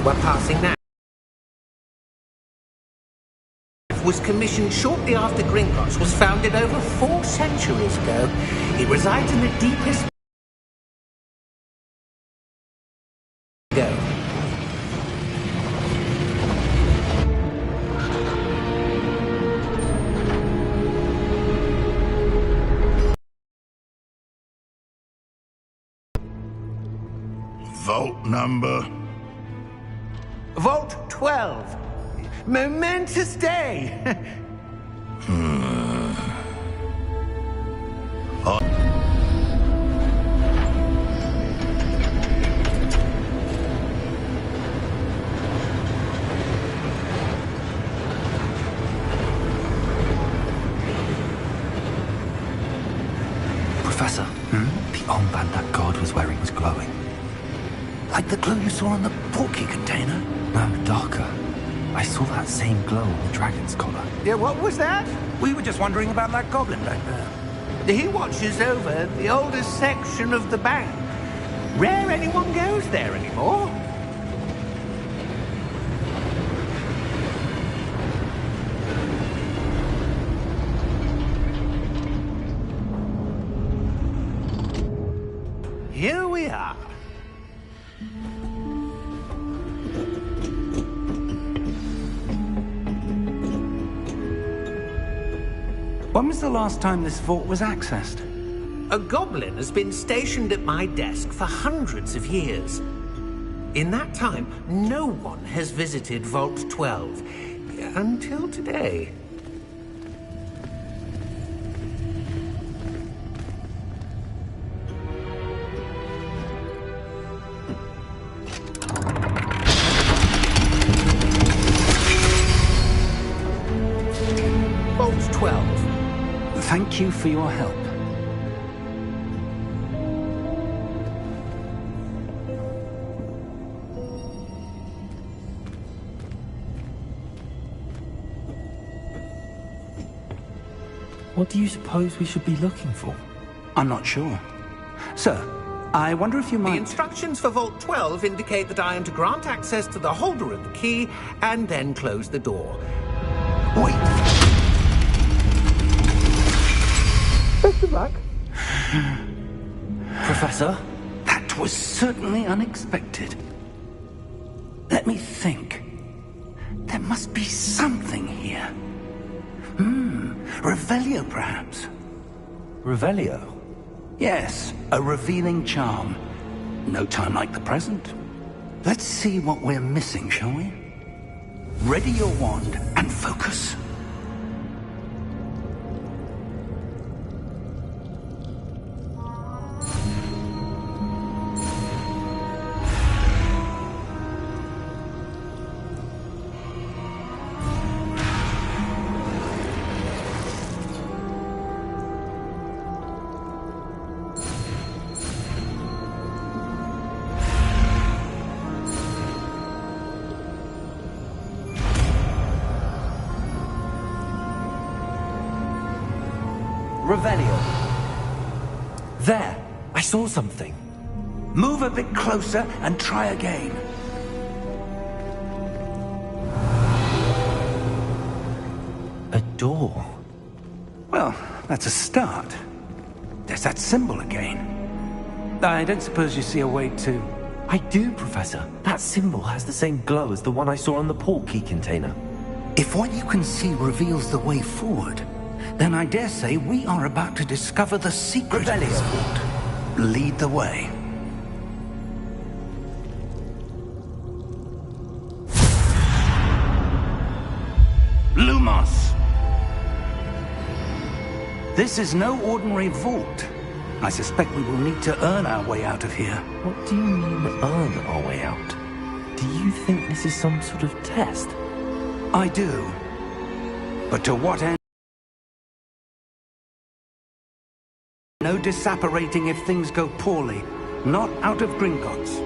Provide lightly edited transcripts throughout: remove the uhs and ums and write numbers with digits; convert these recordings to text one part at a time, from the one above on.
that we're passing now was commissioned shortly after Gringotts was founded over 4 centuries ago. It resides in the deepest go. Vault number? Vault 12. Momentous day. Professor, the armband that guard was wearing was glowing. Like the glow you saw on the portkey container? No, darker. I saw that same glow on the dragon's collar. Yeah, what was that? We were just wondering about that goblin back there. He watches over the oldest section of the bank. Rare anyone goes there anymore. Here we are. When was the last time this vault was accessed? A goblin has been stationed at my desk for hundreds of years. In that time, no one has visited Vault 12. Until today. Vault 12. Thank you for your help. What do you suppose we should be looking for? I'm not sure. Sir, I wonder if you might... The instructions for Vault 12 indicate that I am to grant access to the holder of the key and then close the door. Wait! Best of luck. Professor? That was certainly unexpected. Let me think. There must be something here. Revelio, perhaps? Revelio? Yes, a revealing charm. No time like the present. Let's see what we're missing, shall we? Ready your wand and focus. Revelio. There! I saw something. Move a bit closer and try again. A door. Well, that's a start. There's that symbol again. I don't suppose you see a way to... I do, Professor. That symbol has the same glow as the one I saw on the portkey container. If what you can see reveals the way forward, then I dare say we are about to discover the secret of this vault. Lead the way. Lumos! This is no ordinary vault. I suspect we will need to earn our way out of here. What do you mean, earn our way out? Do you think this is some sort of test? I do. But to what end? No disapparating if things go poorly. Not out of Gringotts.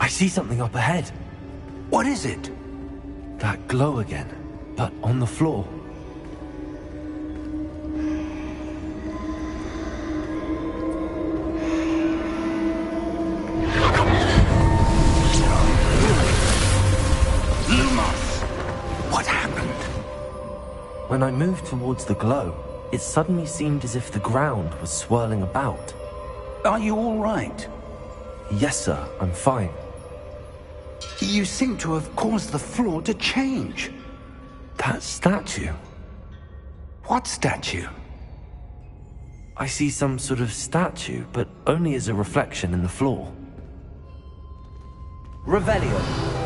I see something up ahead. What is it? That glow again, but on the floor. What happened? When I moved towards the glow, it suddenly seemed as if the ground was swirling about. Are you all right? Yes, sir, I'm fine. You seem to have caused the floor to change. That statue. What statue? I see some sort of statue, but only as a reflection in the floor. Revelio.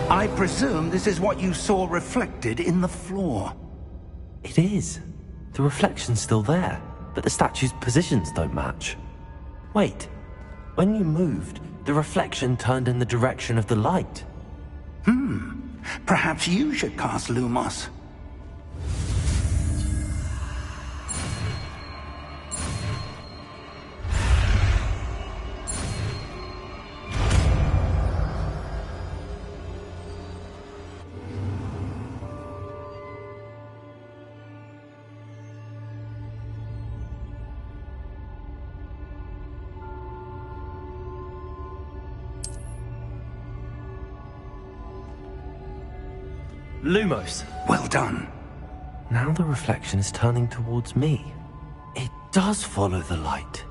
I presume this is what you saw reflected in the floor. It is. The reflection's still there, but the statue's positions don't match. Wait. When you moved, the reflection turned in the direction of the light. Perhaps you should cast Lumos. Lumos. Well done. Now the reflection is turning towards me. It does follow the light.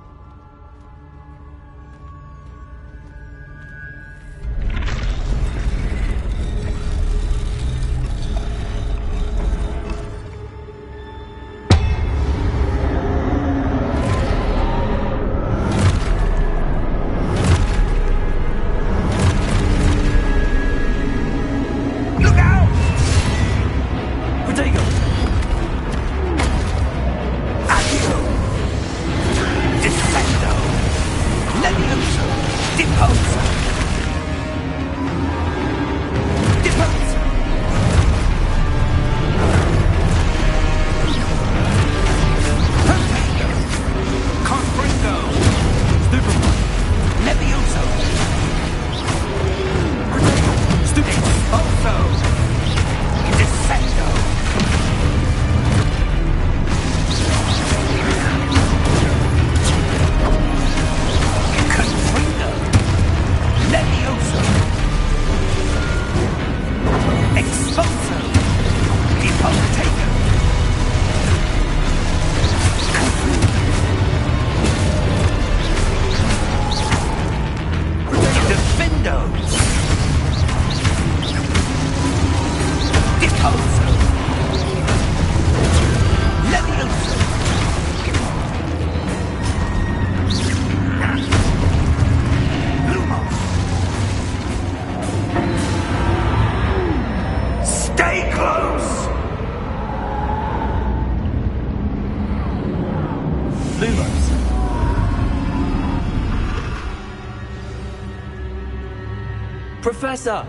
Professor!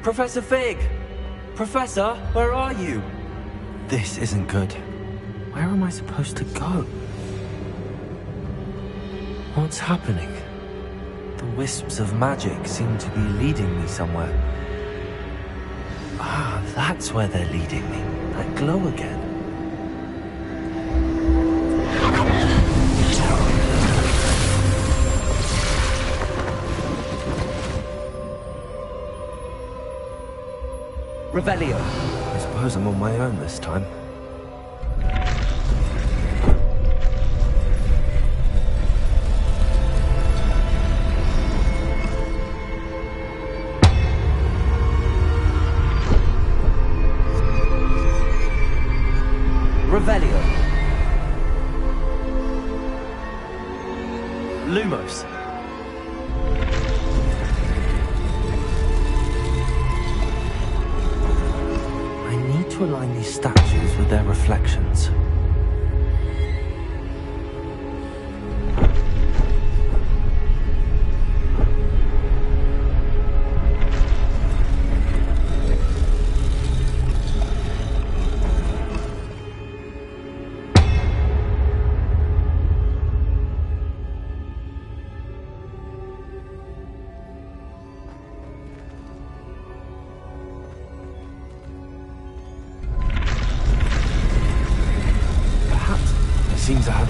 Professor Fig! Professor, where are you? This isn't good. Where am I supposed to go? What's happening? The wisps of magic seem to be leading me somewhere. Ah, that's where they're leading me. That glow again. Revelio. I suppose I'm on my own this time. Revelio. Lumos. To align these statues with their reflections.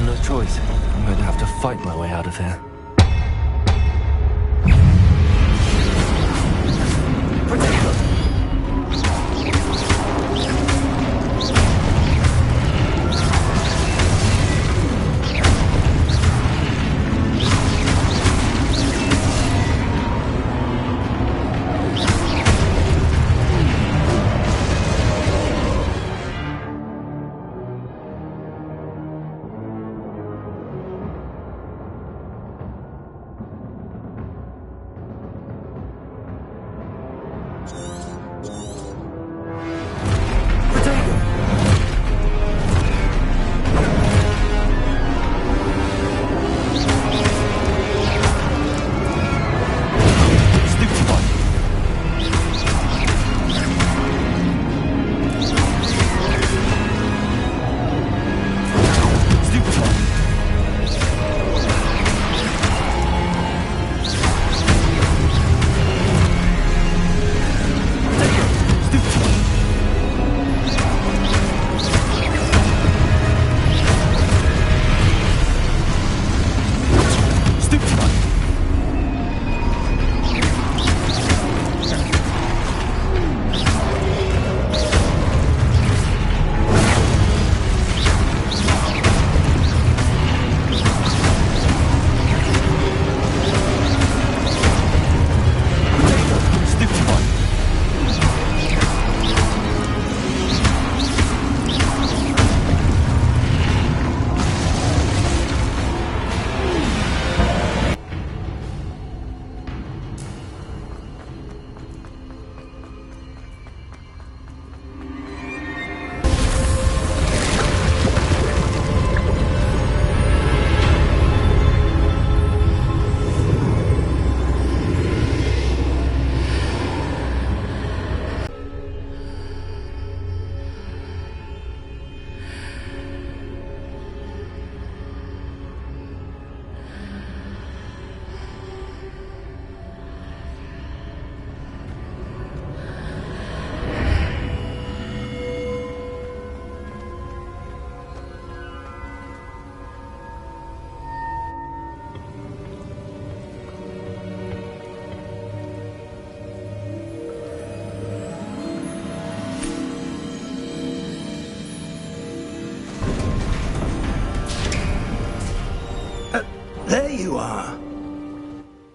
no choice. I'm going to have to fight my way out of here. Protect them! There you are.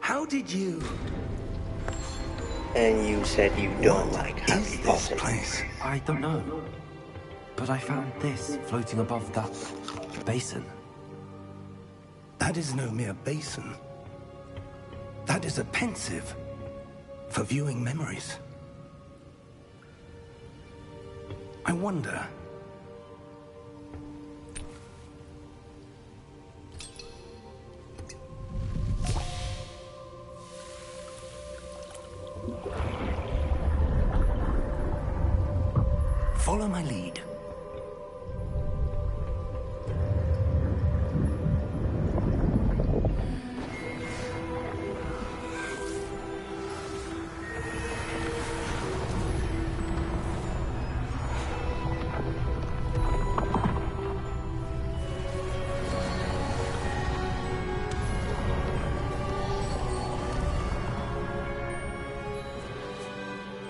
How did you... And you said you don't like What Harry is this Potter. place? I don't know. But I found this floating above that basin. That is no mere basin. That is a pensive for viewing memories. I wonder... Follow my lead.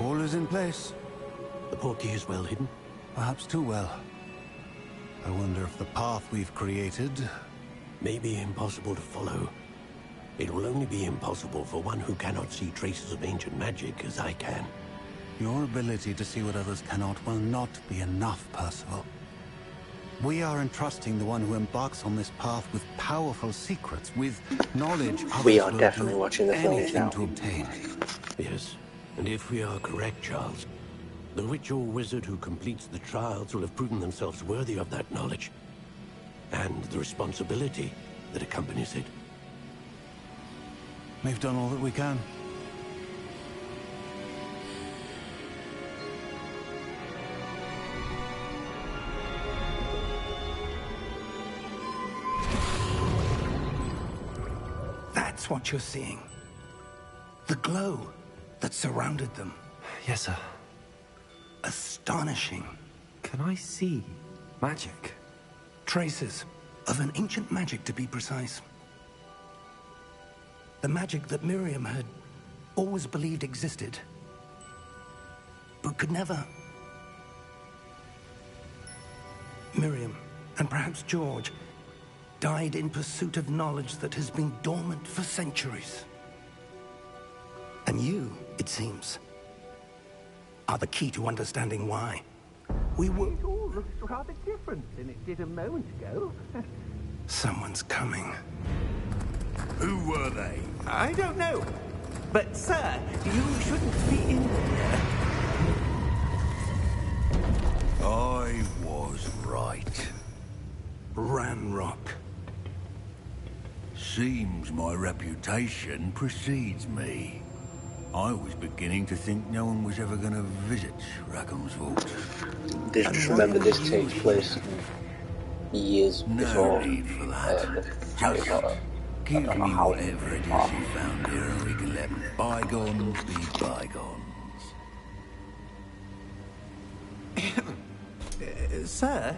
All is in place. The portkey is well hidden. Perhaps too well. I wonder if the path we've created... May be impossible to follow. It will only be impossible for one who cannot see traces of ancient magic as I can. Your ability to see what others cannot will not be enough, Percival. We are entrusting the one who embarks on this path with powerful secrets, with knowledge We others are will definitely do watching the films anything now. to obtain. Yes, and if we are correct, Charles, the witch or wizard who completes the trials will have proven themselves worthy of that knowledge, and the responsibility that accompanies it. We've done all that we can. That's what you're seeing. The glow that surrounded them. Yes, sir. Astonishing. Can I see magic? Traces. Of an ancient magic, to be precise. The magic that Miriam had always believed existed, but could never. Miriam, and perhaps George, died in pursuit of knowledge that has been dormant for centuries. And you, it seems, are the key to understanding why. We were... It all looks rather different than it did a moment ago. Someone's coming. Who were they? I don't know. But, sir, you shouldn't be in here. I was right. Ranrock. Seems my reputation precedes me. I was beginning to think no one was ever going to visit Rackham's vault. Just remember this takes place years No before need for that. the Just fire. give I don't know me how whatever it is you found here and we can let bygones be bygones. Sir,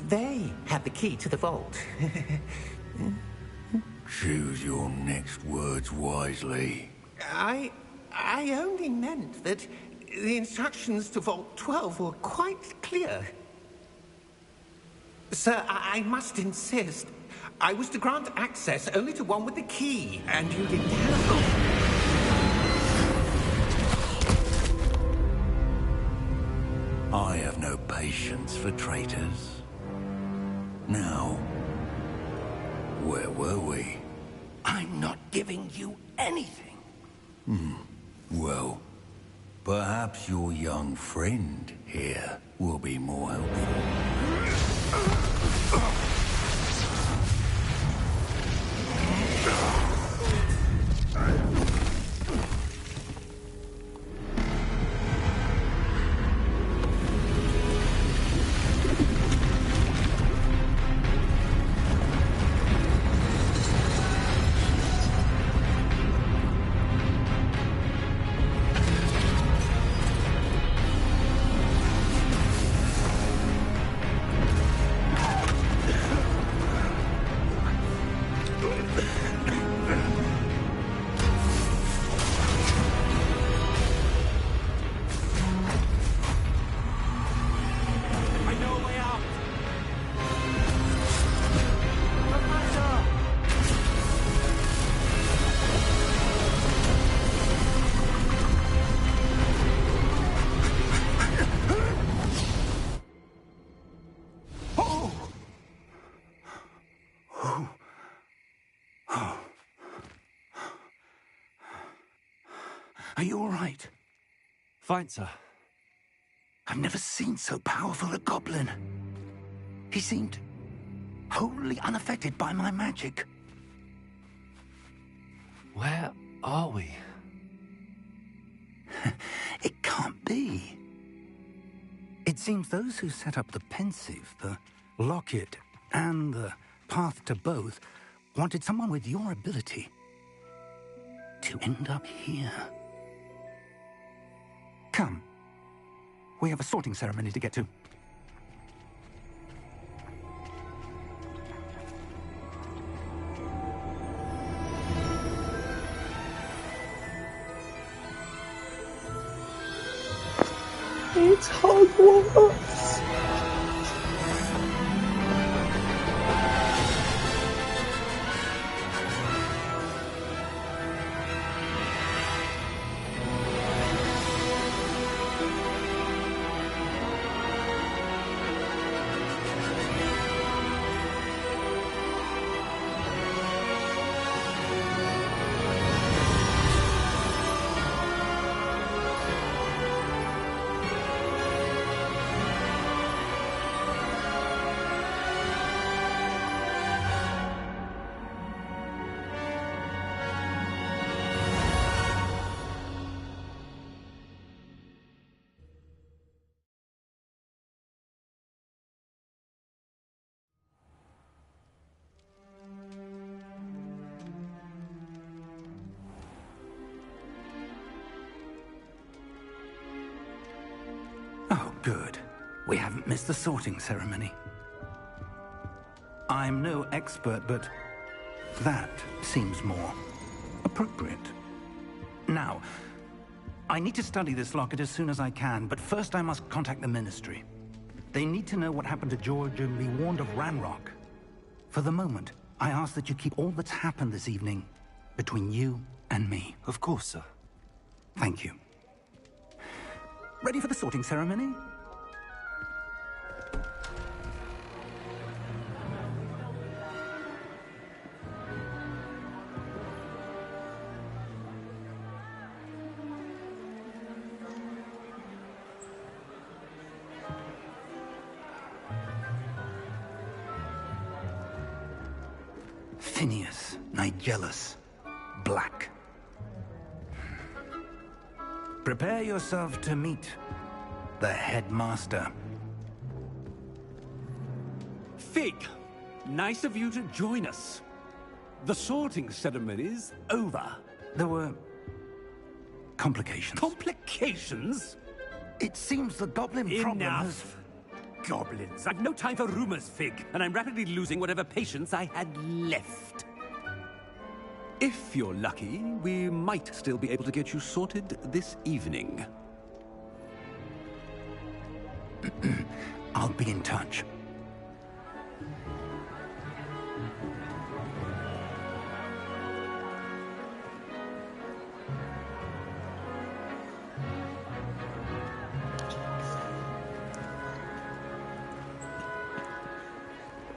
they had the key to the vault. Choose your next words wisely. I only meant that the instructions to Vault 12 were quite clear. Sir, I must insist. I was to grant access only to one with the key, and you didn't have... I have no patience for traitors. Now, where were we? I'm not giving you anything. Well, perhaps your young friend here will be more helpful. Are you all right? Fine, sir. I've never seen so powerful a goblin. He seemed wholly unaffected by my magic. Where are we? It can't be. It seems those who set up the pensive, the locket, and the path to both wanted someone with your ability to end up here. Come. We have a sorting ceremony to get to. It's Hogwarts. Oh, good. We haven't missed the sorting ceremony. I'm no expert, but that seems more appropriate. Now, I need to study this locket as soon as I can, but first I must contact the Ministry. They need to know what happened to George and be warned of Ranrock. For the moment, I ask that you keep all that's happened this evening between you and me. Of course, sir. Thank you. Ready for the sorting ceremony? Phineas, Nigellus, Black. Prepare yourself to meet the headmaster. Fig, nice of you to join us. The sorting ceremony's over. There were complications. Complications? It seems the goblin problem has... Enough. Goblins. I've no time for rumors, Fig, and I'm rapidly losing whatever patience I had left. If you're lucky, we might still be able to get you sorted this evening. I'll be in touch.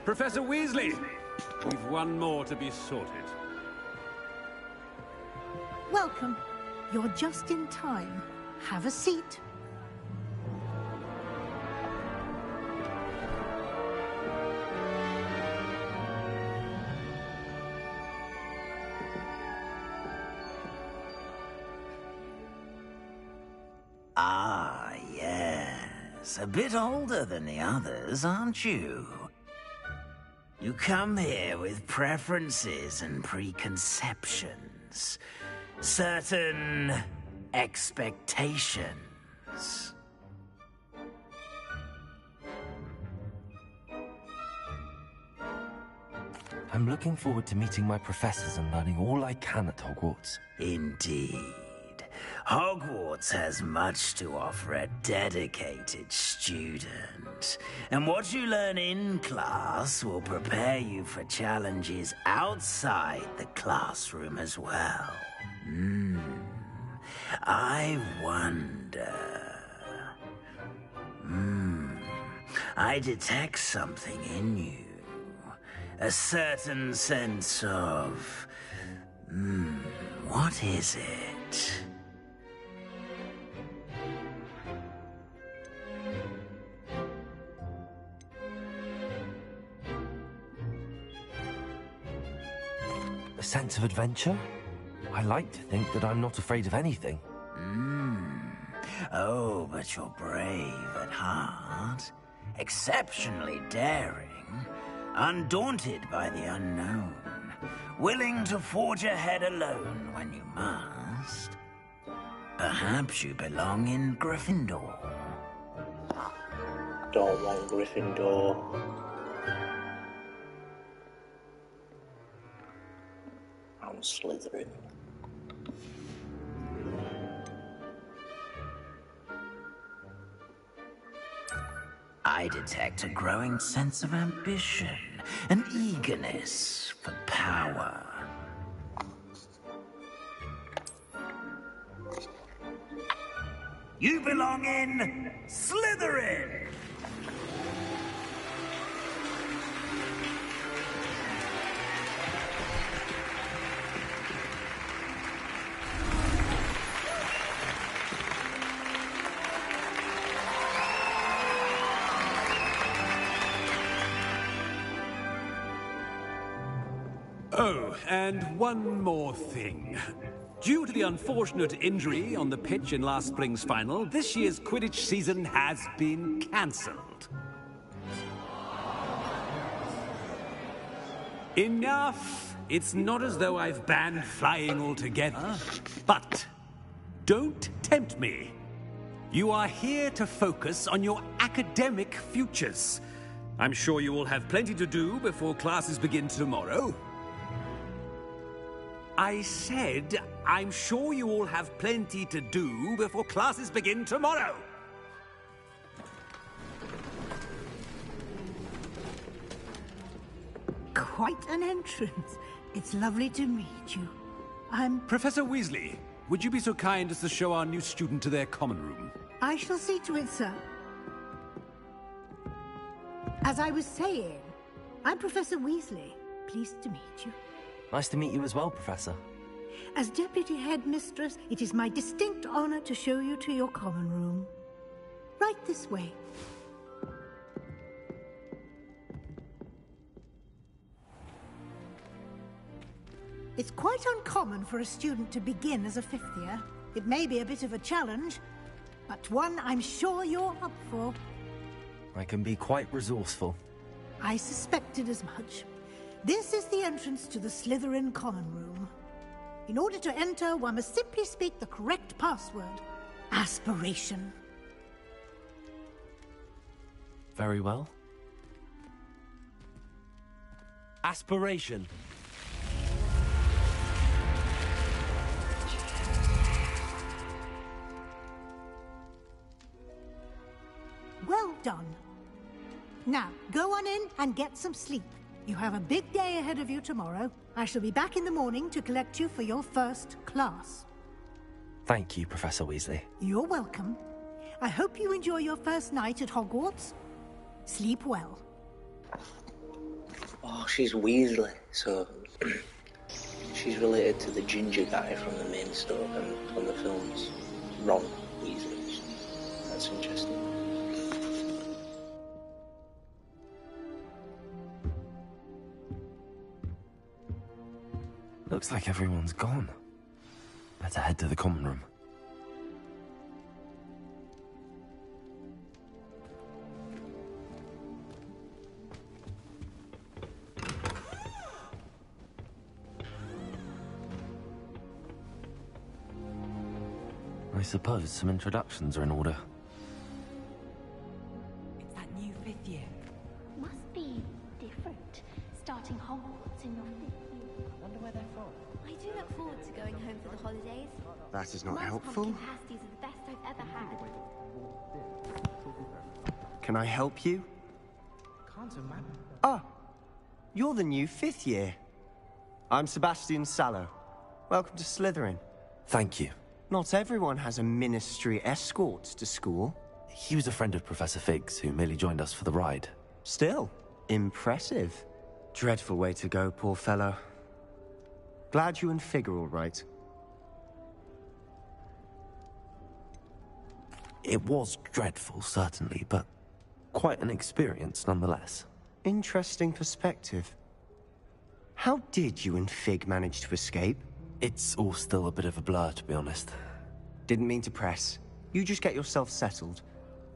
Professor Weasley, we've one more to be sorted. Welcome. You're just in time. Have a seat. Ah, yes. A bit older than the others, aren't you? You come here with preferences and preconceptions. Certain expectations. I'm looking forward to meeting my professors and learning all I can at Hogwarts. Indeed. Hogwarts has much to offer a dedicated student. And what you learn in class will prepare you for challenges outside the classroom as well. I wonder... I detect something in you. A certain sense of... what is it? A sense of adventure? I like to think that I'm not afraid of anything. Oh, but you're brave at heart. Exceptionally daring. Undaunted by the unknown. Willing to forge ahead alone when you must. Perhaps you belong in Gryffindor. Don't want Gryffindor. I'm Slytherin. I detect a growing sense of ambition, an eagerness for power. You belong in Slytherin! Oh, and one more thing. Due to the unfortunate injury on the pitch in last spring's final, this year's Quidditch season has been cancelled. Enough! It's not as though I've banned flying altogether. But don't tempt me. You are here to focus on your academic futures. I'm sure you all have plenty to do before classes begin tomorrow. I said, I'm sure you all have plenty to do before classes begin tomorrow. Quite an entrance. It's lovely to meet you. I'm... Professor Weasley, would you be so kind as to show our new student to their common room? I shall see to it, sir. As I was saying, I'm Professor Weasley. Pleased to meet you. Nice to meet you as well, Professor. As Deputy Headmistress, it is my distinct honor to show you to your common room. Right this way. It's quite uncommon for a student to begin as a fifth year. It may be a bit of a challenge, but one I'm sure you're up for. I can be quite resourceful. I suspected as much. This is the entrance to the Slytherin common room. In order to enter, one must simply speak the correct password. Aspiration. Very well. Aspiration. Well done. Now, go on in and get some sleep. You have a big day ahead of you tomorrow. I shall be back in the morning to collect you for your first class. Thank you, Professor Weasley. You're welcome. I hope you enjoy your first night at Hogwarts. Sleep well. Oh, she's Weasley, so she's related to the ginger guy from the main story and from the films. Ron Weasley. That's interesting. Looks like everyone's gone. Better head to the common room. I suppose some introductions are in order. It's that new fifth year. Must be different. Starting Hogwarts in your fifth year. Wonder where they're from. I do look forward to going home for the holidays. That is not Mum's helpful. pumpkin pasties are the best I've ever had. Can I help you? Can't imagine. Ah, you're the new fifth year. I'm Sebastian Sallow. Welcome to Slytherin. Thank you. Not everyone has a ministry escort to school. He was a friend of Professor Fig's, who merely joined us for the ride. Still, impressive. Dreadful way to go, poor fellow. Glad you and Fig are all right. It was dreadful, certainly, but quite an experience nonetheless. Interesting perspective. How did you and Fig manage to escape? It's all still a bit of a blur, to be honest. Didn't mean to press. You just get yourself settled.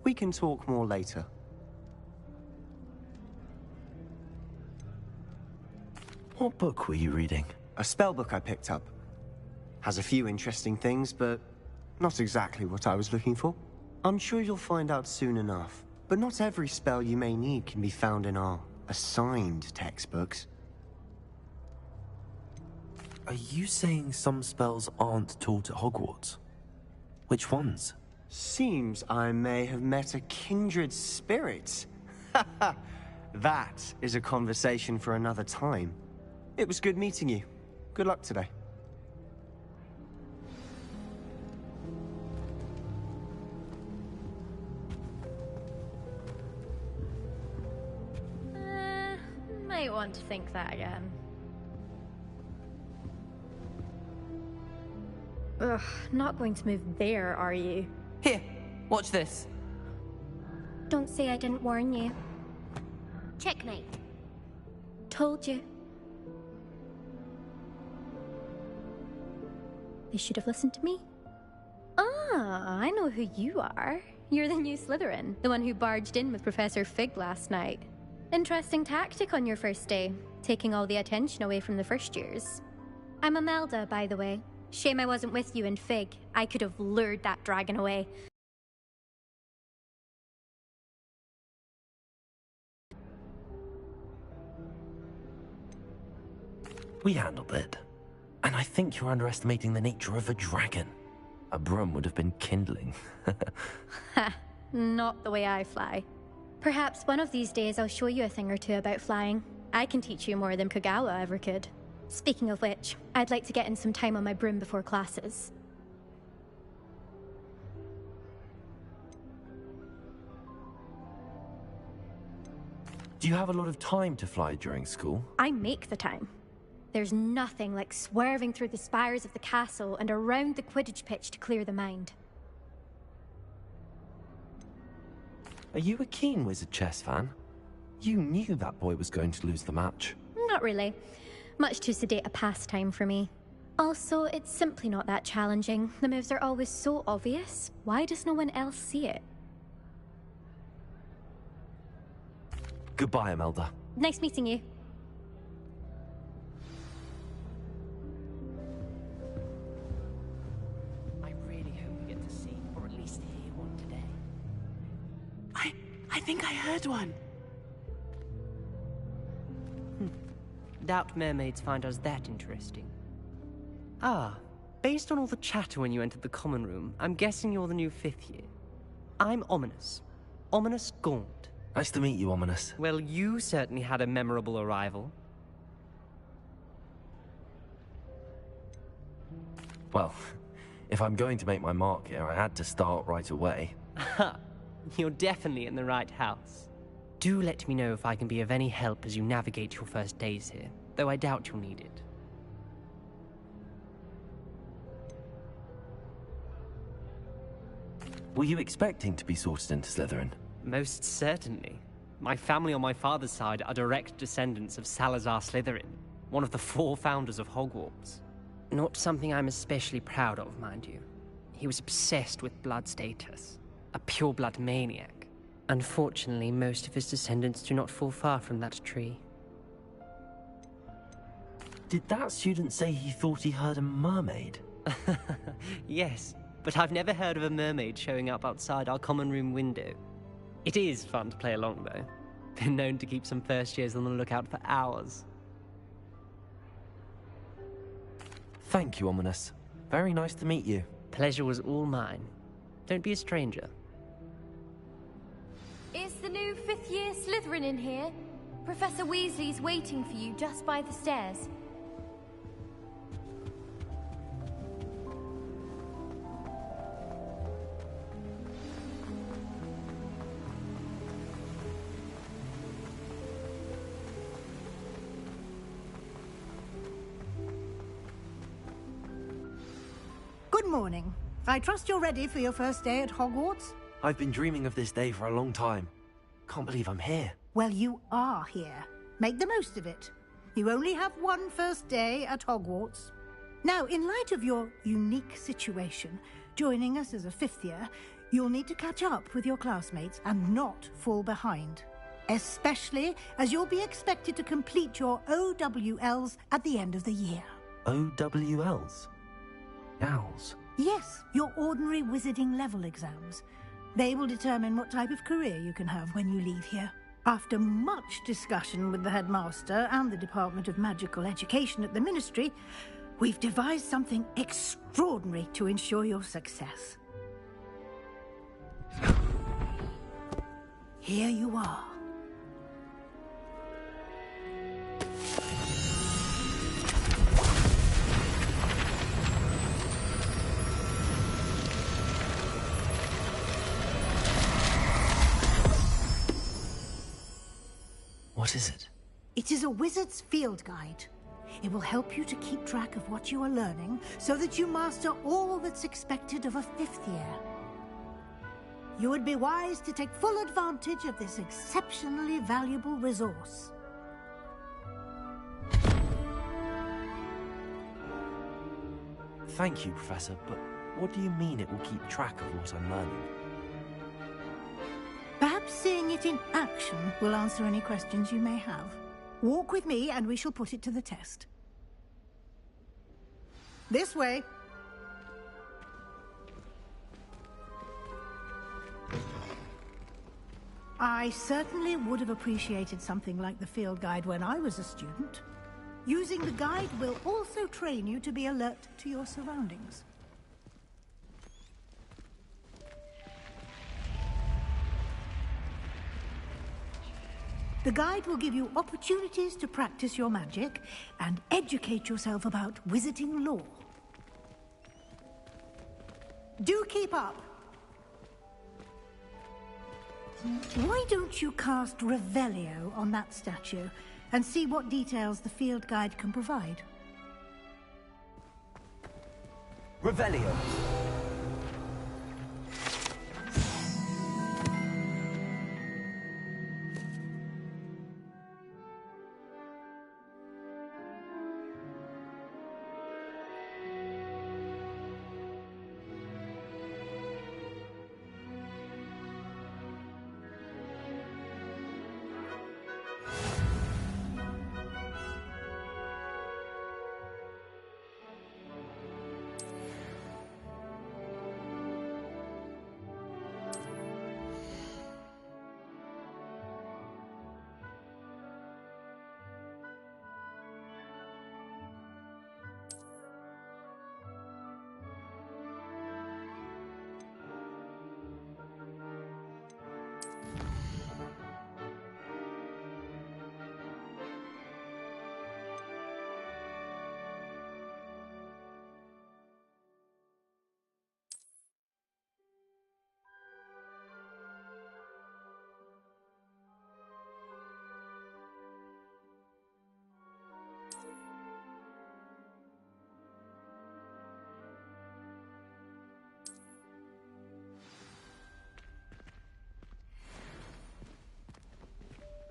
We can talk more later. What book were you reading? A spell book I picked up. Has a few interesting things, but not exactly what I was looking for. I'm sure you'll find out soon enough. But not every spell you may need can be found in our assigned textbooks. Are you saying some spells aren't taught at Hogwarts? Which ones? Seems I may have met a kindred spirit. That is a conversation for another time. It was good meeting you. Good luck today. Might want to think that again. Ugh, not going to move there, are you? Here, watch this. Don't say I didn't warn you. Checkmate. Told you. They should have listened to me. Ah, I know who you are. You're the new Slytherin, the one who barged in with Professor Fig last night. Interesting tactic on your first day, taking all the attention away from the first years. I'm Imelda, by the way. Shame I wasn't with you in Fig. I could have lured that dragon away. We handled it. And I think you're underestimating the nature of a dragon. A broom would have been kindling. Ha, not the way I fly. Perhaps one of these days I'll show you a thing or two about flying. I can teach you more than Kogawa ever could. Speaking of which, I'd like to get in some time on my broom before classes. Do you have a lot of time to fly during school? I make the time. There's nothing like swerving through the spires of the castle and around the Quidditch pitch to clear the mind. Are you a keen Wizard chess fan? You knew that boy was going to lose the match. Not really. Much too sedate a pastime for me. Also, it's simply not that challenging. The moves are always so obvious. Why does no one else see it? Goodbye, Imelda. Nice meeting you. I really hope we get to see, or at least hear one today. I think I heard one. Doubt mermaids find us that interesting. Ah, based on all the chatter when you entered the common room, I'm guessing you're the new 5th year. I'm Ominous. Ominous Gaunt. Nice to meet you, Ominous. Well, you certainly had a memorable arrival. Well, if I'm going to make my mark here, I had to start right away. Ha! You're definitely in the right house. Do let me know if I can be of any help as you navigate your first days here, though I doubt you'll need it. Were you expecting to be sorted into Slytherin? Most certainly. My family on my father's side are direct descendants of Salazar Slytherin, one of the 4 founders of Hogwarts. Not something I'm especially proud of, mind you. He was obsessed with blood status, a pure-blood maniac. Unfortunately, most of his descendants do not fall far from that tree. Did that student say he thought he heard a mermaid? Yes, but I've never heard of a mermaid showing up outside our common room window. It is fun to play along, though. Been known to keep some first years on the lookout for hours. Thank you, Ominous. Very nice to meet you. Pleasure was all mine. Don't be a stranger. Is the new 5th year Slytherin in here? Professor Weasley's waiting for you just by the stairs. Good morning. I trust you're ready for your first day at Hogwarts? I've been dreaming of this day for a long time. Can't believe I'm here. Well, you are here. Make the most of it. You only have one first day at Hogwarts. Now, in light of your unique situation, joining us as a 5th year, you'll need to catch up with your classmates and not fall behind. Especially as you'll be expected to complete your OWLs at the end of the year. OWLs? Owls? Yes, your ordinary wizarding level exams. They will determine what type of career you can have when you leave here. After much discussion with the headmaster and the Department of Magical Education at the Ministry, we've devised something extraordinary to ensure your success. Here you are. What is it? It is a wizard's field guide. It will help you to keep track of what you are learning so that you master all that's expected of a 5th year. You would be wise to take full advantage of this exceptionally valuable resource. Thank you, Professor, but what do you mean it will keep track of what I'm learning? Perhaps seeing it in action will answer any questions you may have. Walk with me and we shall put it to the test. This way. I certainly would have appreciated something like the field guide when I was a student. Using the guide will also train you to be alert to your surroundings. The guide will give you opportunities to practice your magic and educate yourself about wizarding lore. Do keep up! Why don't you cast Revelio on that statue and see what details the field guide can provide? Revelio.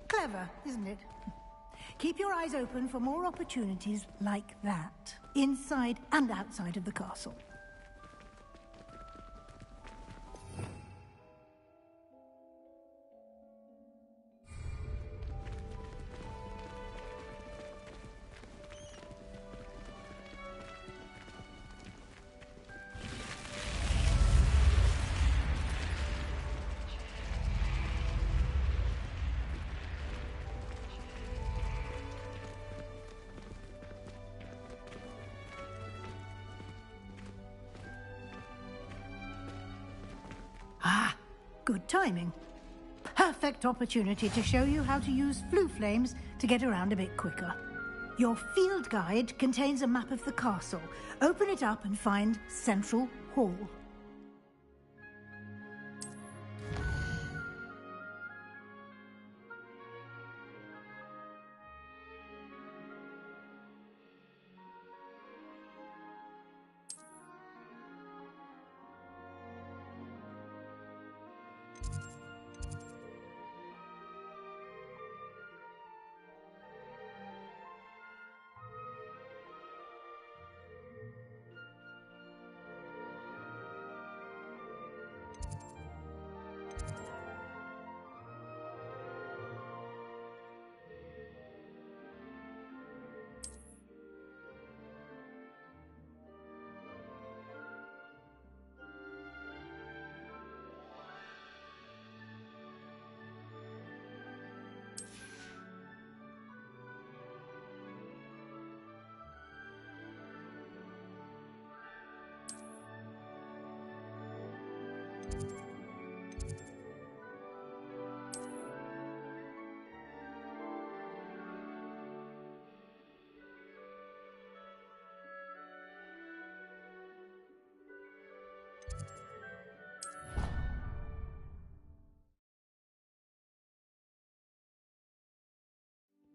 Clever, isn't it? Keep your eyes open for more opportunities like that, inside and outside of the castle. Good timing. Perfect opportunity to show you how to use flue flames to get around a bit quicker. Your field guide contains a map of the castle. Open it up and find Central Hall.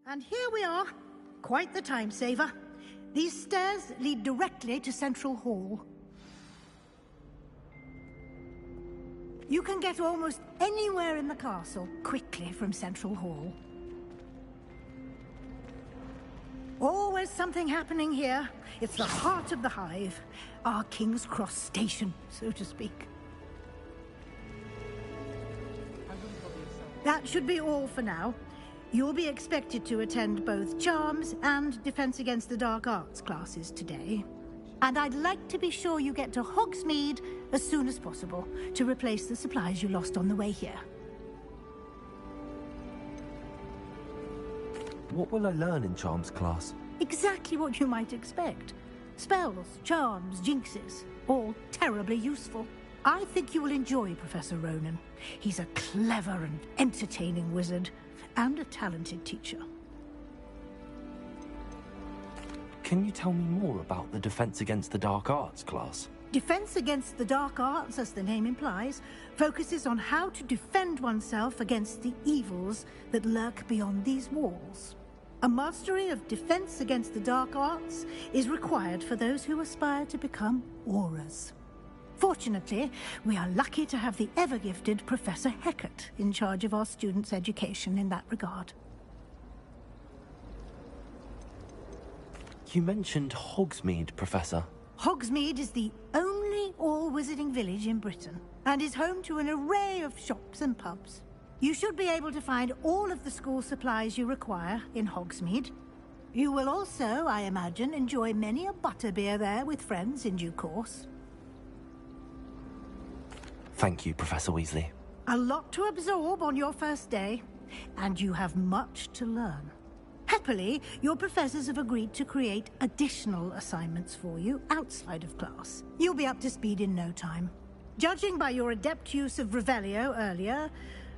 And here we are. Quite the time saver. These stairs lead directly to Central Hall. You can get almost anywhere in the castle quickly from Central Hall. Always something happening here. It's the heart of the hive. Our King's Cross station, so to speak. That should be all for now. You'll be expected to attend both Charms and Defense Against the Dark Arts classes today. And I'd like to be sure you get to Hogsmeade as soon as possible to replace the supplies you lost on the way here. What will I learn in Charms class? Exactly what you might expect. Spells, charms, jinxes, all terribly useful. I think you will enjoy Professor Ronan. He's a clever and entertaining wizard, and a talented teacher. Can you tell me more about the Defense Against the Dark Arts class? Defense Against the Dark Arts, as the name implies, focuses on how to defend oneself against the evils that lurk beyond these walls. A mastery of Defense Against the Dark Arts is required for those who aspire to become Aurors. Fortunately, we are lucky to have the ever-gifted Professor Hecat in charge of our students' education in that regard. You mentioned Hogsmeade, Professor. Hogsmeade is the only all-wizarding village in Britain, and is home to an array of shops and pubs. You should be able to find all of the school supplies you require in Hogsmeade. You will also, I imagine, enjoy many a butterbeer there with friends in due course. Thank you, Professor Weasley. A lot to absorb on your first day, and you have much to learn. Happily, your professors have agreed to create additional assignments for you outside of class. You'll be up to speed in no time. Judging by your adept use of Revelio earlier,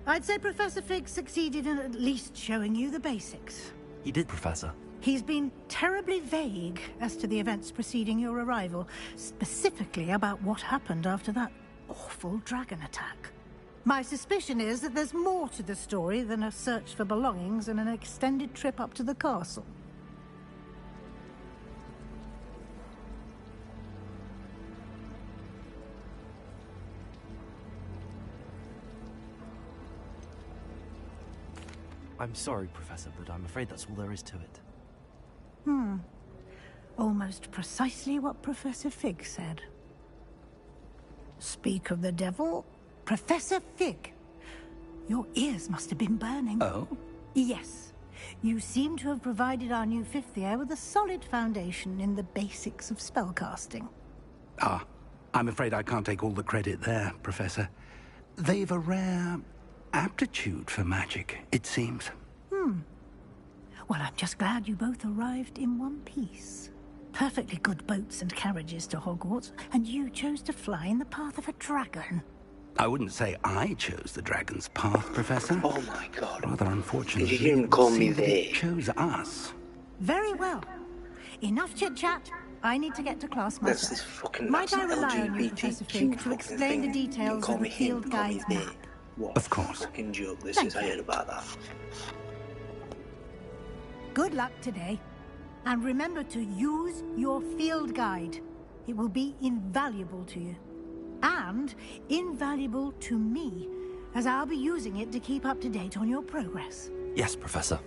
I'd say Professor Fig succeeded in at least showing you the basics. He did, Professor. He's been terribly vague as to the events preceding your arrival, specifically about what happened after that awful dragon attack. My suspicion is that there's more to the story than a search for belongings and an extended trip up to the castle. I'm sorry, Professor, but I'm afraid that's all there is to it. Almost precisely what Professor Fig said. Speak of the devil, Professor Fig. Your ears must have been burning. Oh? Yes. You seem to have provided our new fifth year with a solid foundation in the basics of spellcasting. Ah, I'm afraid I can't take all the credit there, Professor. They've a rare aptitude for magic, it seems. Well, I'm just glad you both arrived in one piece. Perfectly good boats and carriages to Hogwarts, and you chose to fly in the path of a dragon. I wouldn't say I chose the dragon's path, Professor. Oh my god. Rather unfortunately, Did you hear him call me it seemed that they? it chose us. Very well. Enough chit-chat. I need to get to class That's myself. this fucking Might I that's rely on you, LGBTQ Professor Fig, to fucking explain the thing. details You call of the me him, field call me guide's they. map? What Of course. fucking joke this Thank is. I you. heard about that. Good luck today. And remember to use your field guide. It will be invaluable to you. And invaluable to me, as I'll be using it to keep up to date on your progress. Yes, Professor.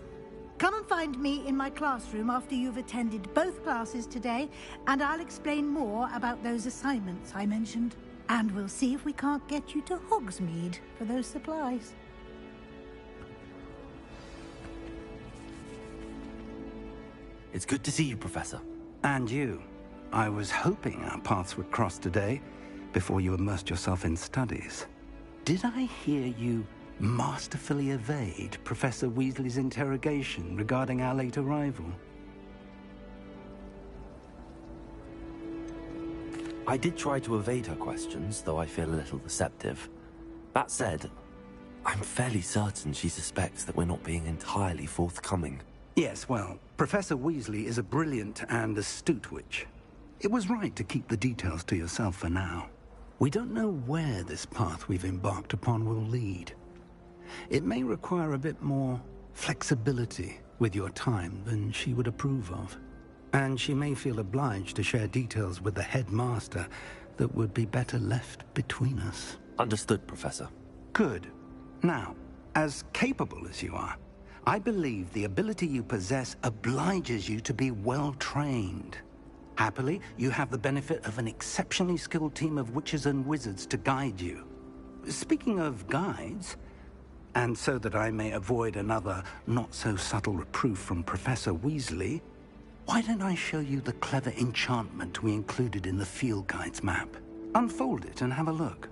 Come and find me in my classroom after you've attended both classes today, and I'll explain more about those assignments I mentioned. And we'll see if we can't get you to Hogsmeade for those supplies. It's good to see you, Professor. And you. I was hoping our paths would cross today, before you immersed yourself in studies. Did I hear you masterfully evade Professor Weasley's interrogation regarding our late arrival? I did try to evade her questions, though I feel a little deceptive. That said, I'm fairly certain she suspects that we're not being entirely forthcoming. Yes, well, Professor Weasley is a brilliant and astute witch. It was right to keep the details to yourself for now. We don't know where this path we've embarked upon will lead. It may require a bit more flexibility with your time than she would approve of. And she may feel obliged to share details with the headmaster that would be better left between us. Understood, Professor. Good. Now, as capable as you are, I believe the ability you possess obliges you to be well trained. Happily, you have the benefit of an exceptionally skilled team of witches and wizards to guide you. Speaking of guides, and so that I may avoid another not-so-subtle reproof from Professor Weasley, why don't I show you the clever enchantment we included in the field guide's map? Unfold it and have a look.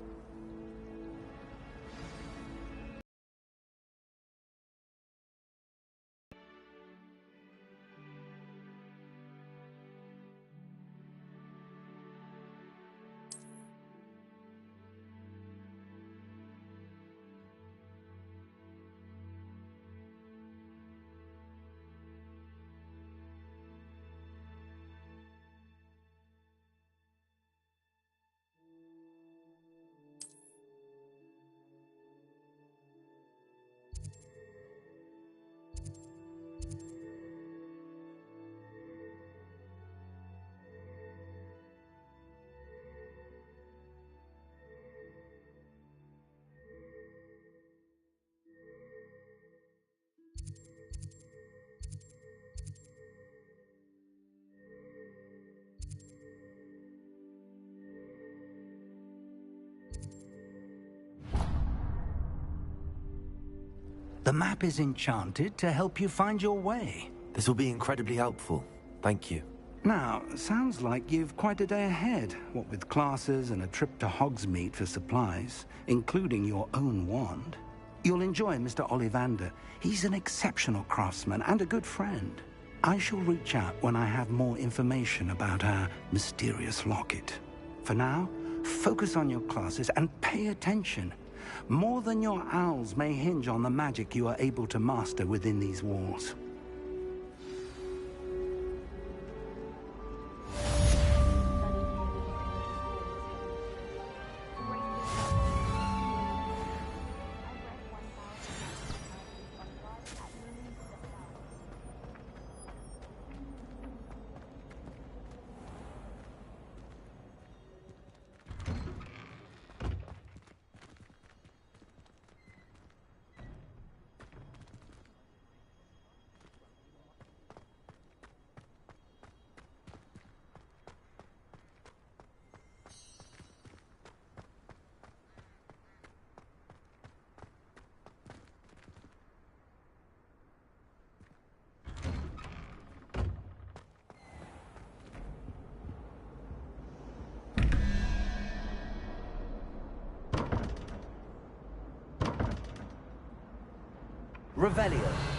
The map is enchanted to help you find your way. This will be incredibly helpful. Thank you. Now, sounds like you've quite a day ahead, what with classes and a trip to Hogsmeade for supplies, including your own wand. You'll enjoy Mr. Ollivander. He's an exceptional craftsman and a good friend. I shall reach out when I have more information about our mysterious locket. For now, focus on your classes and pay attention. More than your owls may hinge on the magic you are able to master within these walls. Revelio.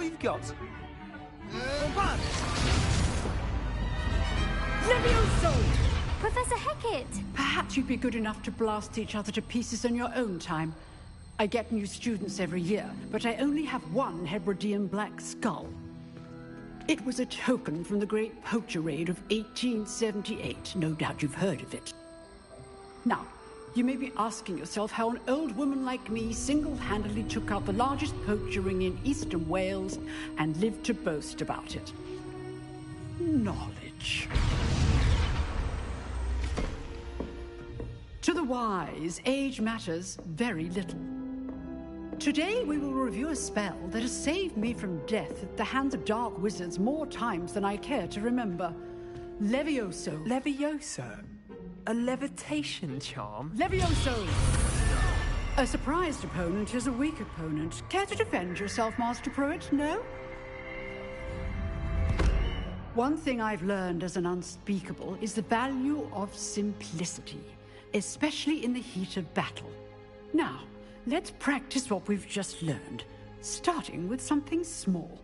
we've got? Levioso! Professor Hecat! Perhaps you'd be good enough to blast each other to pieces on your own time. I get new students every year, but I only have one Hebridean black skull. It was a token from the Great Poacher Raid of 1878. No doubt you've heard of it. Now, you may be asking yourself how an old woman like me single-handedly took out the largest poacher ring in eastern Wales and lived to boast about it. Knowledge. To the wise, age matters very little. Today we will review a spell that has saved me from death at the hands of dark wizards more times than I care to remember. Levioso. Levioso? A levitation charm? Levioso! A surprised opponent is a weak opponent. Care to defend yourself, Master Pruitt? No? One thing I've learned as an unspeakable is the value of simplicity, especially in the heat of battle. Now, let's practice what we've just learned, starting with something small.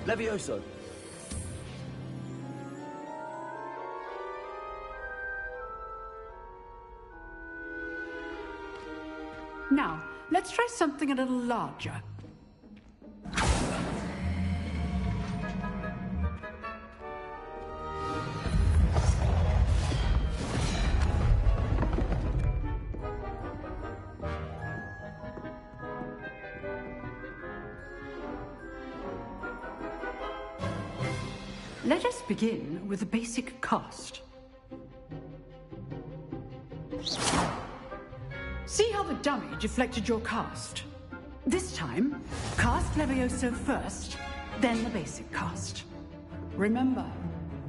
Levioso. Now, let's try something a little larger. Let us begin with the basic cast. See how the dummy deflected your cast? This time, cast Levioso first, then the basic cast. Remember,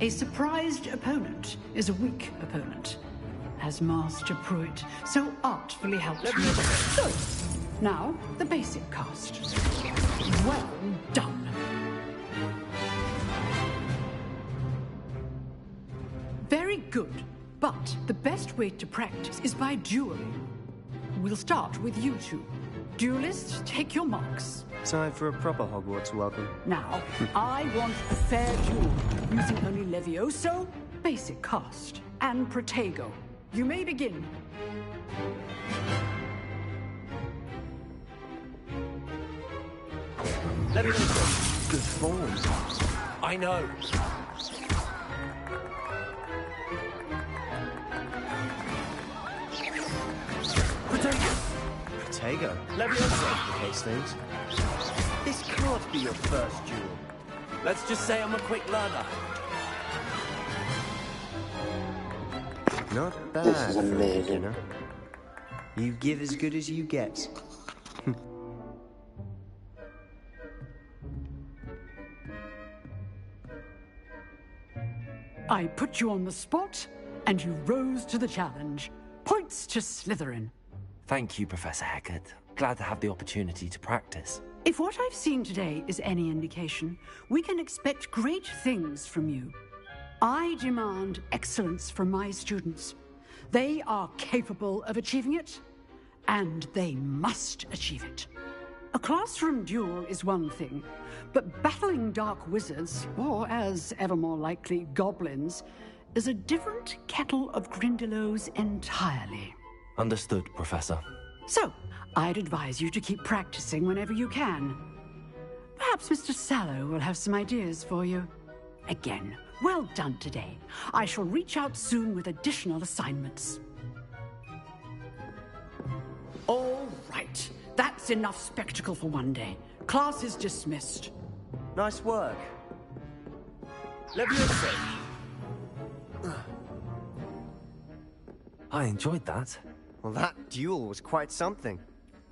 a surprised opponent is a weak opponent, as Master Pruitt so artfully helped me. So, now, the basic cast. Well done. Very good, but the best way to practice is by dueling. We'll start with you two. Duelists, take your marks. Time for a proper Hogwarts welcome. Now, I want a fair duel, using only Levioso, basic cast, and Protego. You may begin. Levioso. Good form. I know. Protego. Levioso. Case things. This can't be your first duel. Let's just say I'm a quick learner. Not bad. This is amazing. You know? You give as good as you get. I put you on the spot, and you rose to the challenge. Points to Slytherin. Thank you, Professor Hecat. Glad to have the opportunity to practice. If what I've seen today is any indication, we can expect great things from you. I demand excellence from my students. They are capable of achieving it, and they must achieve it. A classroom duel is one thing, but battling dark wizards, or as ever more likely, goblins, is a different kettle of Grindylows entirely. Understood, Professor. So, I'd advise you to keep practicing whenever you can. Perhaps Mr. Sallow will have some ideas for you. Again, well done today. I shall reach out soon with additional assignments. All right. That's enough spectacle for one day. Class is dismissed. Nice work. Levioso. I enjoyed that. Well, that duel was quite something.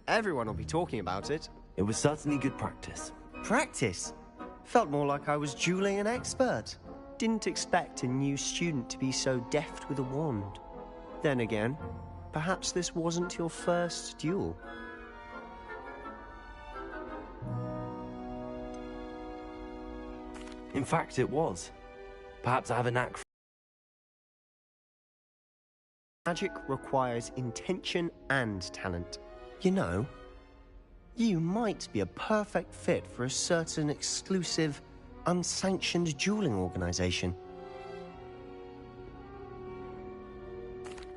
Everyone will be talking about it. It was certainly good practice. Practice? Felt more like I was dueling an expert. Didn't expect a new student to be so deft with a wand. Then again, perhaps this wasn't your first duel. In fact, it was. Perhaps I have a knack for... Magic requires intention and talent. You know, you might be a perfect fit for a certain exclusive, unsanctioned dueling organization.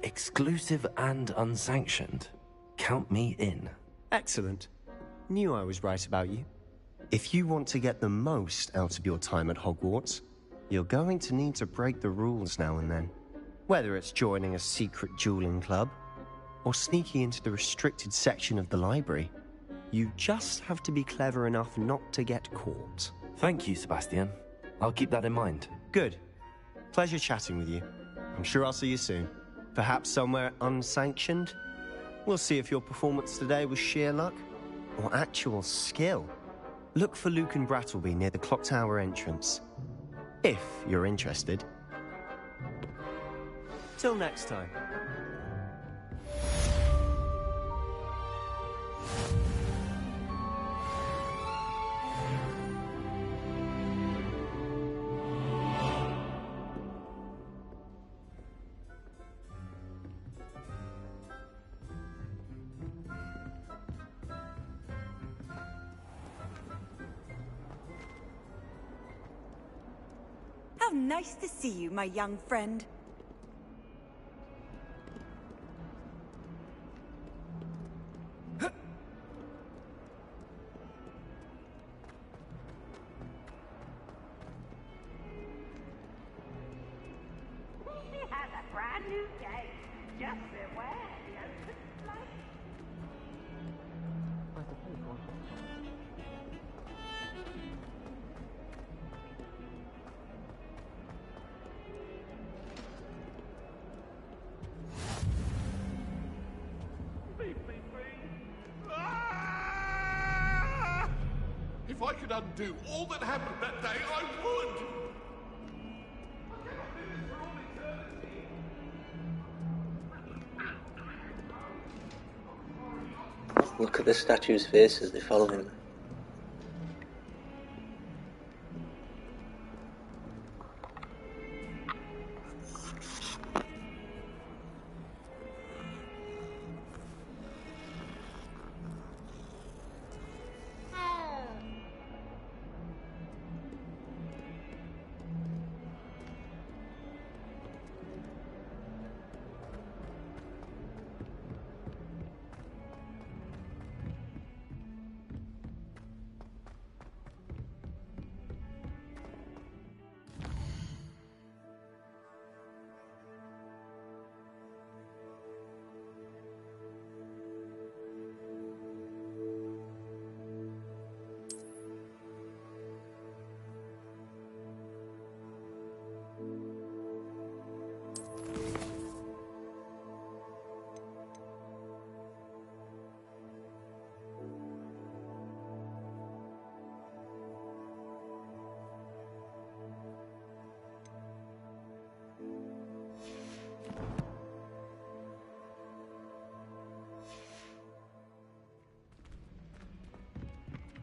Exclusive and unsanctioned? Count me in. Excellent. Knew I was right about you. If you want to get the most out of your time at Hogwarts, you're going to need to break the rules now and then. Whether it's joining a secret dueling club, or sneaking into the restricted section of the library, you just have to be clever enough not to get caught. Thank you, Sebastian. I'll keep that in mind. Good. Pleasure chatting with you. I'm sure I'll see you soon. Perhaps somewhere unsanctioned? We'll see if your performance today was sheer luck or actual skill. Look for Luke and Brattleby near the clock tower entrance. If you're interested. Till next time. How nice to see you, my young friend. He has a brand new day. Just beware the open flame. If I could undo all that happened that day, I would! Look at the statue's face as they follow him.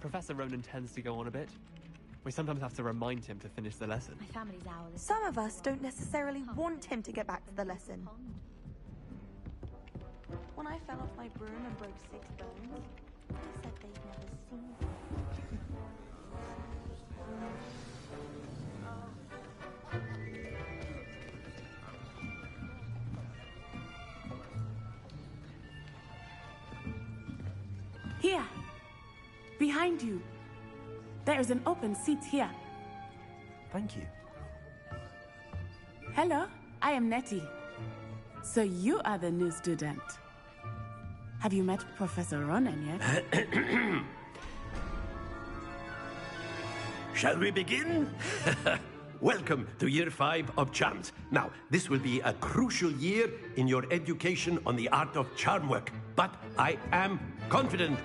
Professor Ronan tends to go on a bit. We sometimes have to remind him to finish the lesson. My family's owl is... Some of us don't necessarily want him to get back to the lesson. When I fell off my broom and broke 6 bones, they said they'd never seen Here! Behind you. There is an open seat here. Thank you. Hello, I am Nettie. So you are the new student. Have you met Professor Ronan yet? Shall we begin? Welcome to Year 5 of Charms. Now, this will be a crucial year in your education on the art of charm work, but I am confident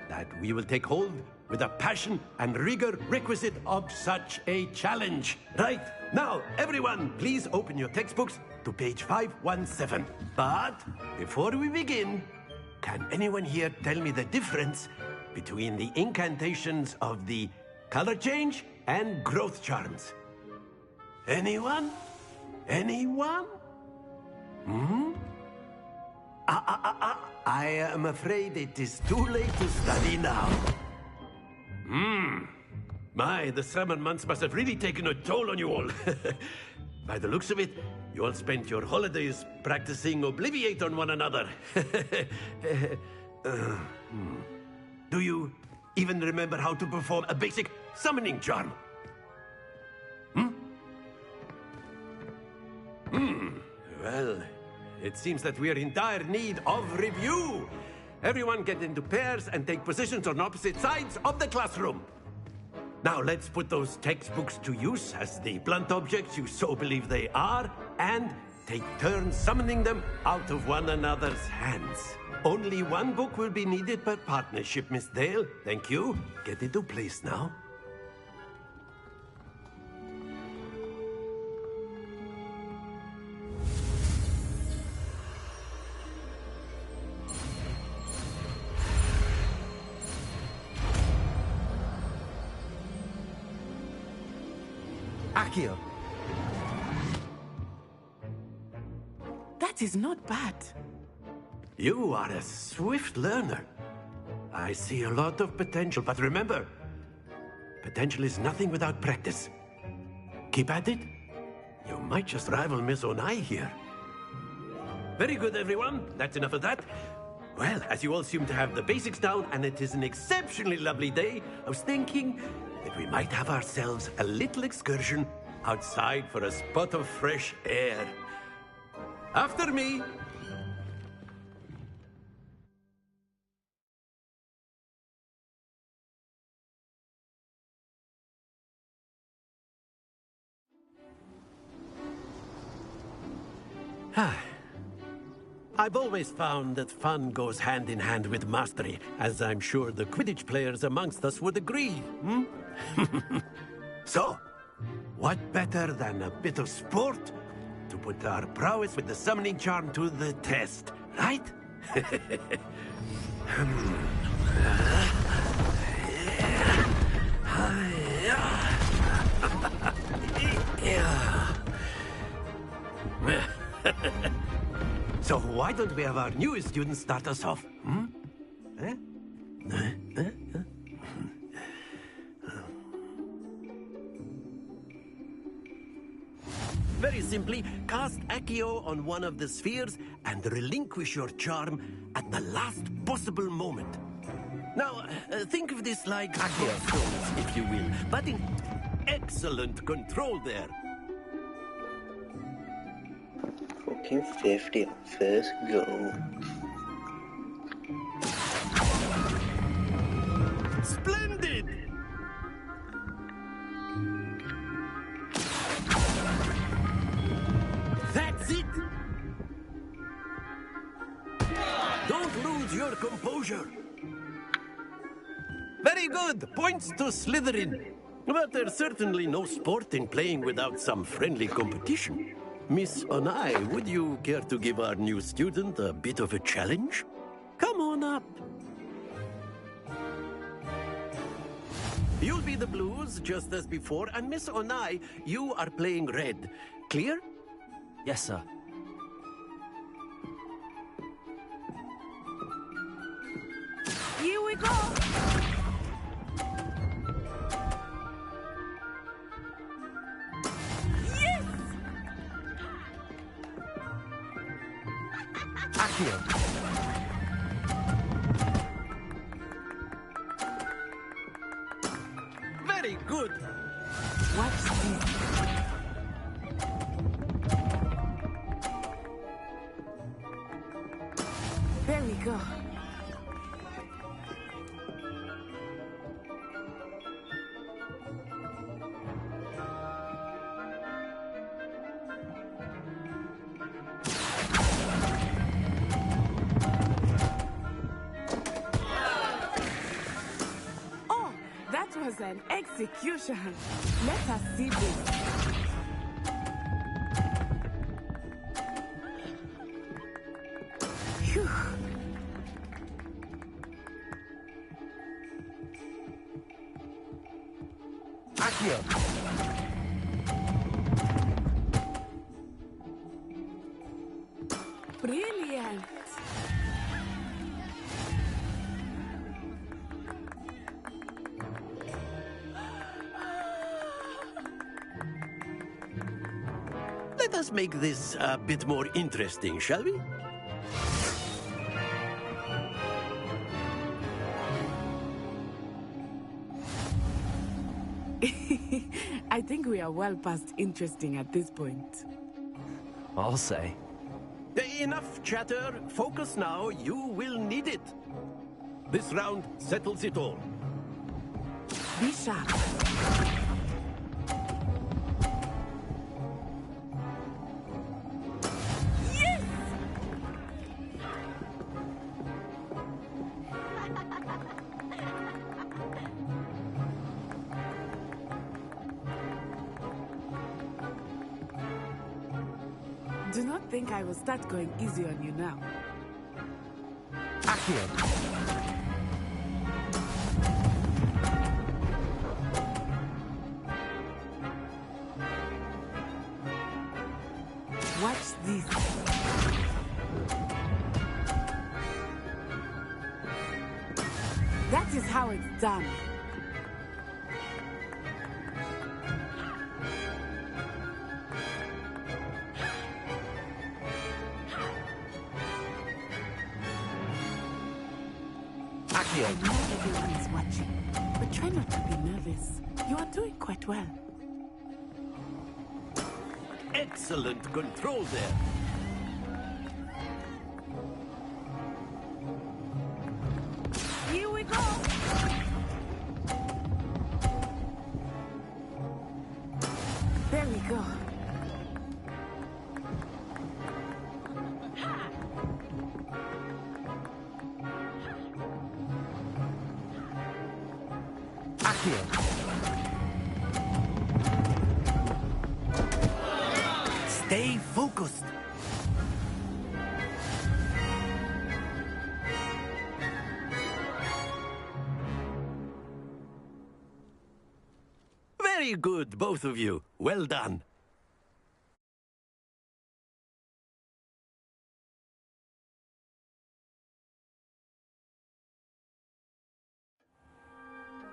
that we will take hold with the passion and rigor requisite of such a challenge. Right, now, everyone, please open your textbooks to page 517. But before we begin, can anyone here tell me the difference between the incantations of the color change, and growth charms. Anyone? Anyone? Hmm? I am afraid it is too late to study now. My, the summer months must have really taken a toll on you all. By the looks of it, you all spent your holidays practicing Obliviate on one another. Do you even remember how to perform a basic summoning charm? Well, it seems that we are in dire need of review. Everyone get into pairs and take positions on opposite sides of the classroom. Now let's put those textbooks to use as the blunt objects you so believe they are, and take turns summoning them out of one another's hands. Only one book will be needed per partnership, Miss Dale. Thank you. Get into place now. Accio. That is not bad. You are a swift learner. I see a lot of potential, but remember, potential is nothing without practice. Keep at it. You might just rival Miss Onai here. Very good, everyone. That's enough of that. Well, as you all seem to have the basics down, and it is an exceptionally lovely day, I was thinking that we might have ourselves a little excursion outside for a spot of fresh air. After me. I've always found that fun goes hand in hand with mastery, as I'm sure the Quidditch players amongst us would agree, So, what better than a bit of sport to put our prowess with the summoning charm to the test, right? So why don't we have our newest student start us off? Very simply, cast Accio on one of the spheres and relinquish your charm at the last possible moment. Now, think of this like Accio stones, if you will, but in excellent control there. Fucking 50 on first go. Splendid! That's it! Don't lose your composure. Very good! Points to Slytherin. But there's certainly no sport in playing without some friendly competition. Miss Onai, would you care to give our new student a bit of a challenge? Come on up. You'll be the blues, just as before, and Miss Onai, you are playing red. Clear? Yes, sir. Here we go! Yes! Accio. Very good. Watch this. There we go. Oh, that was an execution. Let us see this. Phew. Accio. Brilliant. Let us make this a bit more interesting, shall we? I think we are well past interesting at this point. I'll say. Enough chatter. Focus now. You will need it. This round settles it all. Be sharp. Do not think I will start going easy on you now. Accio. Watch this. That is how it's done. I know everyone is watching, but try not to be nervous. You are doing quite well. Excellent control there. Here we go. There we go. Stay focused. Very good, both of you. Well done.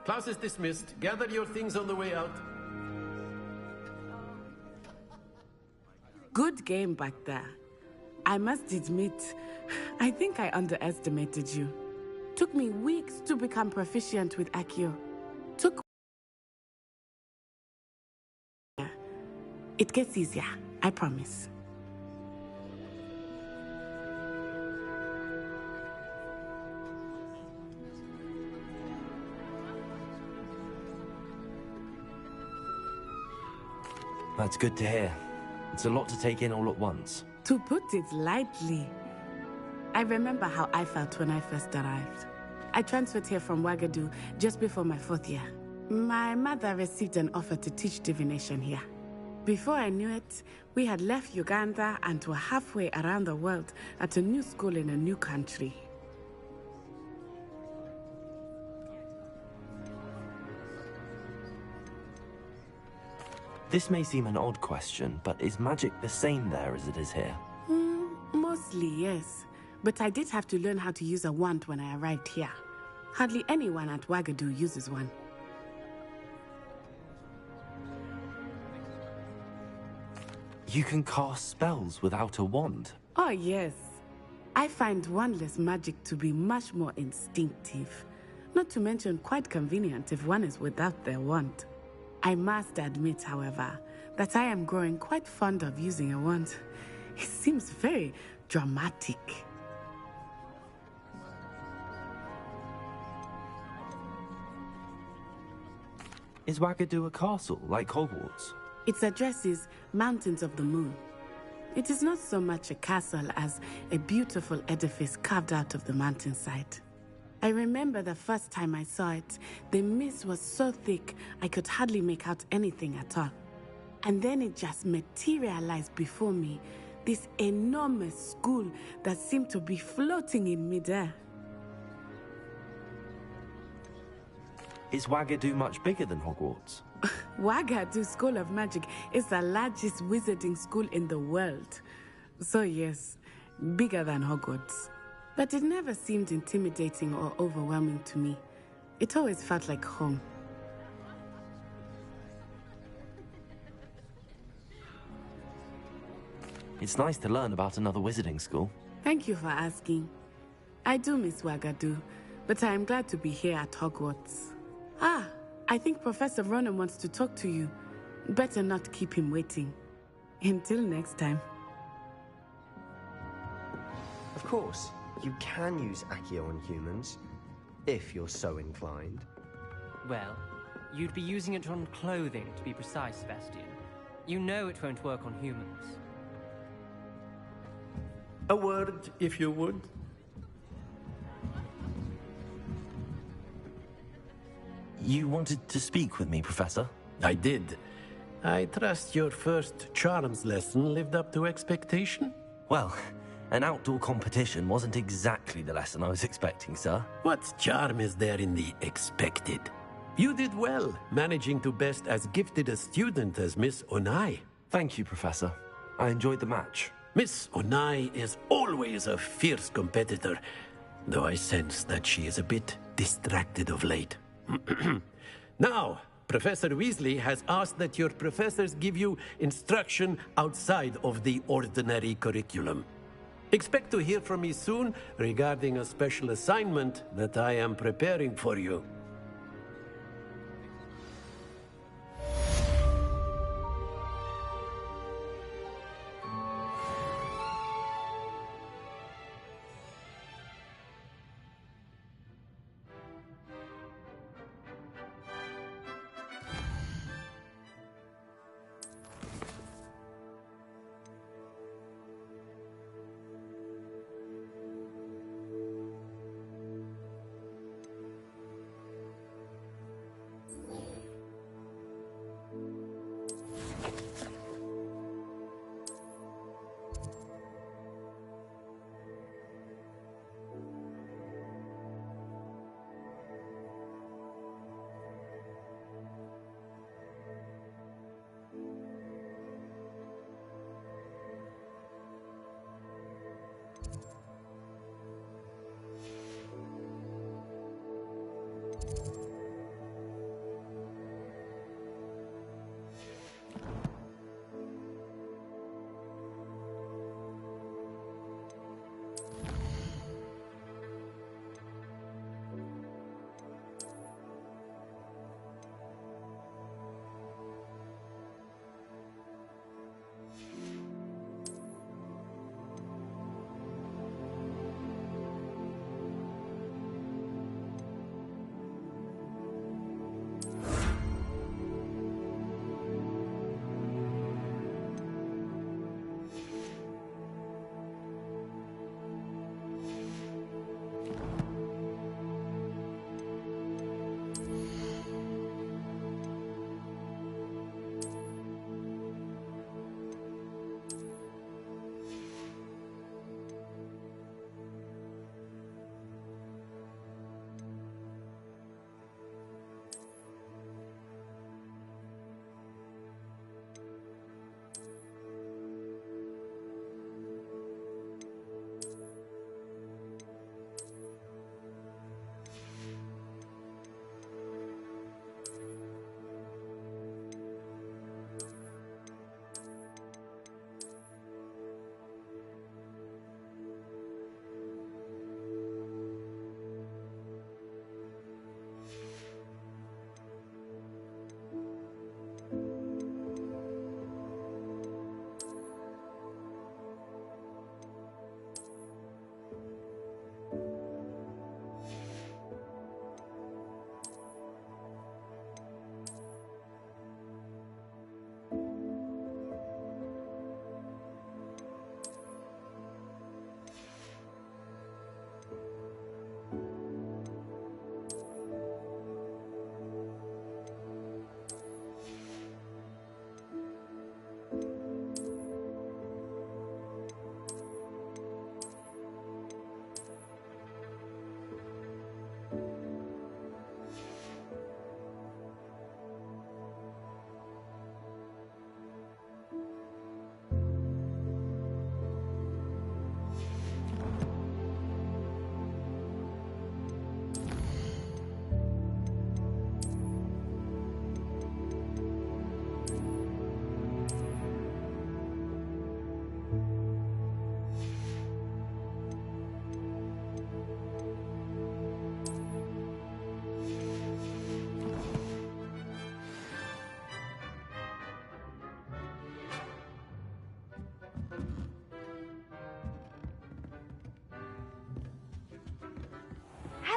Class is dismissed. Gather your things on the way out. Good game back there. I must admit, I think I underestimated you. Took me weeks to become proficient with Accio. It gets easier, I promise. That's good to hear. It's a lot to take in all at once. To put it lightly, I remember how I felt when I first arrived. I transferred here from Ouagadougou just before my 4th year. My mother received an offer to teach divination here. Before I knew it, we had left Uganda and were halfway around the world at a new school in a new country. This may seem an odd question, but is magic the same there as it is here? Mostly, yes. But I did have to learn how to use a wand when I arrived here. Hardly anyone at Ouagadougou uses one. You can cast spells without a wand? Oh, yes. I find wandless magic to be much more instinctive. Not to mention quite convenient if one is without their wand. I must admit, however, that I am growing quite fond of using a wand. It seems very dramatic. Is Ouagadougou a castle, like Hogwarts? Its address is Mountains of the Moon. It is not so much a castle as a beautiful edifice carved out of the mountainside. I remember the first time I saw it, the mist was so thick I could hardly make out anything at all. And then it just materialized before me, this enormous school that seemed to be floating in midair. Is Ouagadougou much bigger than Hogwarts? Wagadu School of Magic is the largest wizarding school in the world. So yes, bigger than Hogwarts. But it never seemed intimidating or overwhelming to me. It always felt like home. It's nice to learn about another wizarding school. Thank you for asking. I do miss Wagadu, but I am glad to be here at Hogwarts. Ah, I think Professor Ronan wants to talk to you. Better not keep him waiting. Until next time. Of course, you can use Accio on humans, if you're so inclined. Well, you'd be using it on clothing, to be precise, Sebastian. You know it won't work on humans. A word, if you would. You wanted to speak with me, Professor? I did. I trust your first charms lesson lived up to expectation? Well, an outdoor competition wasn't exactly the lesson I was expecting, sir. What charm is there in the expected? You did well, managing to best as gifted a student as Miss Onai. Thank you, Professor. I enjoyed the match. Miss Onai is always a fierce competitor, though I sense that she is a bit distracted of late. Now, Professor Weasley has asked that your professors give you instruction outside of the ordinary curriculum. Expect to hear from me soon regarding a special assignment that I am preparing for you.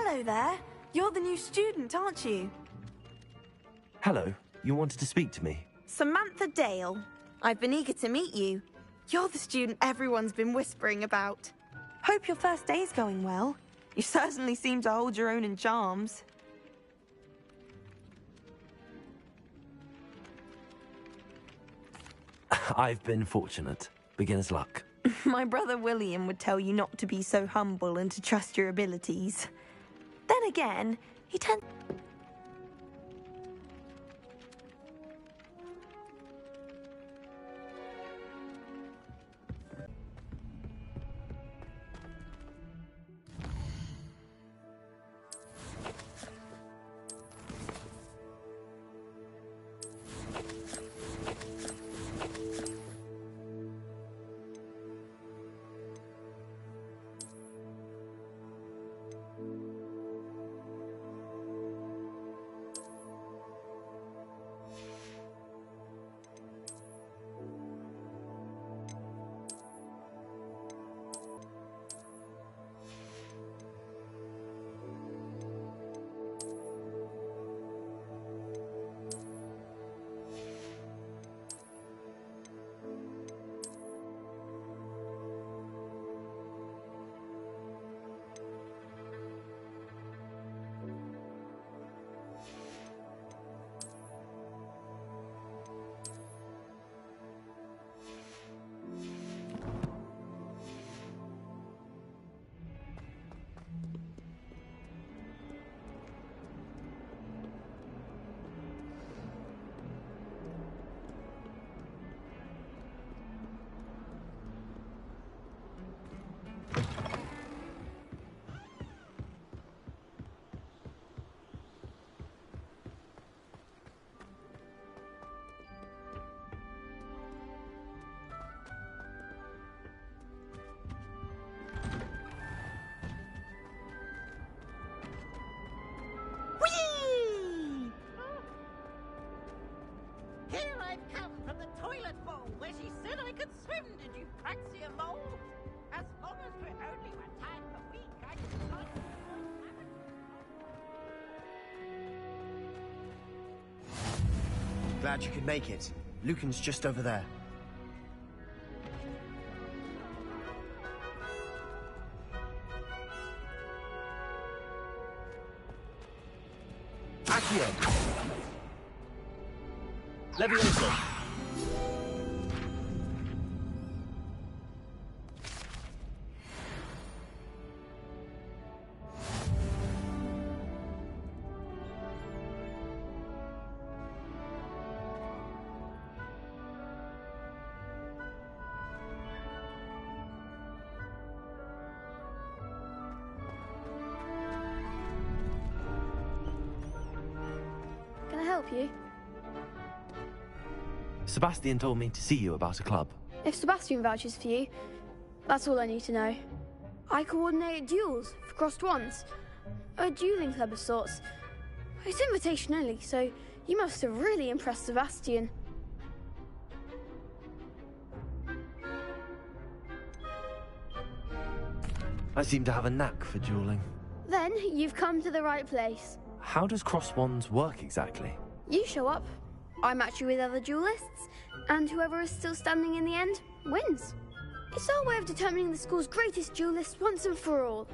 Hello there. You're the new student, aren't you? Hello, you wanted to speak to me? Samantha Dale. I've been eager to meet you. You're the student everyone's been whispering about. Hope your first day's going well. You certainly seem to hold your own in charms. I've been fortunate. Beginner's luck. My brother William would tell you not to be so humble and to trust your abilities. Then again, he tends... Here I've come from the toilet bowl where she said I could swim, did you praxia mole? As long as we're only one time per week, I can start... Glad you could make it. Lucan's just over there. Accio! Levioso! Can I help you? Sebastian told me to see you about a club. If Sebastian vouches for you, that's all I need to know. I coordinate duels for crossed wands. A dueling club of sorts. It's invitation only, so you must have really impressed Sebastian. I seem to have a knack for dueling. Then you've come to the right place. How does cross wands work exactly? You show up, I match you with other duelists, and whoever is still standing in the end wins. It's our way of determining the school's greatest duelist once and for all.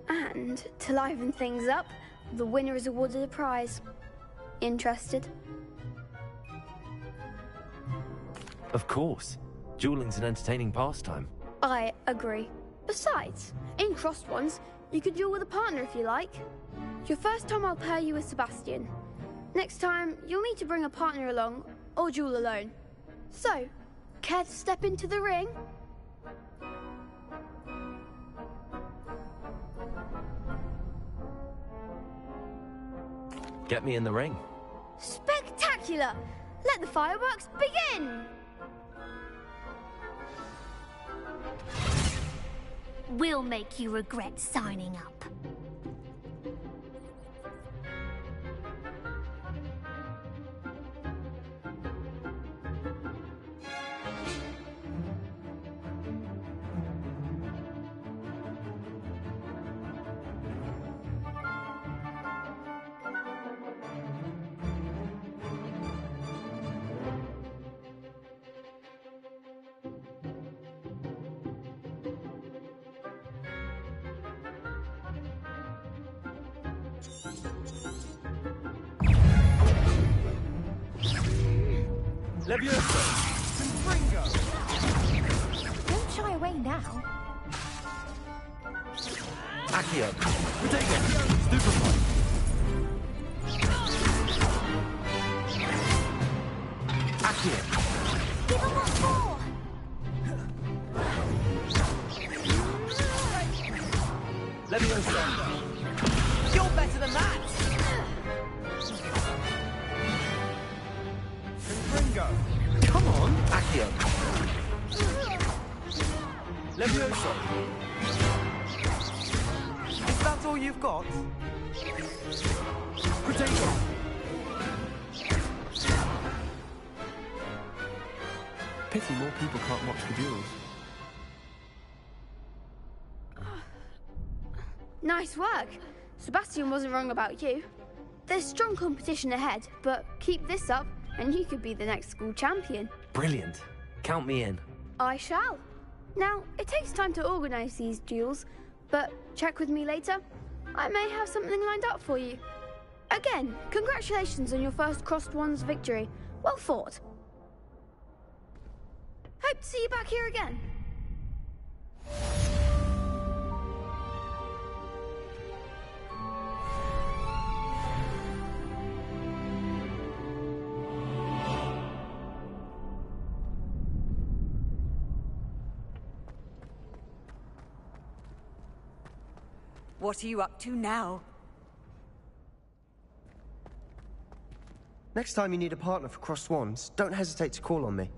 And to liven things up, the winner is awarded a prize. Interested? Of course. Dueling's an entertaining pastime. I agree. Besides, in crossed ones, you could duel with a partner if you like. Your first time I'll pair you with Sebastian. Next time, you'll need to bring a partner along, or duel alone. So, care to step into the ring? Get me in the ring. Spectacular! Let the fireworks begin! We'll make you regret signing up. Leviosa! Confringo! Don't shy away now. Accio! Protego! Stupefy! Accio! Give him what for! Leviosa! You're better than that! Confringo! Come on! Accio! Leviosa! Is that all you've got? Protego! Pity more people can't watch the duels. Nice work. Sebastian wasn't wrong about you. There's strong competition ahead, but keep this up and you could be the next school champion. Brilliant. Count me in. I shall. Now, it takes time to organise these duels, but check with me later. I may have something lined up for you. Again, congratulations on your first Crossed Wands victory. Well fought. Hope to see you back here again. What are you up to now? Next time you need a partner for Crossed Wands, don't hesitate to call on me.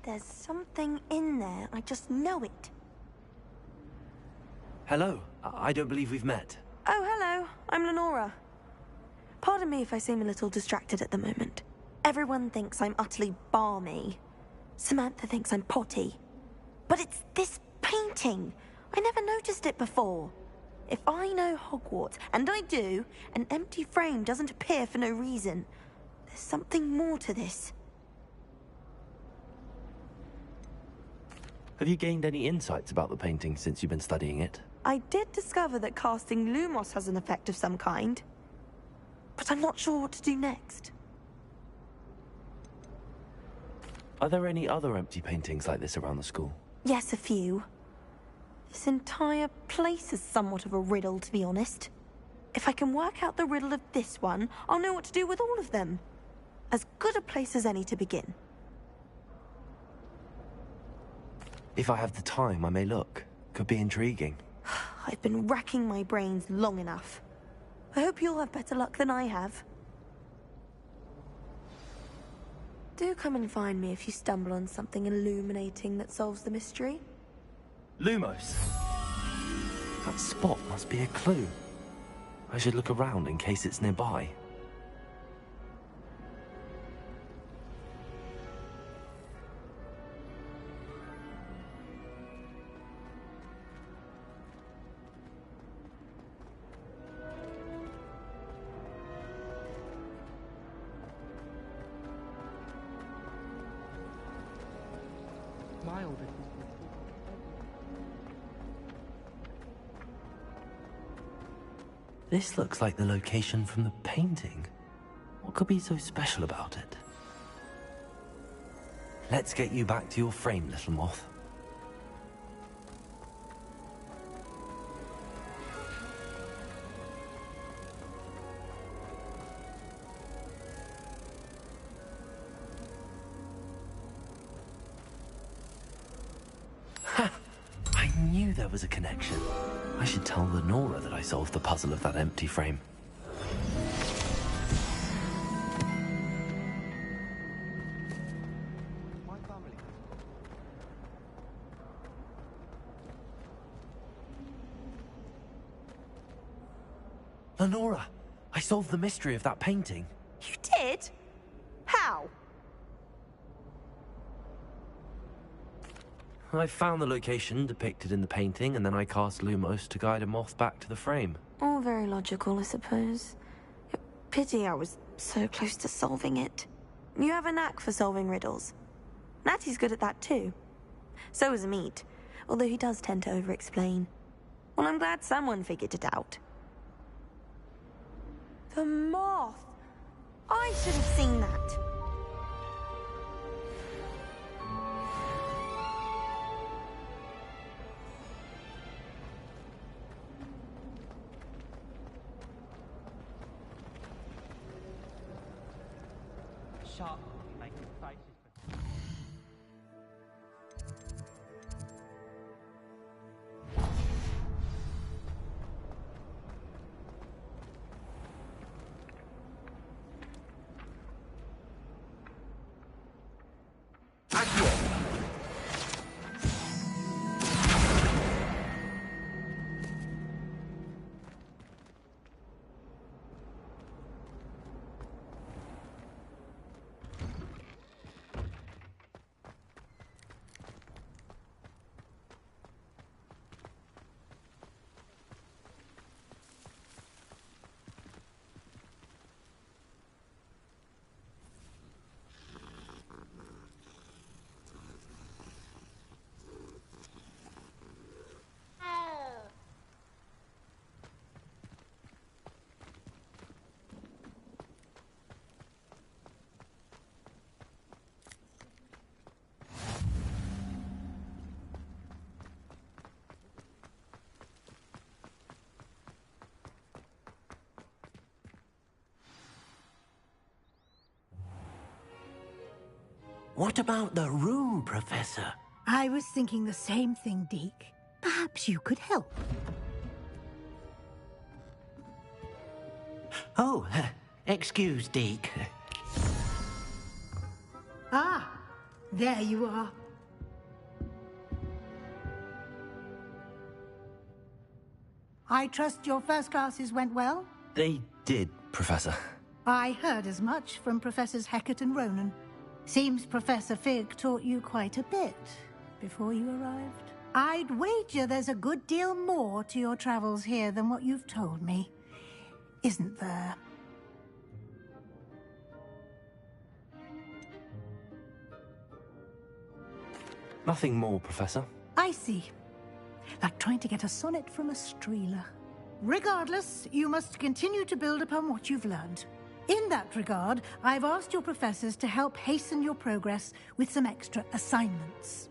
There's something in there. I just know it. Hello. I don't believe we've met. Oh, hello. I'm Lenora. Pardon me if I seem a little distracted at the moment. Everyone thinks I'm utterly balmy. Samantha thinks I'm potty. But it's this painting. I never noticed it before. If I know Hogwarts, and I do, an empty frame doesn't appear for no reason. There's something more to this. Have you gained any insights about the painting since you've been studying it? I did discover that casting Lumos has an effect of some kind. But I'm not sure what to do next. Are there any other empty paintings like this around the school? Yes, a few. This entire place is somewhat of a riddle, to be honest. If I can work out the riddle of this one, I'll know what to do with all of them. As good a place as any to begin. If I have the time, I may look. Could be intriguing. I've been racking my brains long enough. I hope you'll have better luck than I have. Do come and find me if you stumble on something illuminating that solves the mystery. Lumos! That spot must be a clue. I should look around in case it's nearby. This looks like the location from the painting. What could be so special about it? Let's get you back to your frame, little moth. Ha! I knew there was a connection. I should tell Lenora that I solved the puzzle of that empty frame. Lenora, I solved the mystery of that painting. You did? How? I found the location depicted in the painting, and then I cast Lumos to guide a moth back to the frame. All very logical, I suppose. Pity I was so close to solving it. You have a knack for solving riddles. Natty's good at that too. So is Meat, although he does tend to over-explain. Well, I'm glad someone figured it out. The moth! I should have seen that. Sharp, making faces. What about the room, Professor? I was thinking the same thing, Deke. Perhaps you could help. Oh, excuse, Deke. Ah, there you are. I trust your first classes went well? They did, Professor. I heard as much from Professors Hecat and Ronan. Seems Professor Fig taught you quite a bit before you arrived. I'd wager there's a good deal more to your travels here than what you've told me. Isn't there? Nothing more, Professor. I see. Like trying to get a sonnet from a streeler. Regardless, you must continue to build upon what you've learned. In that regard, I've asked your professors to help hasten your progress with some extra assignments.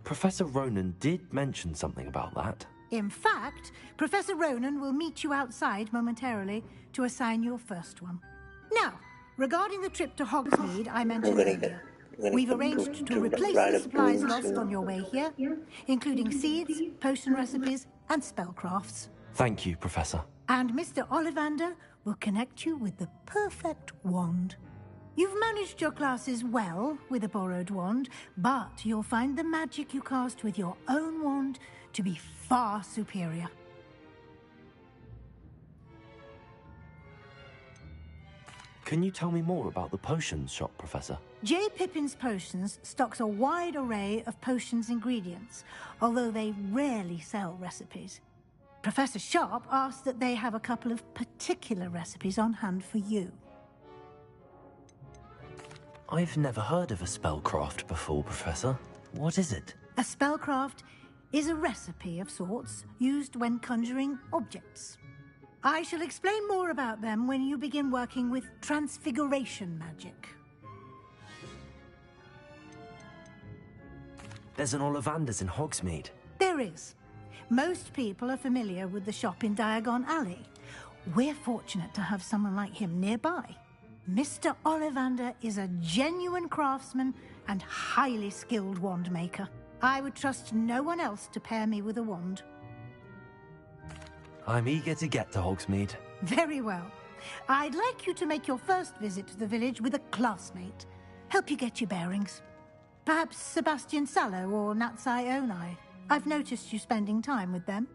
Professor Ronan did mention something about that. In fact, Professor Ronan will meet you outside momentarily to assign your first one. Now, regarding the trip to Hogsmeade I mentioned earlier, we've arranged to replace the supplies lost on your way here, including seeds, potion recipes, and spellcrafts. Thank you, Professor. And Mr. Ollivander will connect you with the perfect wand. You've managed your classes well with a borrowed wand, but you'll find the magic you cast with your own wand to be far superior. Can you tell me more about the potions shop, Professor? J. Pippin's Potions stocks a wide array of potions ingredients, although they rarely sell recipes. Professor Sharp asked that they have a couple of particular recipes on hand for you. I've never heard of a spellcraft before, Professor. What is it? A spellcraft is a recipe of sorts used when conjuring objects. I shall explain more about them when you begin working with transfiguration magic. There's an Ollivander's in Hogsmeade. There is. Most people are familiar with the shop in Diagon Alley. We're fortunate to have someone like him nearby. Mr. Ollivander is a genuine craftsman and highly skilled wand maker. I would trust no one else to pair me with a wand. I'm eager to get to Hogsmeade. Very well. I'd like you to make your first visit to the village with a classmate. Help you get your bearings. Perhaps Sebastian Sallow or Natsai Onai. I've noticed you spending time with them.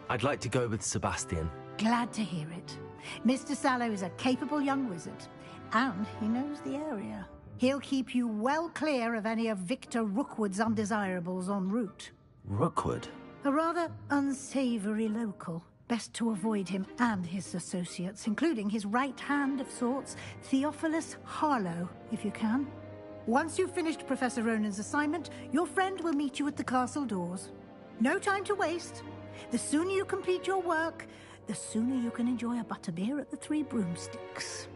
I'd like to go with Sebastian. Glad to hear it. Mr. Sallow is a capable young wizard, and he knows the area. He'll keep you well clear of any of Victor Rookwood's undesirables en route. Rookwood? A rather unsavory local. Best to avoid him and his associates, including his right hand of sorts, Theophilus Harlow, if you can. Once you've finished Professor Ronan's assignment, your friend will meet you at the castle doors. No time to waste. The sooner you complete your work, the sooner you can enjoy a butterbeer at the Three Broomsticks.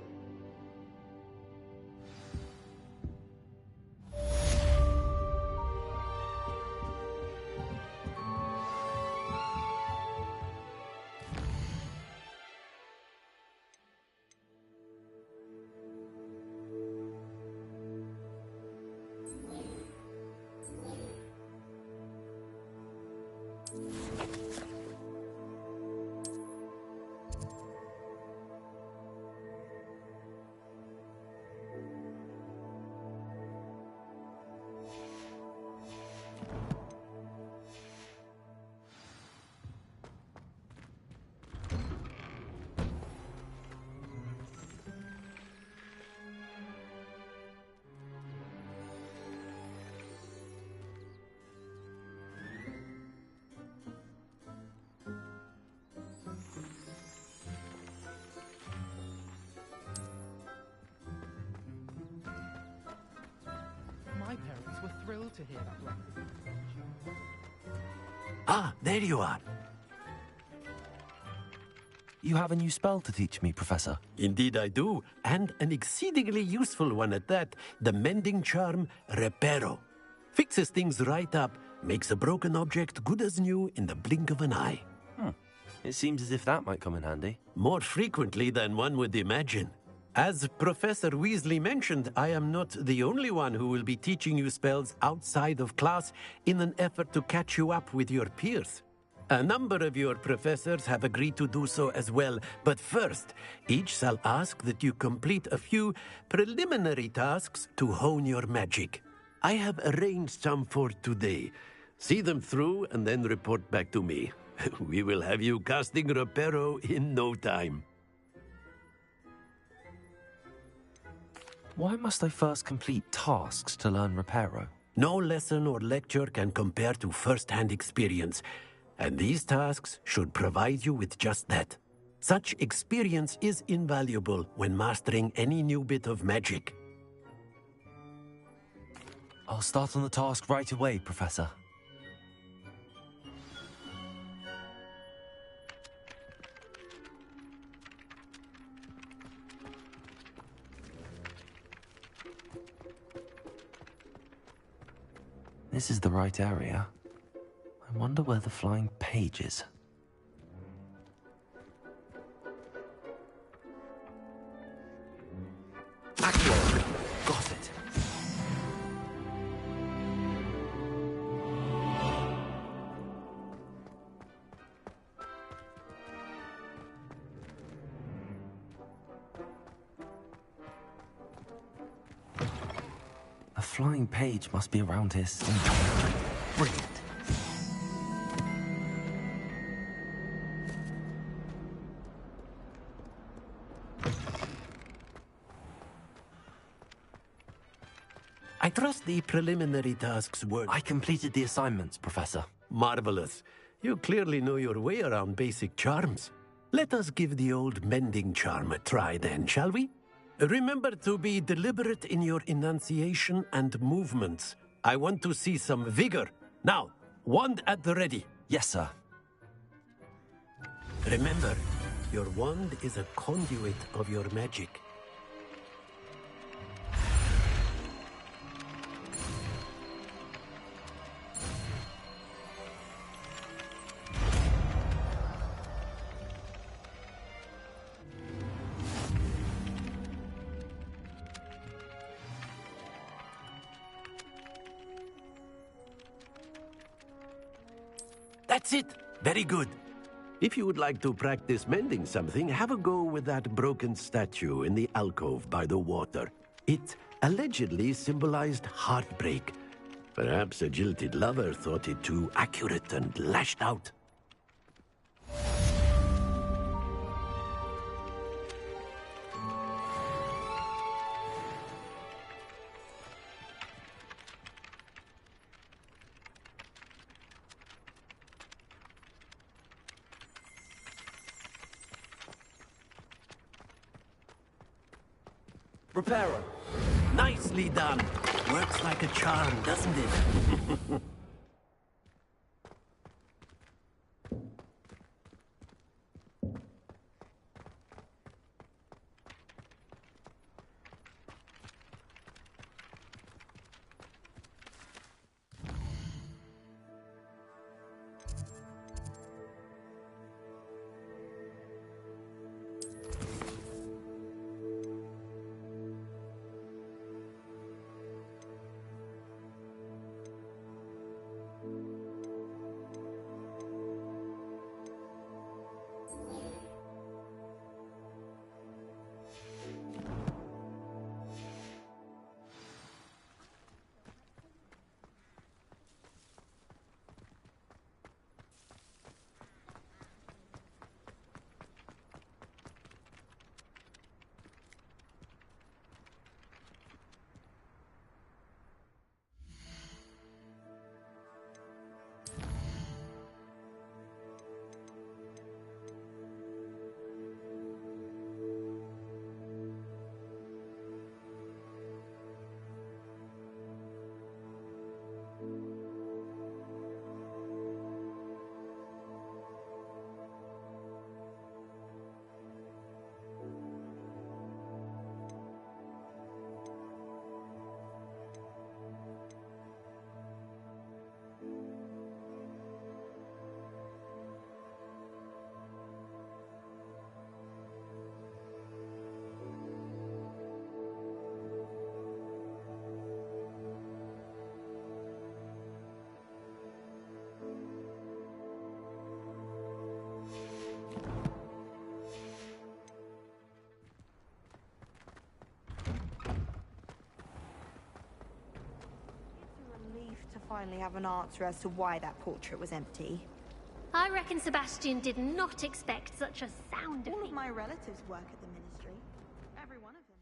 My parents were thrilled to hear that record. Ah, there you are. You have a new spell to teach me, Professor. Indeed I do, and an exceedingly useful one at that. The mending charm, Reparo. Fixes things right up, makes a broken object good as new in the blink of an eye. It seems as if that might come in handy. More frequently than one would imagine. As Professor Weasley mentioned, I am not the only one who will be teaching you spells outside of class in an effort to catch you up with your peers. A number of your professors have agreed to do so as well, but first, each shall ask that you complete a few preliminary tasks to hone your magic. I have arranged some for today. See them through and then report back to me. We will have you casting Reparo in no time. Why must I first complete tasks to learn Reparo? No lesson or lecture can compare to first-hand experience, and these tasks should provide you with just that. Such experience is invaluable when mastering any new bit of magic. I'll start on the task right away, Professor. This is the right area. I wonder where the flying page is. Accio! Got it. A flying page must be around here somewhere. Brilliant. I trust the preliminary tasks were... I completed the assignments, Professor. Marvelous. You clearly know your way around basic charms. Let us give the old mending charm a try then, shall we? Remember to be deliberate in your enunciation and movements. I want to see some vigor. Now, wand at the ready. Yes, sir. Remember, your wand is a conduit of your magic. That's it! Very good. If you would like to practice mending something, have a go with that broken statue in the alcove by the water. It allegedly symbolized heartbreak. Perhaps a jilted lover thought it too accurate and lashed out. Reparo. Nicely done. Works like a charm, doesn't it? To finally have an answer as to why that portrait was empty. I reckon Sebastian did not expect such a sound of All me. of my relatives work at the ministry. Every one of them.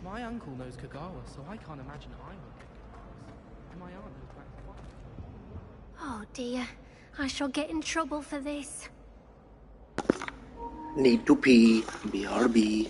My uncle knows Kagawa, so I can't imagine I would get Kagawa's. And my aunt knows Black Squad. Oh dear, I shall get in trouble for this. Need to pee. BRB.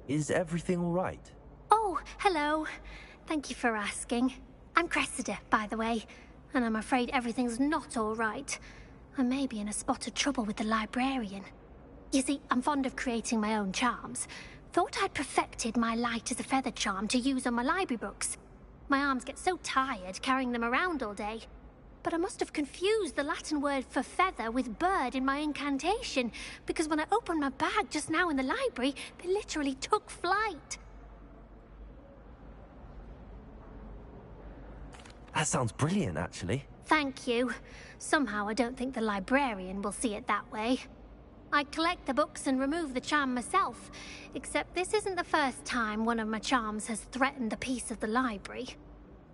Is everything all right? Oh, hello. Thank you for asking. I'm Cressida, by the way, and I'm afraid everything's not all right. I may be in a spot of trouble with the librarian. You see, I'm fond of creating my own charms. Thought I'd perfected my light as a feather charm to use on my library books. My arms get so tired carrying them around all day. But I must have confused the Latin word for feather with bird in my incantation, because when I opened my bag just now in the library, they literally took flight. That sounds brilliant, actually. Thank you. Somehow I don't think the librarian will see it that way. I collect the books and remove the charm myself, except this isn't the first time one of my charms has threatened the peace of the library.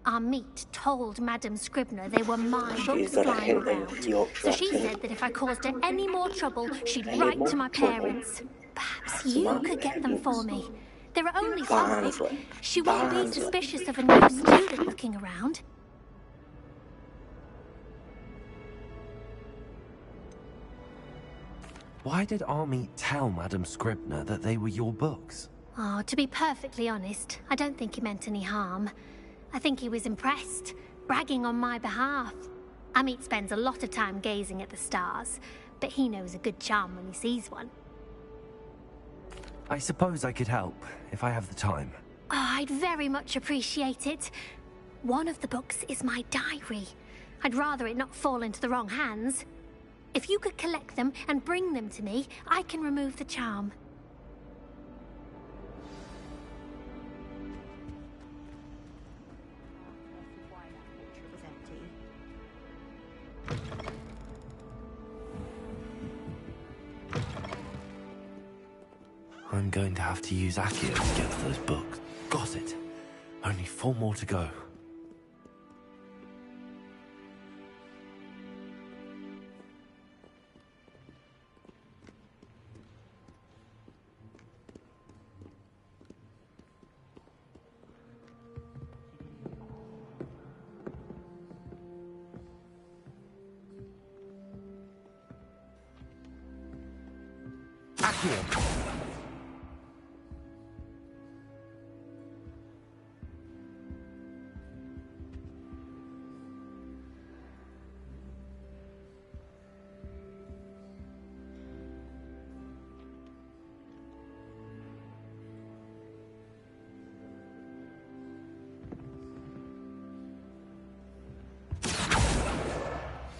Our meet told Madame Scribner they were my books flying around, so she said that if I caused her any more trouble, she'd write to my parents. Perhaps you could get them for me. There are only 5. She won't be suspicious of a new student looking around. Why did Army tell Madame Scribner that they were your books? Oh, to be perfectly honest, I don't think he meant any harm. I think he was impressed, bragging on my behalf. Amit spends a lot of time gazing at the stars, but he knows a good charm when he sees one. I suppose I could help, if I have the time. Oh, I'd very much appreciate it. One of the books is my diary. I'd rather it not fall into the wrong hands. If you could collect them and bring them to me, I can remove the charm. I'm going to have to use Accio to get those books. Got it. Only 4 more to go. Accio!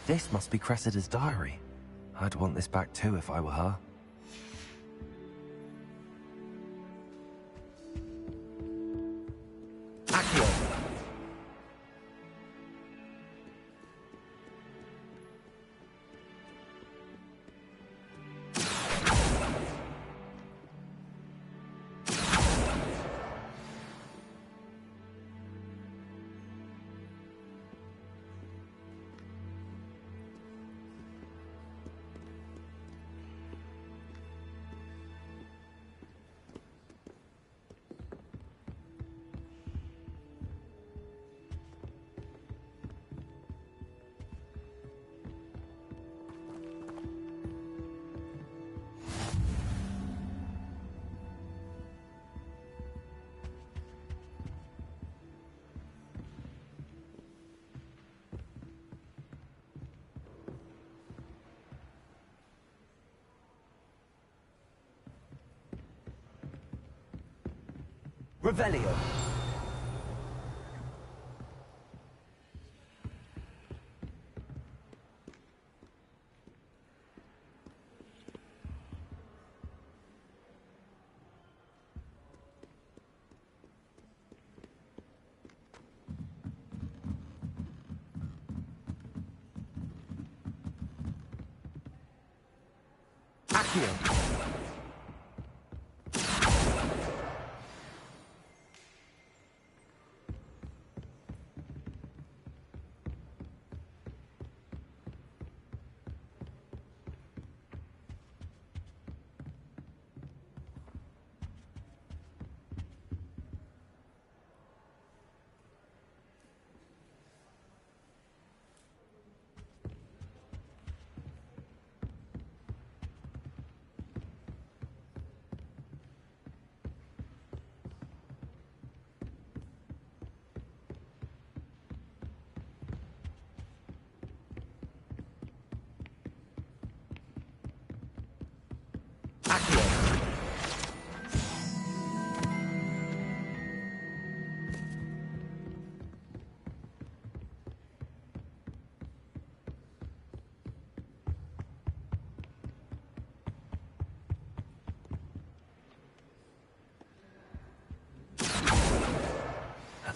This must be Cressida's diary. I'd want this back too if I were her. Accio! Revelio. Accio.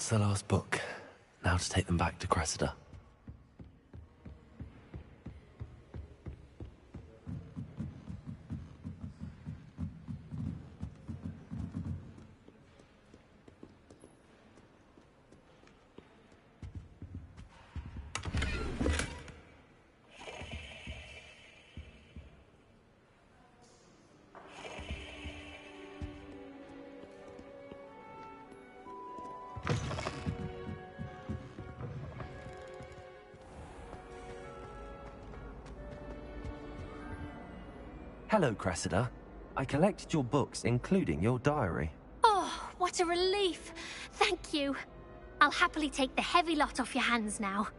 That's the last book. Now to take them back to Cressida. Hello, Cressida. I collected your books, including your diary. Oh, what a relief. Thank you. I'll happily take the heavy lot off your hands now.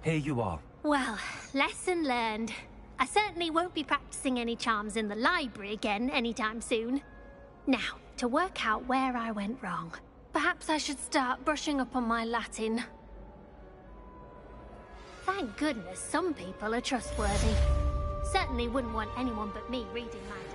Here you are. Well, lesson learned. I certainly won't be practicing any charms in the library again anytime soon. Now, to work out where I went wrong. Perhaps I should start brushing up on my Latin. Thank goodness some people are trustworthy. Certainly wouldn't want anyone but me reading my diary.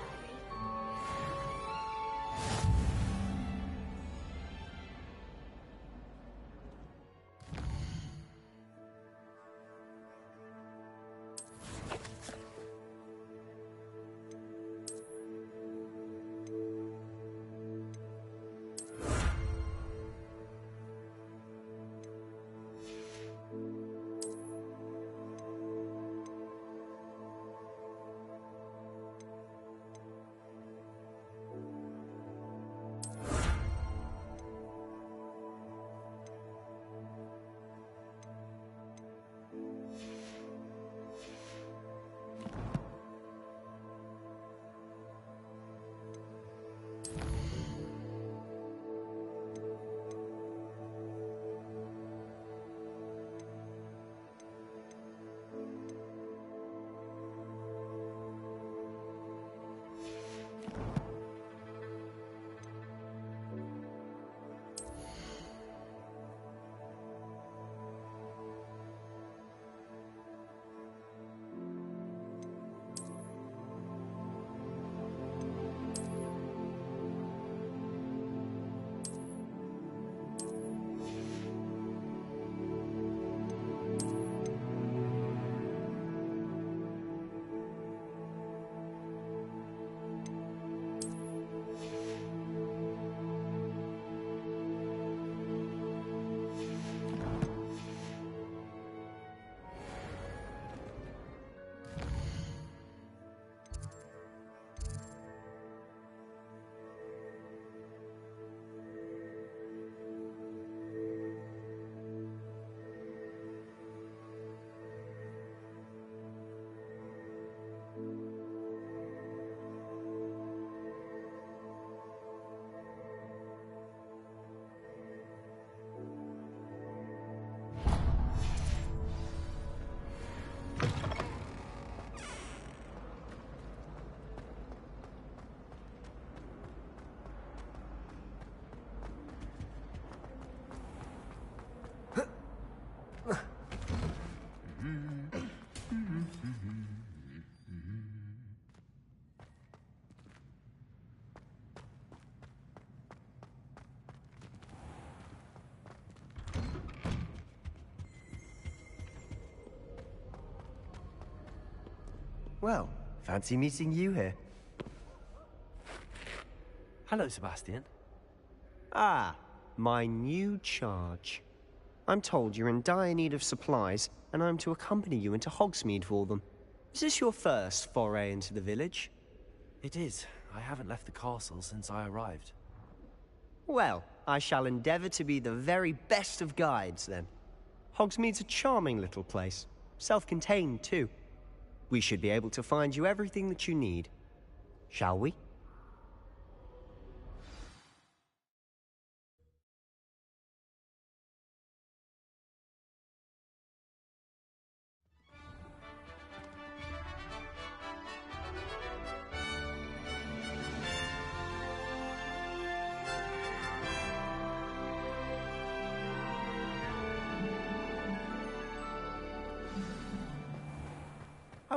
Well, fancy meeting you here. Hello, Sebastian. Ah, my new charge. I'm told you're in dire need of supplies, and I'm to accompany you into Hogsmeade for them. Is this your first foray into the village? It is. I haven't left the castle since I arrived. Well, I shall endeavor to be the very best of guides, then. Hogsmeade's a charming little place. Self-contained, too. We should be able to find you everything that you need. Shall we?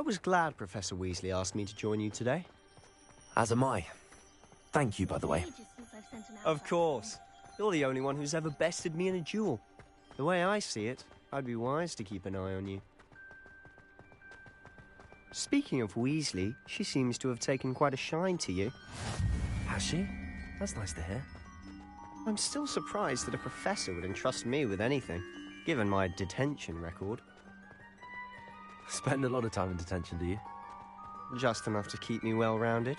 I was glad Professor Weasley asked me to join you today. As am I. Thank you, by the way. Of course. You're the only one who's ever bested me in a duel. The way I see it, I'd be wise to keep an eye on you. Speaking of Weasley, she seems to have taken quite a shine to you. Has she? That's nice to hear. I'm still surprised that a professor would entrust me with anything, given my detention record. Spend a lot of time in detention, do you? Just enough to keep me well-rounded.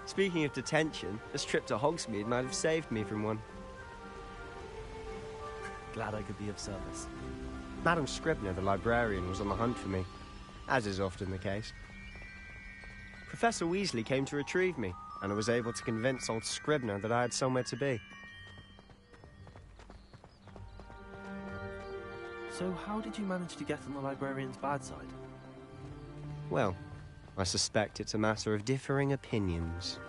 Speaking of detention, this trip to Hogsmeade might have saved me from one. Glad I could be of service. Madam Scribner, the librarian, was on the hunt for me, as is often the case. Professor Weasley came to retrieve me, and I was able to convince old Scribner that I had somewhere to be. So how did you manage to get on the librarian's bad side? Well, I suspect it's a matter of differing opinions.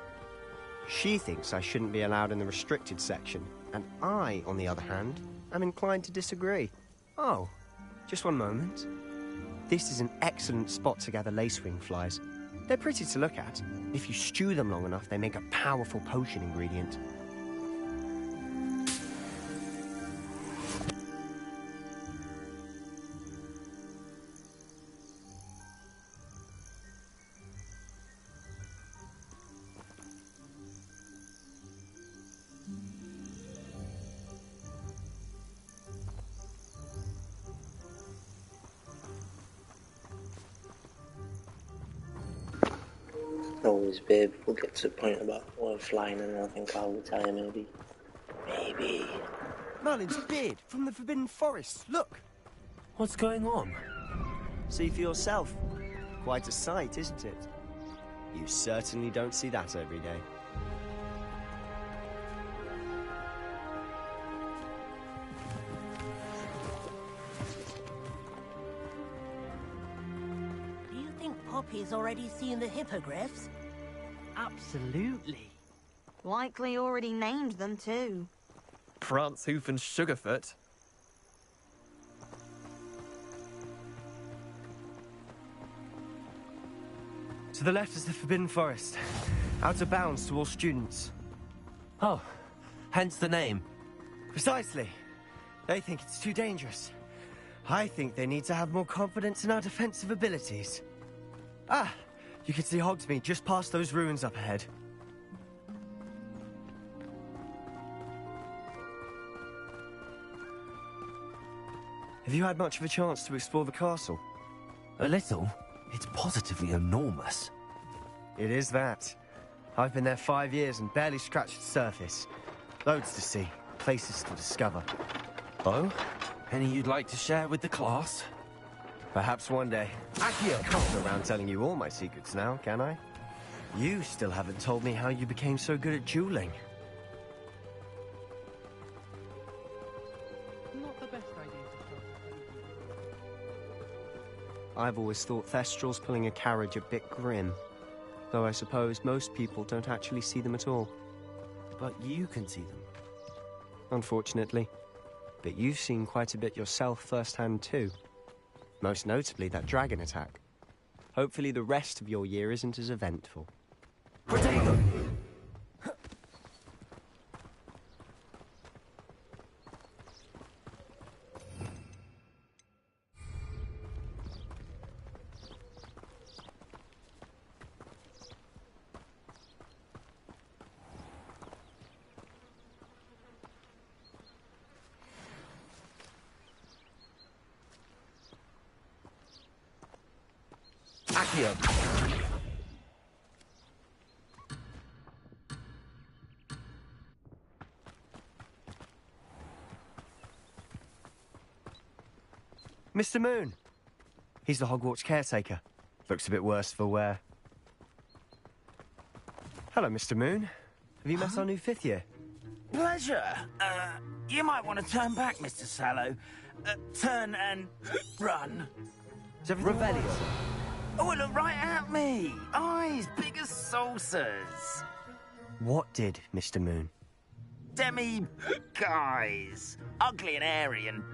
She thinks I shouldn't be allowed in the restricted section, and I, on the other hand, am inclined to disagree. Oh, just one moment. This is an excellent spot to gather lacewing flies. They're pretty to look at. If you stew them long enough, they make a powerful potion ingredient. Always, babe. We'll get to the point about flying and I think I'll retire, maybe. Maybe. Merlin's beard from the Forbidden Forest. Look. What's going on? See for yourself. Quite a sight, isn't it? You certainly don't see that every day. Do you think Poppy's already seen the hippogriffs? Absolutely. Likely already named them too. Prancehoof and Sugarfoot. To the left is the Forbidden Forest. Out of bounds to all students. Oh, hence the name. Precisely. They think it's too dangerous. I think they need to have more confidence in our defensive abilities. Ah, you can see Hogsmeade just past those ruins up ahead. Have you had much of a chance to explore the castle? A little. It's positively enormous. It is that. I've been there 5 years and barely scratched the surface. Loads to see, places to discover. Oh? Any you'd like to share with the class? Perhaps one day. Accio! I can't go around telling you all my secrets now, can I? You still haven't told me how you became so good at dueling. Not the best idea to I've always thought Thestrals pulling a carriage a bit grim. Though I suppose most people don't actually see them at all. But you can see them. Unfortunately. But you've seen quite a bit yourself firsthand too. Most notably that dragon attack. Hopefully the rest of your year isn't as eventful. Accio! Mr. Moon! He's the Hogwarts caretaker. Looks a bit worse for wear. Hello, Mr. Moon. Have you met our new fifth year? Pleasure. You might want to turn back, Mr. Sallow. Turn and run. Revelio. Oh, look right at me. Eyes big as saucers. What did, Mr. Moon? Demi guys. Ugly and airy and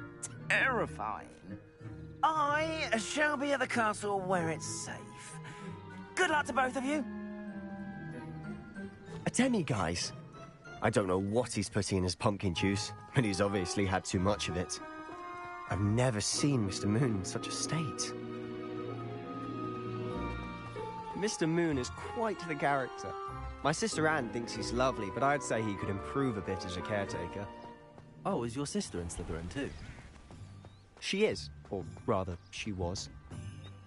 terrifying. I shall be at the castle where it's safe. Good luck to both of you. A demi-guise? I don't know what he's putting in his pumpkin juice, but he's obviously had too much of it. I've never seen Mr. Moon in such a state. Mr. Moon is quite the character. My sister Anne thinks he's lovely, but I'd say he could improve a bit as a caretaker. Oh, is your sister in Slytherin too? She is, or rather, she was.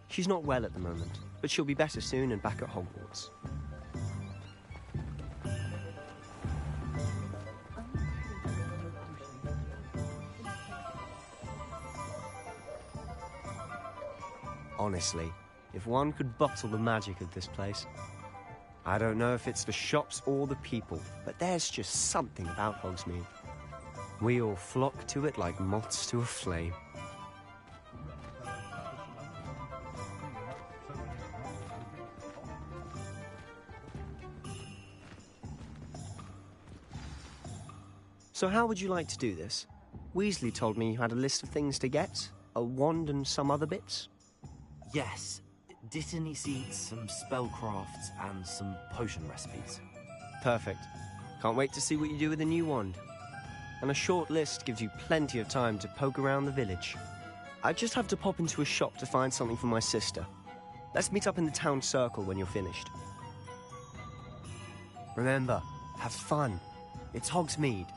She's not well at the moment, but she'll be better soon and back at Hogwarts. Honestly, if one could bottle the magic of this place. I don't know if it's the shops or the people, but there's just something about Hogsmeade. We all flock to it like moths to a flame. So how would you like to do this? Weasley told me you had a list of things to get, a wand and some other bits. Yes. Dittany seeds, some spellcrafts, and some potion recipes. Perfect. Can't wait to see what you do with the new wand. And a short list gives you plenty of time to poke around the village. I just have to pop into a shop to find something for my sister. Let's meet up in the town circle when you're finished. Remember, have fun. It's Hogsmeade.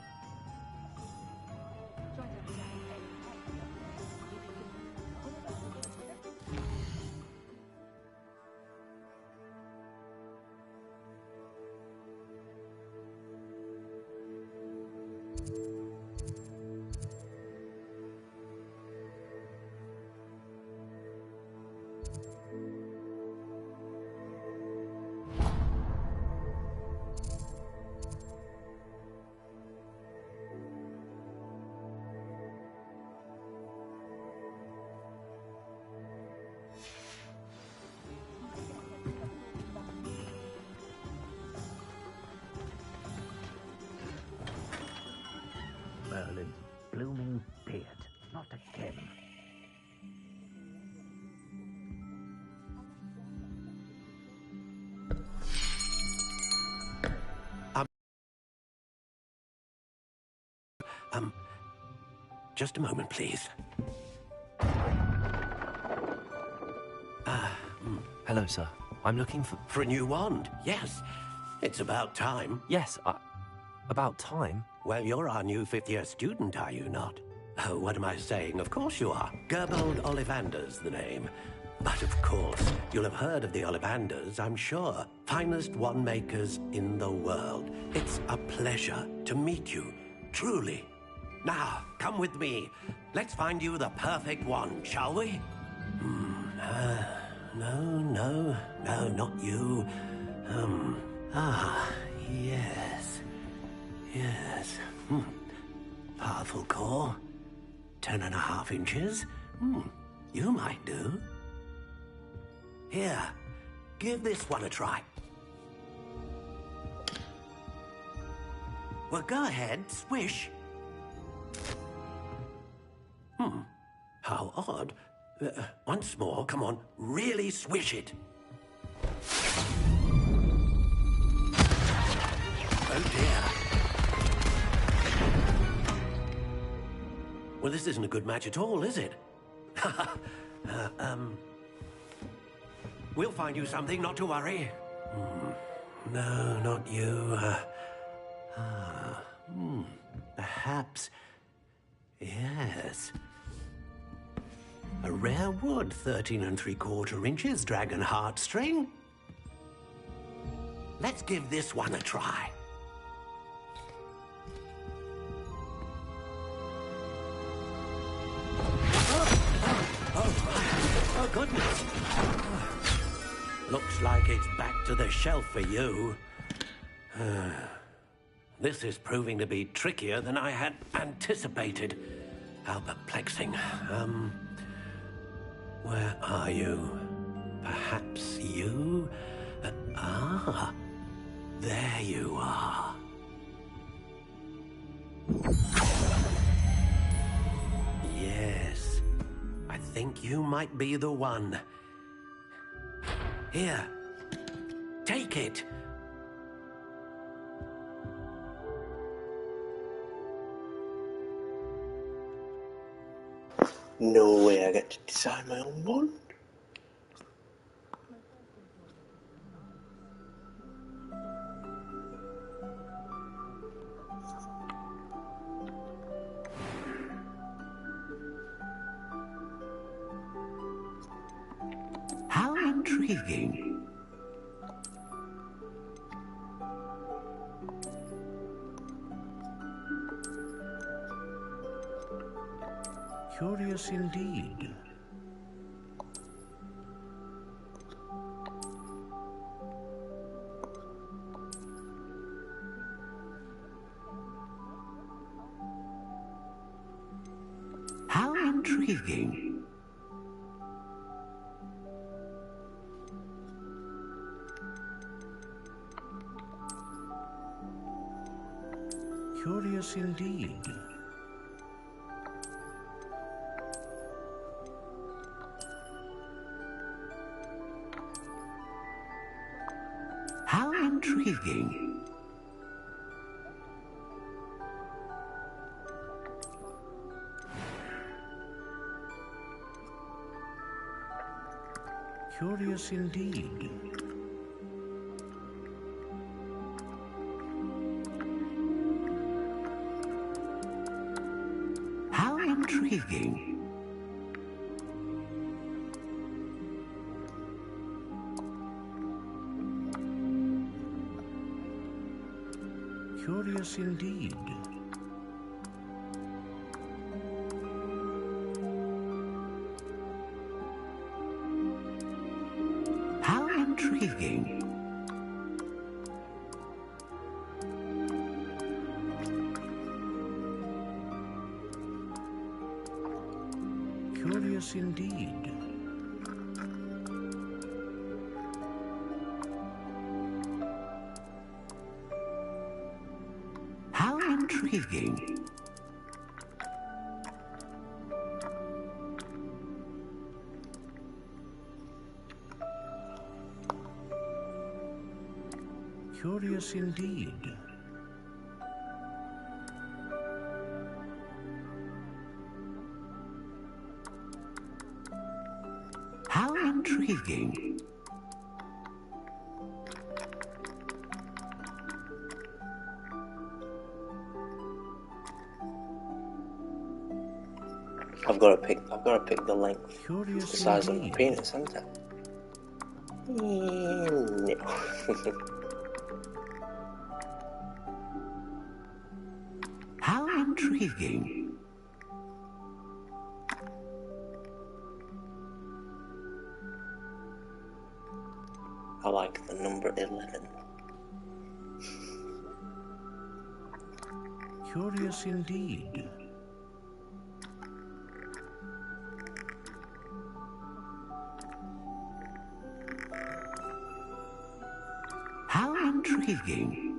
Merlin's blooming beard, not again. Just a moment, please. Hello, sir. I'm looking for... For a new wand, yes. It's about time. Yes, about time? Well, you're our new fifth-year student, are you not? Oh, what am I saying? Of course you are. Gerbold Ollivander's the name. But of course, you'll have heard of the Ollivanders, I'm sure. Finest wand makers in the world. It's a pleasure to meet you, truly. Now, come with me. Let's find you the perfect wand, shall we? No, not you. Yes. Powerful core. 10.5 inches. You might do. Here, give this one a try. Well, go ahead, swish. How odd. Once more, come on, really swish it. Oh dear. Well, this isn't a good match at all, is it? We'll find you something, not to worry. No, not you. Perhaps. Yes. A rare wood, 13 3/4 inches, dragon heartstring. Let's give this one a try. Oh, goodness. Looks like it's back to the shelf for you. This is proving to be trickier than I had anticipated. How perplexing. Where are you? Perhaps you? There you are. Yes, I think think you might be the one. Here, take it. No way I get to design my own one. How intriguing. Curious indeed. How intriguing. Curious indeed. How intriguing. Curious indeed. How intriguing. Curious indeed. How intriguing. Curious indeed. How intriguing. Curious indeed. How intriguing. I've got to pick the length, Curious the size of my indeed. penis, haven't I? No. How intriguing. I like the number 11. Curious indeed. How intriguing.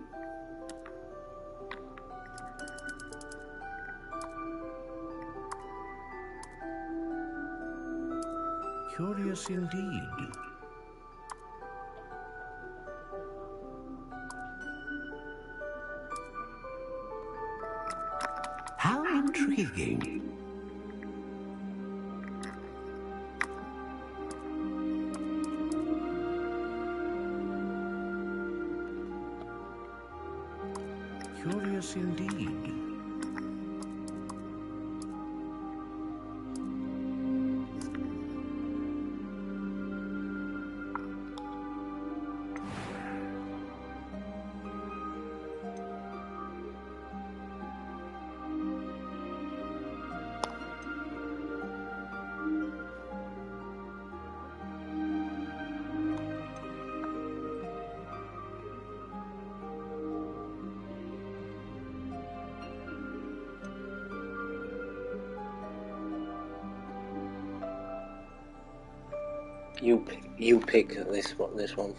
Curious indeed. How intriguing. Curious indeed. You pick this one.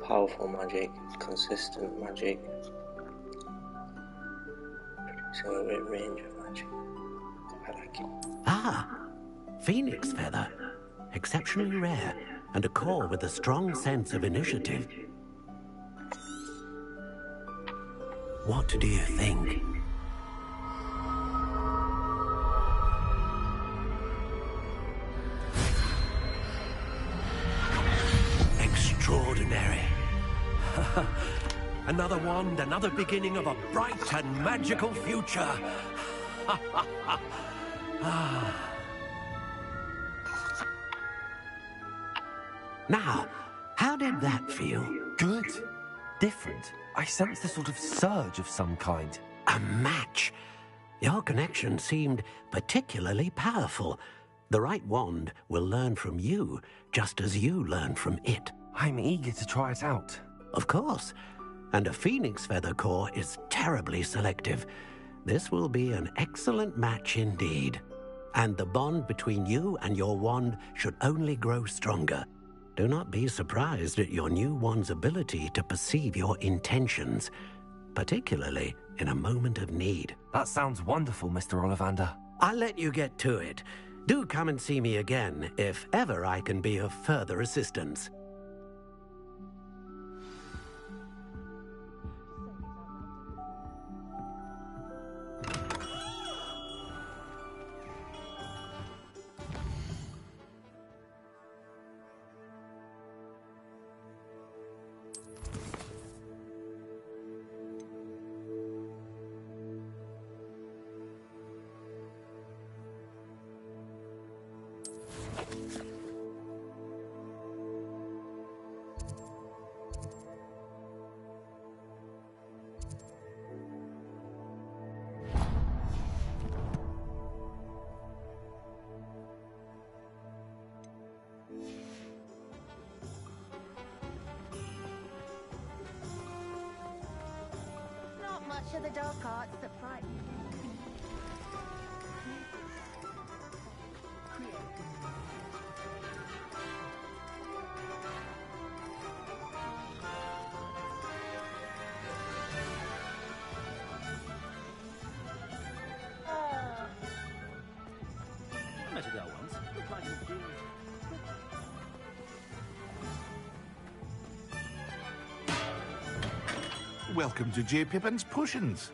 powerful magic, consistent magic, producing a great range of magic. I like it. Ah, phoenix feather. Exceptionally rare, and a core with a strong sense of initiative. What do you think? Extraordinary. Another wand, another beginning of a bright and magical future. Now, how did that feel? Good. Different. I sensed a sort of surge of some kind. A match. Your connection seemed particularly powerful. The right wand will learn from you, just as you learn from it. I'm eager to try it out. Of course. And a phoenix feather core is terribly selective. This will be an excellent match indeed. And the bond between you and your wand should only grow stronger. Do not be surprised at your new wand's ability to perceive your intentions, particularly in a moment of need. That sounds wonderful, Mr. Ollivander. I'll let you get to it. Do come and see me again if ever I can be of further assistance. Not much of the dark arts that frighten you. I met a girl once. Looked like a genius. Welcome to J. Pippin's Potions.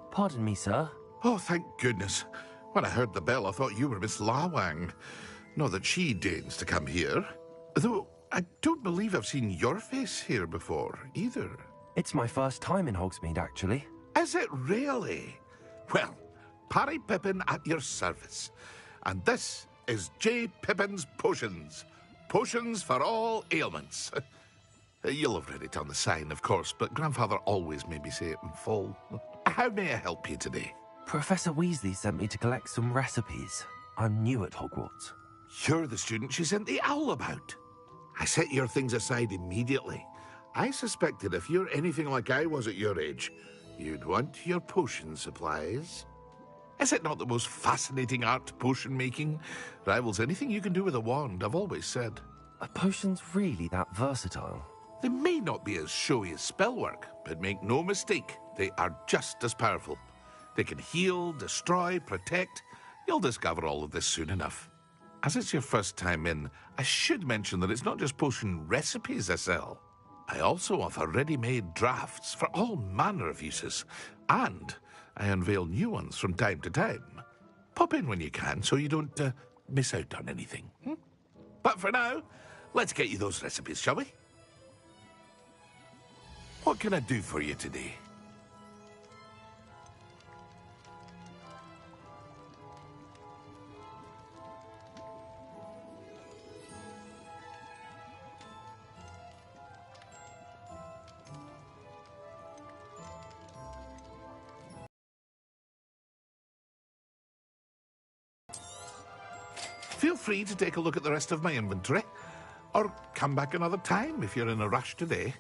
Pardon me, sir. Oh, thank goodness. When I heard the bell, I thought you were Miss Lawang. Not that she deigns to come here. Though, I don't believe I've seen your face here before, either. It's my first time in Hogsmeade, actually. Is it really? Well, Parry Pippin at your service. And this is J. Pippin's Potions. Potions for all ailments. You'll have read it on the sign, of course, but Grandfather always made me say it in full. How may I help you today? Professor Weasley sent me to collect some recipes. I'm new at Hogwarts. You're the student she sent the owl about. I set your things aside immediately. I suspected if you're anything like I was at your age, you'd want your potion supplies. Is it not the most fascinating art, potion making? Rivals anything you can do with a wand, I've always said. Are potions really that versatile? They may not be as showy as spellwork, but make no mistake, they are just as powerful. They can heal, destroy, protect. You'll discover all of this soon enough. As it's your first time in, I should mention that it's not just potion recipes I sell. I also offer ready-made drafts for all manner of uses, and I unveil new ones from time to time. Pop in when you can so you don't miss out on anything. But for now, let's get you those recipes, shall we? What can I do for you today? Feel free to take a look at the rest of my inventory, or come back another time if you're in a rush today.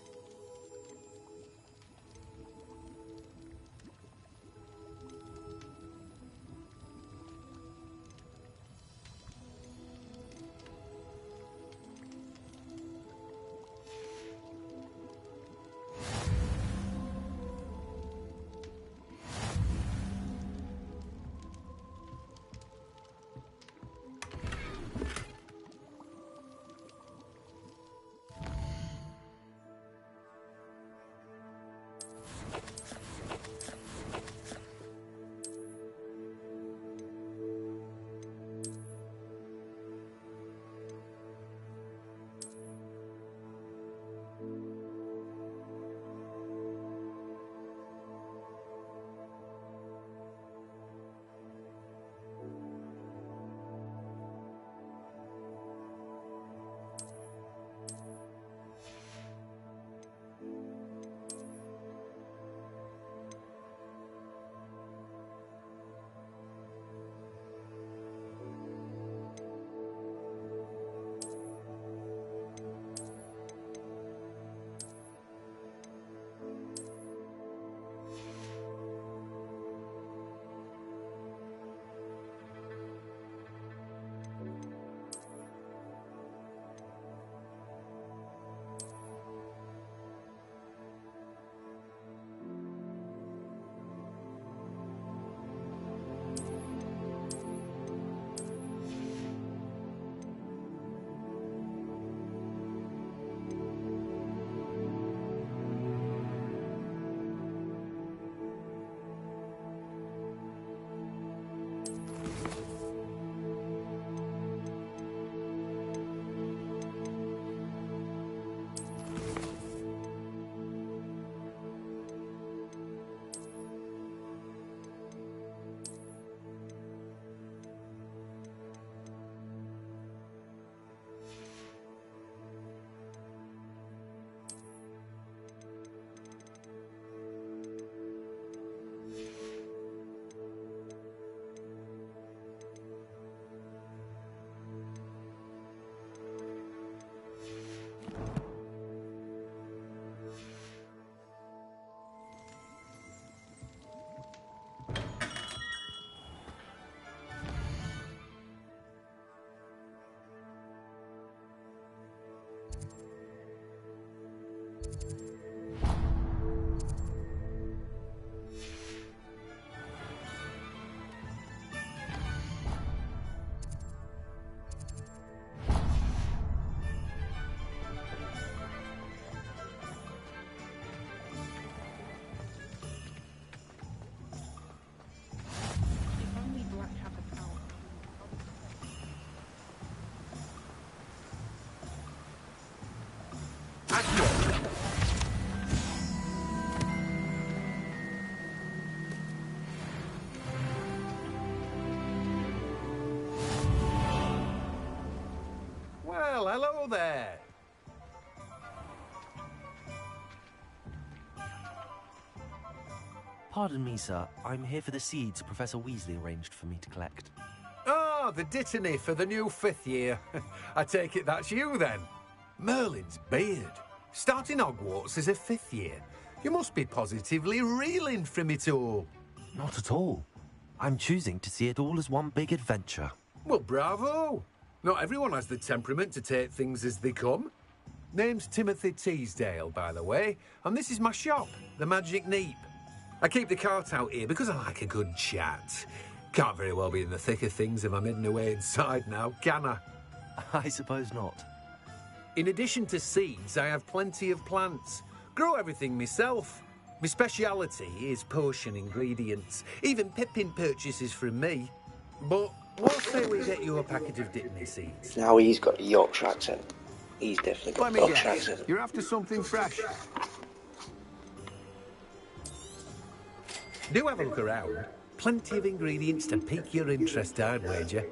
there! Pardon me, sir. I'm here for the seeds Professor Weasley arranged for me to collect. Oh, the dittany for the new 5th year. I take it that's you, then. Merlin's beard. Starting Hogwarts as a 5th year. You must be positively reeling from it all. Not at all. I'm choosing to see it all as one big adventure. Well, bravo! Not everyone has the temperament to take things as they come. Name's Timothy Teasdale, by the way, and this is my shop, the Magic Neep. I keep the cart out here because I like a good chat. Can't very well be in the thick of things if I'm hidden away inside now, can I? I suppose not. In addition to seeds, I have plenty of plants. Grow everything myself. My speciality is potion ingredients. Even Pippin purchases from me. But what say we get you a packet of Dittany seeds? Now he's got a Yorkshire accent. He's definitely got Let a me Yorkshire guess. accent. You're after something fresh. Do have a look around. Plenty of ingredients to pique your interest, I'd wager.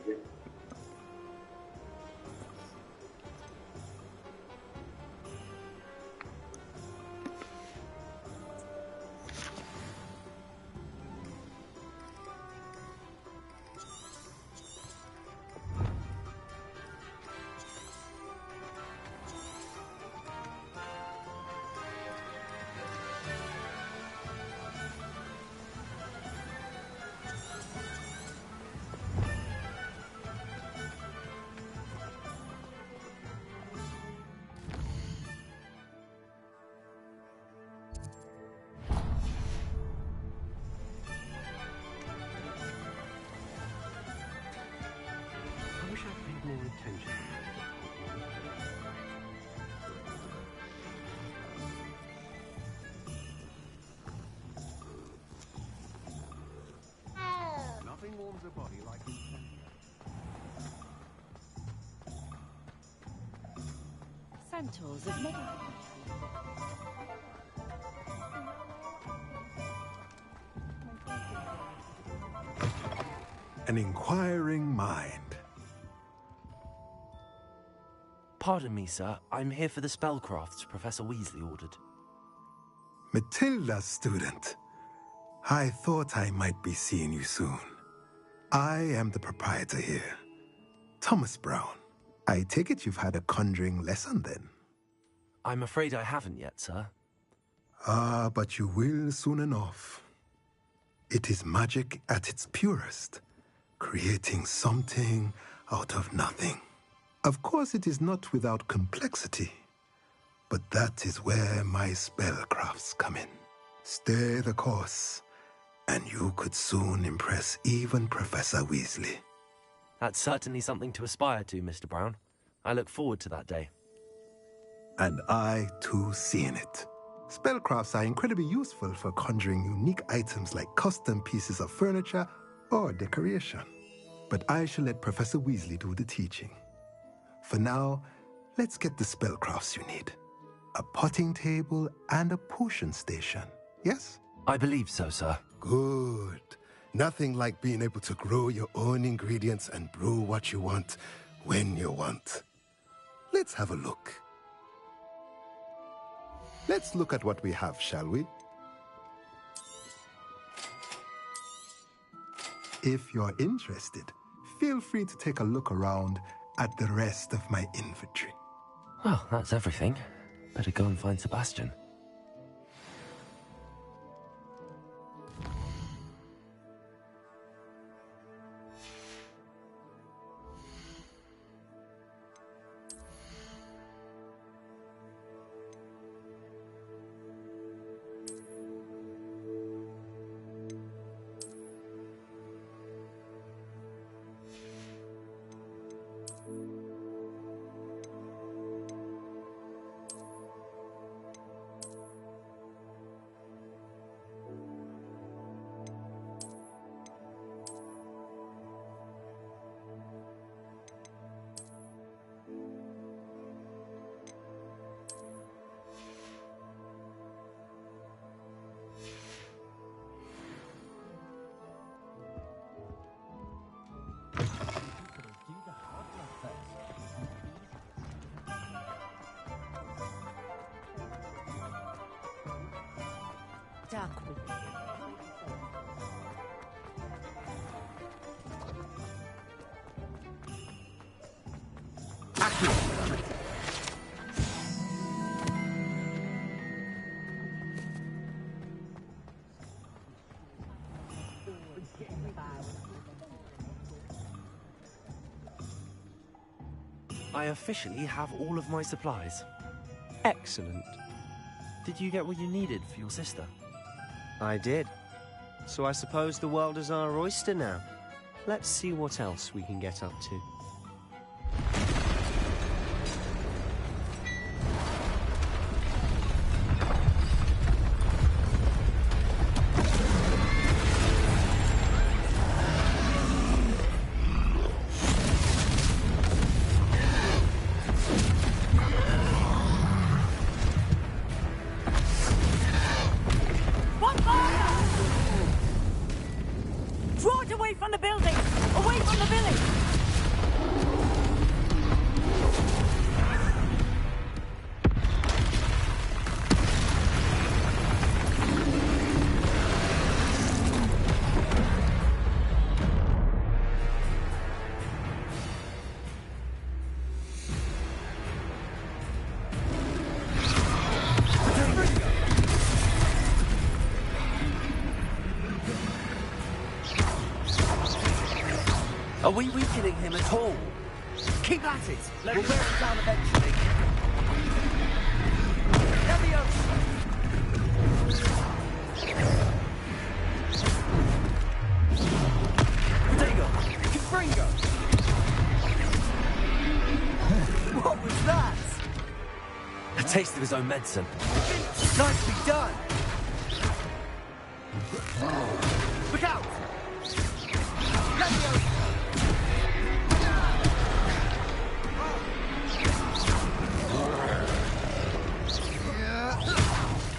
I wish I'd paid more attention. Nothing warms a body like Centaurs have never... An inquiring mind. Pardon me, sir. I'm here for the spellcrafts Professor Weasley ordered. Matilda, student. I thought I might be seeing you soon. I am the proprietor here, Thomas Brown. I take it you've had a conjuring lesson then? I'm afraid I haven't yet, sir. Ah, but you will soon enough. It is magic at its purest, creating something out of nothing. Of course, it is not without complexity, but that is where my spellcrafts come in. Stay the course, and you could soon impress even Professor Weasley. That's certainly something to aspire to, Mr. Brown. I look forward to that day. And I, too, seeing it. Spellcrafts are incredibly useful for conjuring unique items like custom pieces of furniture or decoration. But I shall let Professor Weasley do the teaching. For now, let's get the spellcrafts you need. A potting table and a potion station, yes? I believe so, sir. Good. Nothing like being able to grow your own ingredients and brew what you want when you want. Let's have a look. Let's look at what we have, shall we? If you're interested, feel free to take a look around at the rest of my inventory. Well, that's everything. Better go and find Sebastian. I officially have all of my supplies. Excellent. Did you get what you needed for your sister? I did. So I suppose the world is our oyster now. Let's see what else we can get up to. Draw it away from the building! Away from the village! Are we weakening him at all? Keep at it! We'll wear him down eventually. Fringo! What was that? A taste of his own medicine. Nicely done! Look out!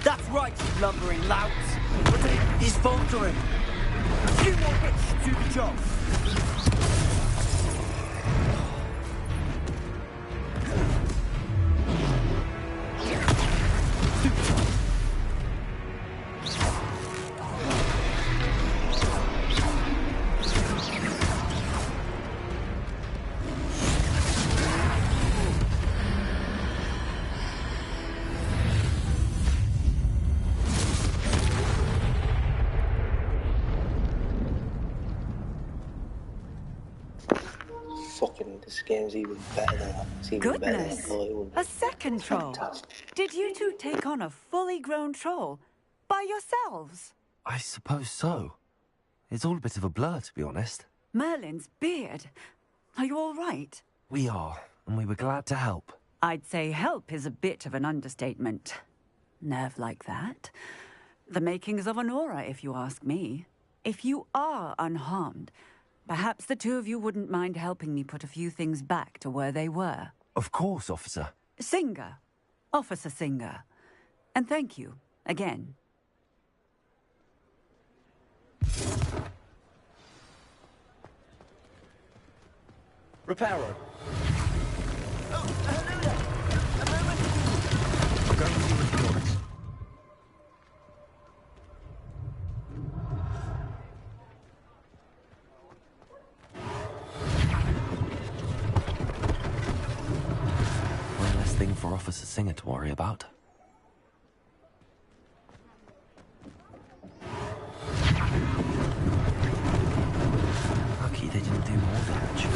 That's right, you lumbering louts. He's faltering. A few more hits to do the job. Fucking, this game's even better than that. It's even better than I Goodness! thought it would be. A second troll! Did you two take on a fully grown troll? By yourselves? I suppose so. It's all a bit of a blur, to be honest. Merlin's beard. Are you all right? We are, and we were glad to help. I'd say help is a bit of an understatement. Nerve like that. The makings of an aura, if you ask me. If you are unharmed, perhaps the two of you wouldn't mind helping me put a few things back to where they were. Of course, officer. Singer. Officer Singer. And thank you, again. Reparo. One less thing for Officer Singer to worry about. Lucky they didn't do more damage.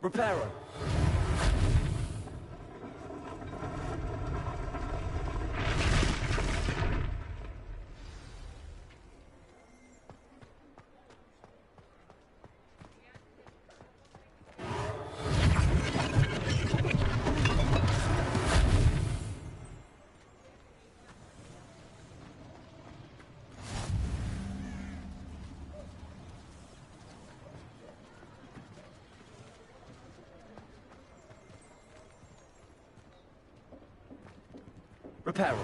Reparo. Reparo.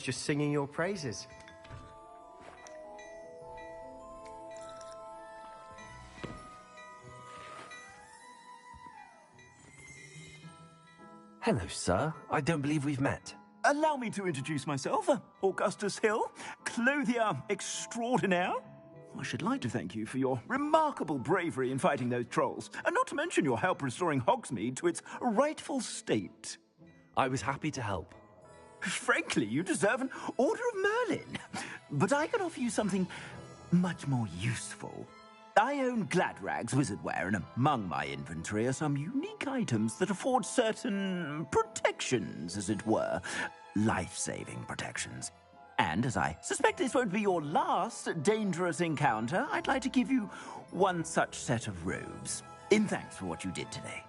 Just singing your praises. Hello, sir. I don't believe we've met. Allow me to introduce myself. Augustus Hill, clothier extraordinaire. I should like to thank you for your remarkable bravery in fighting those trolls, and not to mention your help restoring Hogsmeade to its rightful state. I was happy to help. Frankly, you deserve an Order of Merlin. But I can offer you something much more useful. I own Gladrag's wizardware, and among my inventory are some unique items that afford certain protections, as it were. Life-saving protections. And as I suspect this won't be your last dangerous encounter, I'd like to give you one such set of robes, in thanks for what you did today.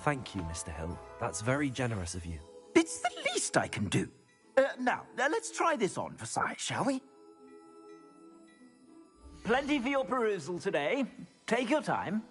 Thank you, Mr. Hill. That's very generous of you. It's the least I can do. Now, let's try this on for size, shall we? Plenty for your perusal today. Take your time.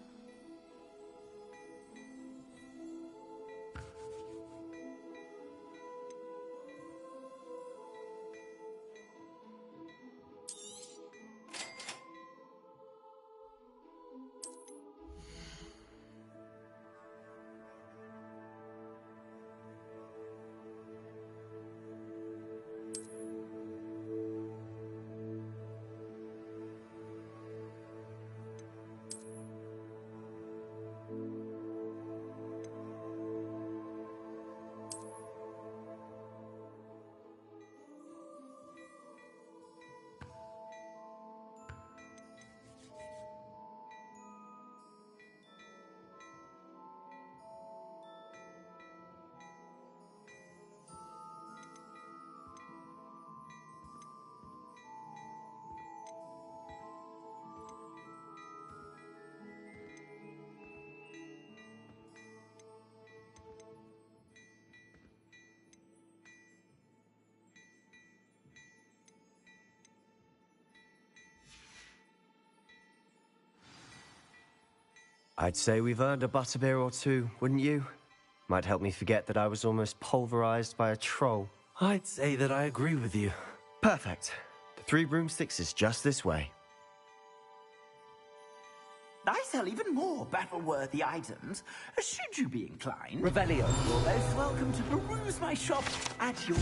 I'd say we've earned a butterbeer or two, wouldn't you? Might help me forget that I was almost pulverized by a troll. I'd say that I agree with you. Perfect. The 3 broomsticks is just this way. I sell even more battle-worthy items, should you be inclined. Revelio. You're most welcome to peruse my shop at your...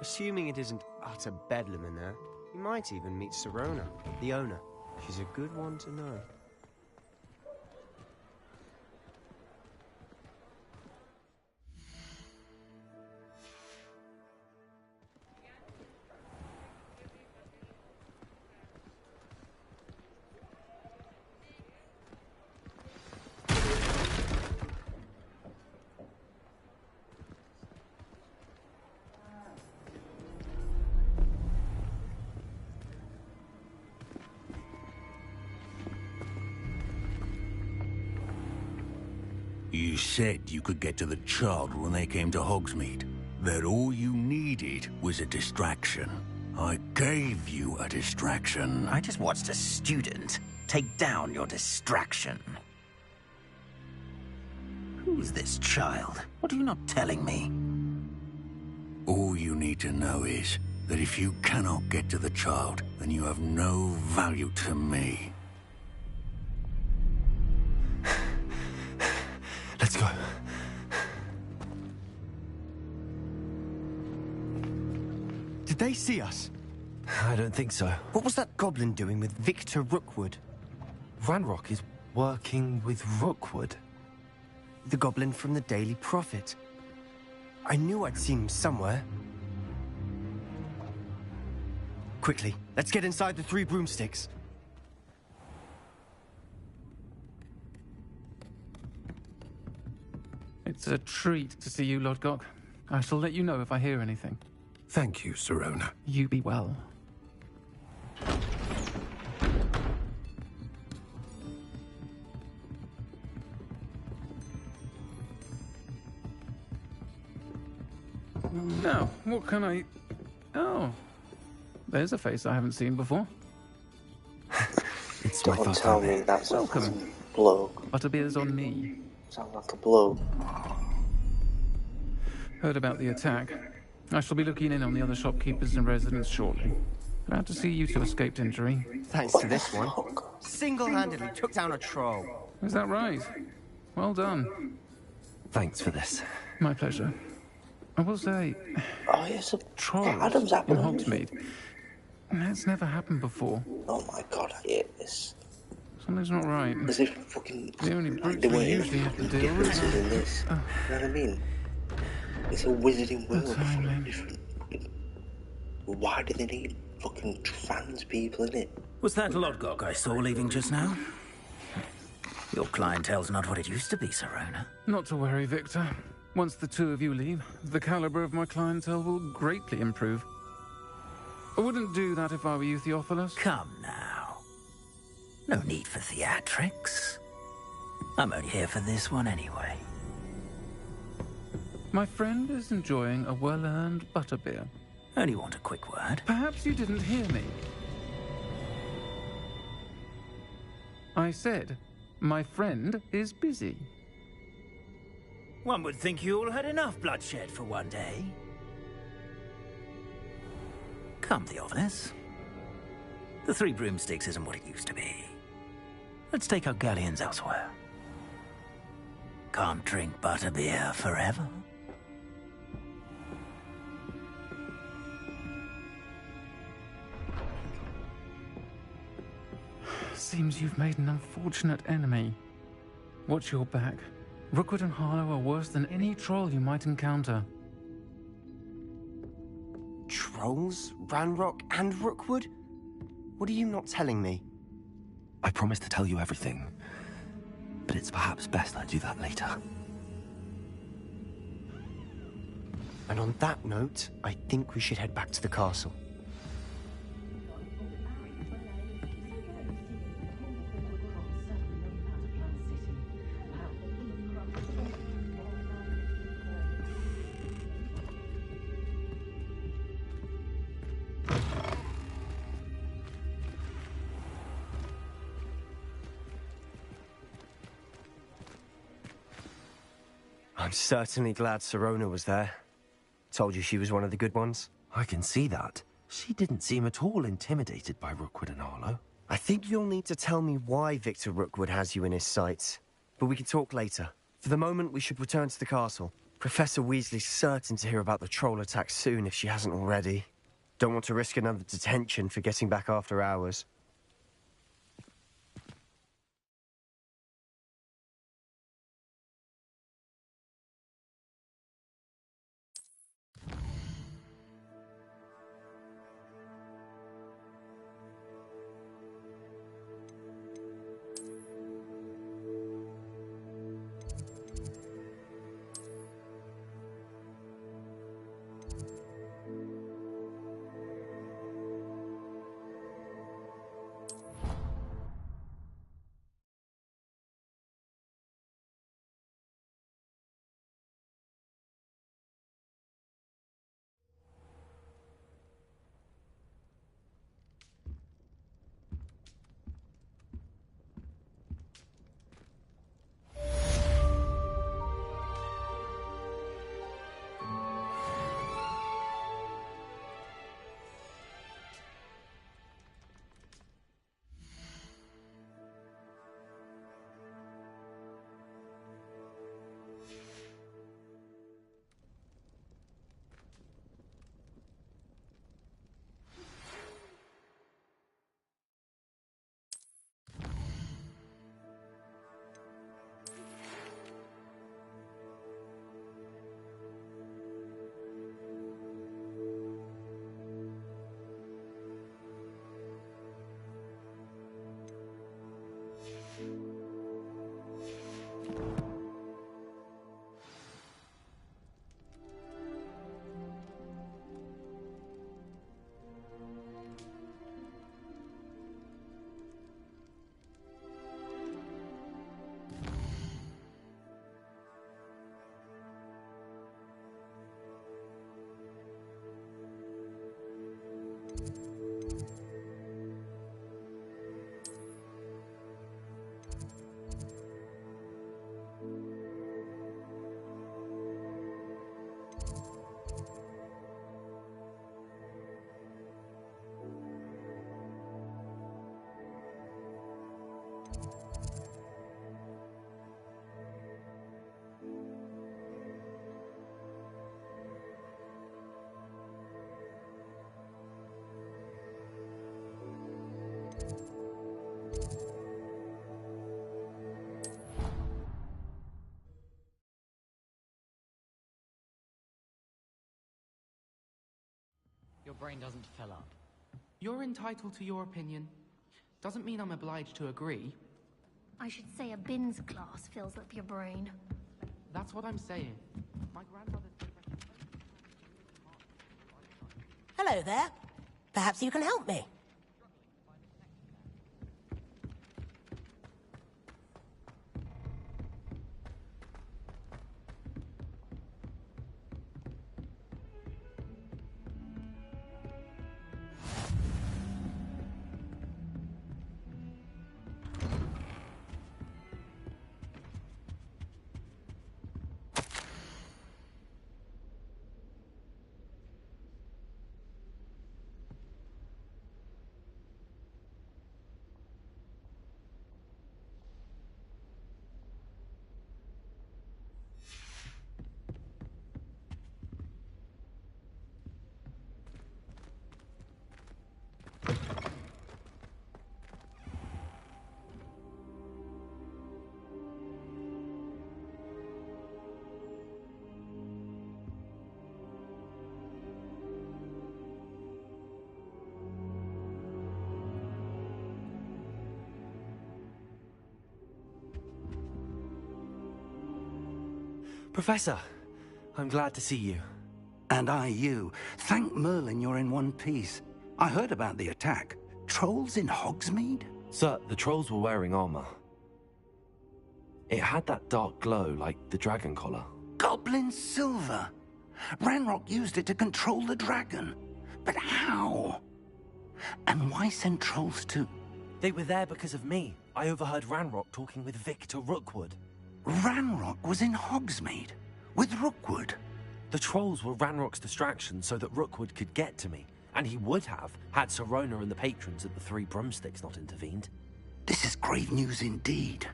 Assuming it isn't utter bedlam in there, you might even meet Sirona, the owner. She's a good one to know. You said you could get to the child when they came to Hogsmeade. That all you needed was a distraction. I gave you a distraction. I just watched a student take down your distraction. Who's this child? What are you not telling me? All you need to know is that if you cannot get to the child, then you have no value to me. Let's go. Did they see us? I don't think so. What was that goblin doing with Victor Rookwood? Ranrock is working with Rookwood. The goblin from the Daily Prophet. I knew I'd seen him somewhere. Quickly, let's get inside the 3 broomsticks. It's a treat to see you, Lodgok. I shall let you know if I hear anything. Thank you, Sirona. You be well. Now, what can I... Oh, there's a face I haven't seen before. It's my Don't tell me that's Welcome. a bloke. Butterbeer's on me. Sounds like a bloke. Heard about the attack. I shall be looking in on the other shopkeepers and residents shortly. Glad to see you two escaped injury. Thanks to this one. Single-handedly took down a troll. Is that right? Well done. Thanks for this. My pleasure. I will say... Oh, yes, trolls Adam's in happening. Hogsmeade. That's never happened before. Oh my god, I hate this. Something's not right. As if fucking... The only like, brutes the we way usually have to deal with... differences in this. You know what I mean? It's a wizarding world full of different... Why do they need fucking trans people in it? Was that Lodgok I saw leaving just now? Your clientele's not what it used to be, Sirona. Not to worry, Victor. Once the two of you leave, the caliber of my clientele will greatly improve. I wouldn't do that if I were you, Theophilus. Come now. No need for theatrics. I'm only here for this one anyway. My friend is enjoying a well-earned butterbeer. Only want a quick word. Perhaps you didn't hear me. I said, my friend is busy. One would think you all had enough bloodshed for one day. Come, Theophilus. The 3 broomsticks isn't what it used to be. Let's take our galleons elsewhere. Can't drink butterbeer forever. Seems you've made an unfortunate enemy. Watch your back. Rookwood and Harlow are worse than any troll you might encounter. Trolls? Ranrock and Rookwood? What are you not telling me? I promised to tell you everything, but it's perhaps best I do that later. And on that note, I think we should head back to the castle. I'm certainly glad Sirona was there. Told you she was one of the good ones. I can see that. She didn't seem at all intimidated by Rookwood and Harlow. I think you'll need to tell me why Victor Rookwood has you in his sights. But we can talk later. For the moment, we should return to the castle. Professor Weasley's certain to hear about the troll attack soon if she hasn't already. Don't want to risk another detention for getting back after hours. brain doesn't fill up. You're entitled to your opinion. Doesn't mean I'm obliged to agree. I should say a bins glass fills up your brain. That's what I'm saying. My grandmother... Hello there. Perhaps you can help me. Professor, I'm glad to see you. And I you. Thank Merlin you're in one piece. I heard about the attack. Trolls in Hogsmeade? Sir, the trolls were wearing armor. It had that dark glow like the dragon collar. Goblin silver. Ranrock used it to control the dragon. But how? And why send trolls to... They were there because of me. I overheard Ranrock talking with Victor Rookwood. Ranrock was in Hogsmeade? With Rookwood? The trolls were Ranrock's distraction so that Rookwood could get to me. And he would have, had Sirona and the patrons at the Three Broomsticks not intervened. This is grave news indeed.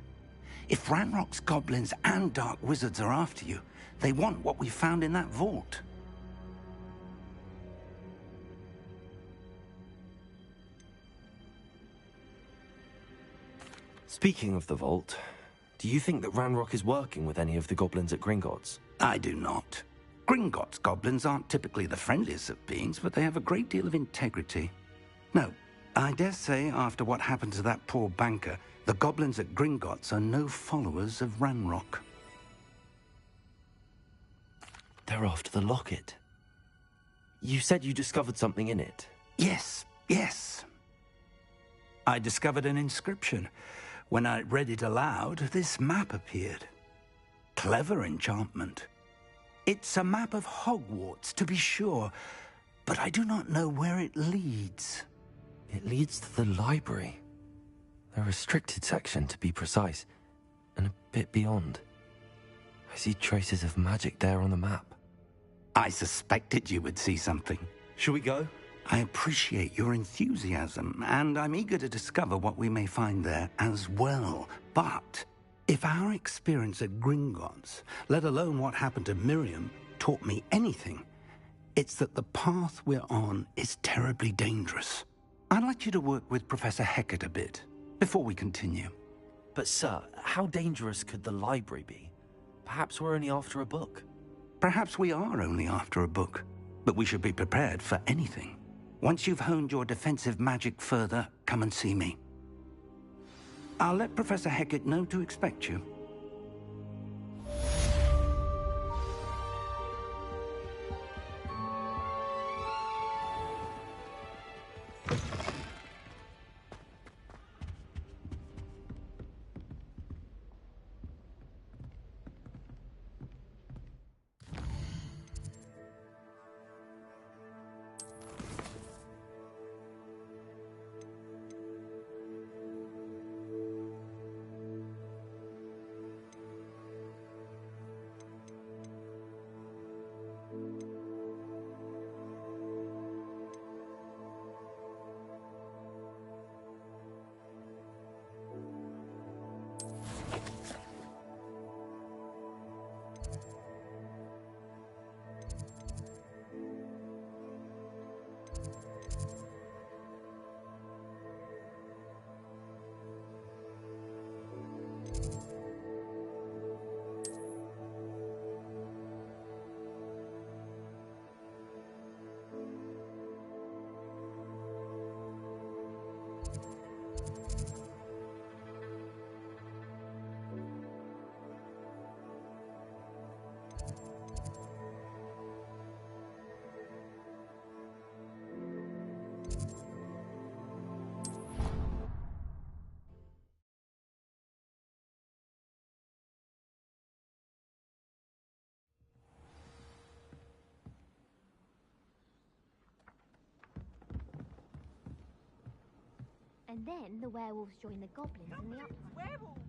If Ranrock's goblins and dark wizards are after you, they want what we found in that vault. Speaking of the vault, do you think that Ranrock is working with any of the goblins at Gringotts? I do not. Gringotts goblins aren't typically the friendliest of beings, but they have a great deal of integrity. No, I dare say after what happened to that poor banker, the goblins at Gringotts are no followers of Ranrock. They're after the locket. You said you discovered something in it. Yes. I discovered an inscription. When I read it aloud, this map appeared. Clever enchantment. It's a map of Hogwarts, to be sure, but I do not know where it leads. It leads to the library. A restricted section, to be precise, and a bit beyond. I see traces of magic there on the map. I suspected you would see something. Shall we go? I appreciate your enthusiasm, and I'm eager to discover what we may find there as well. But if our experience at Gringotts, let alone what happened to Miriam, taught me anything, it's that the path we're on is terribly dangerous. I'd like you to work with Professor Hecat a bit before we continue. But sir, how dangerous could the library be? Perhaps we're only after a book. Perhaps we are only after a book, but we should be prepared for anything. Once you've honed your defensive magic further, come and see me. I'll let Professor Hecat know to expect you. And then the werewolves join the goblins in the upland. Werewolves!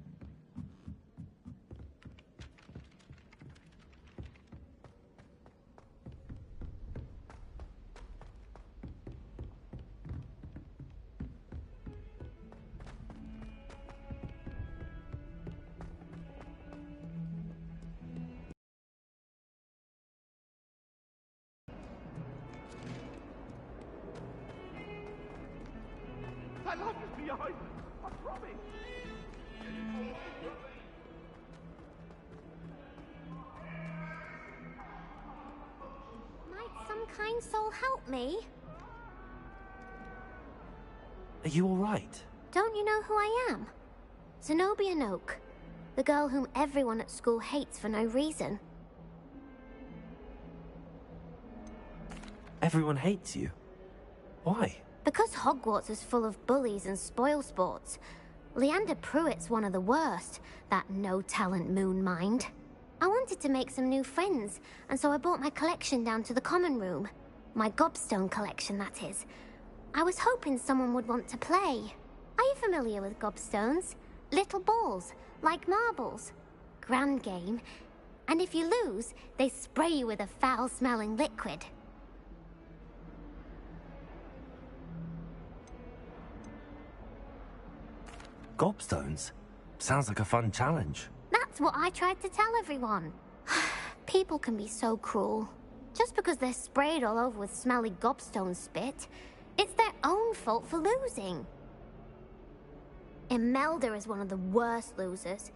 That light is behind us! I promise! Might some kind soul help me? Are you alright? Don't you know who I am? Zenobia Noak, the girl whom everyone at school hates for no reason. Everyone hates you. Why? Because Hogwarts is full of bullies and spoilsports. Leander Pruitt's one of the worst, that no-talent moon mind. I wanted to make some new friends, and so I brought my collection down to the common room. My gobstone collection, that is. I was hoping someone would want to play. Are you familiar with gobstones? Little balls, like marbles. Grand game. And if you lose, they spray you with a foul-smelling liquid. Gobstones? Sounds like a fun challenge. That's what I tried to tell everyone. People can be so cruel. Just because they're sprayed all over with smelly gobstone spit, it's their own fault for losing. Imelda is one of the worst losers.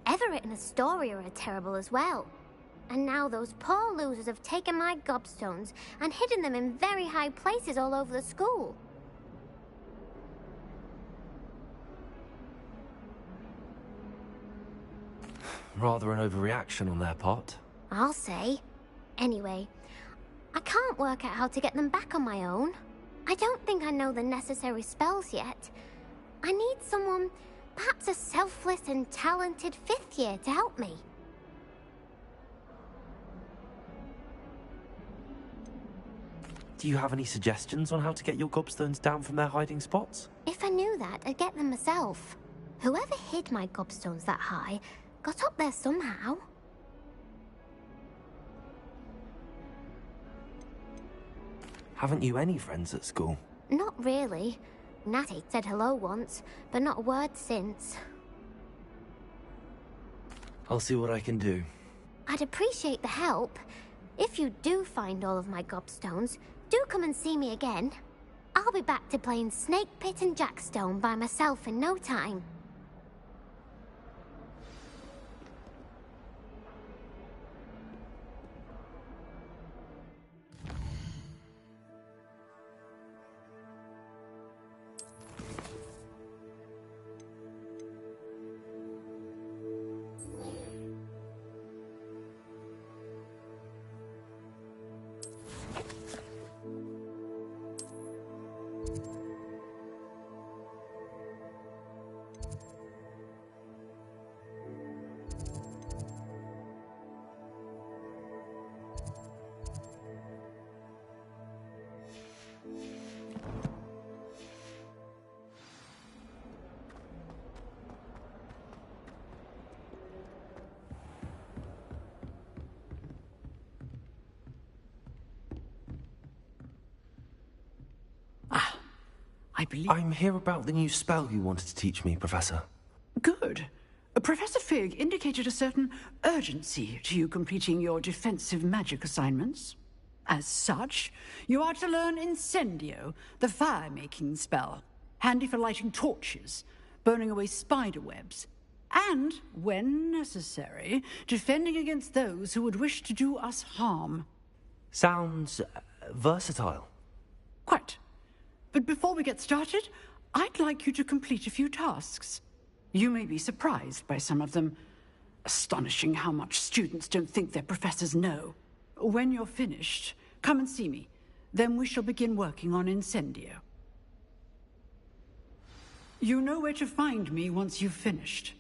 Everett and Astoria are terrible as well. And now those poor losers have taken my gobstones and hidden them in very high places all over the school. Rather an overreaction on their part. I'll say. Anyway, I can't work out how to get them back on my own. I don't think I know the necessary spells yet. I need someone, perhaps a selfless and talented fifth year to help me. Do you have any suggestions on how to get your gobstones down from their hiding spots? If I knew that, I'd get them myself. Whoever hid my gobstones that high got up there somehow. Haven't you any friends at school? Not really. Natty said hello once, but not a word since. I'll see what I can do. I'd appreciate the help. If you do find all of my gobstones, do come and see me again. I'll be back to playing Snake Pit and Jackstone by myself in no time. I'm here about the new spell you wanted to teach me, Professor. Good. Professor Fig indicated a certain urgency to you completing your defensive magic assignments. As such, you are to learn Incendio, the fire-making spell, handy for lighting torches, burning away spider webs, and, when necessary, defending against those who would wish to do us harm. Sounds versatile. Quite. But before we get started, I'd like you to complete a few tasks. You may be surprised by some of them. Astonishing how much students don't think their professors know. When you're finished, come and see me. Then we shall begin working on Incendio. You know where to find me once you've finished.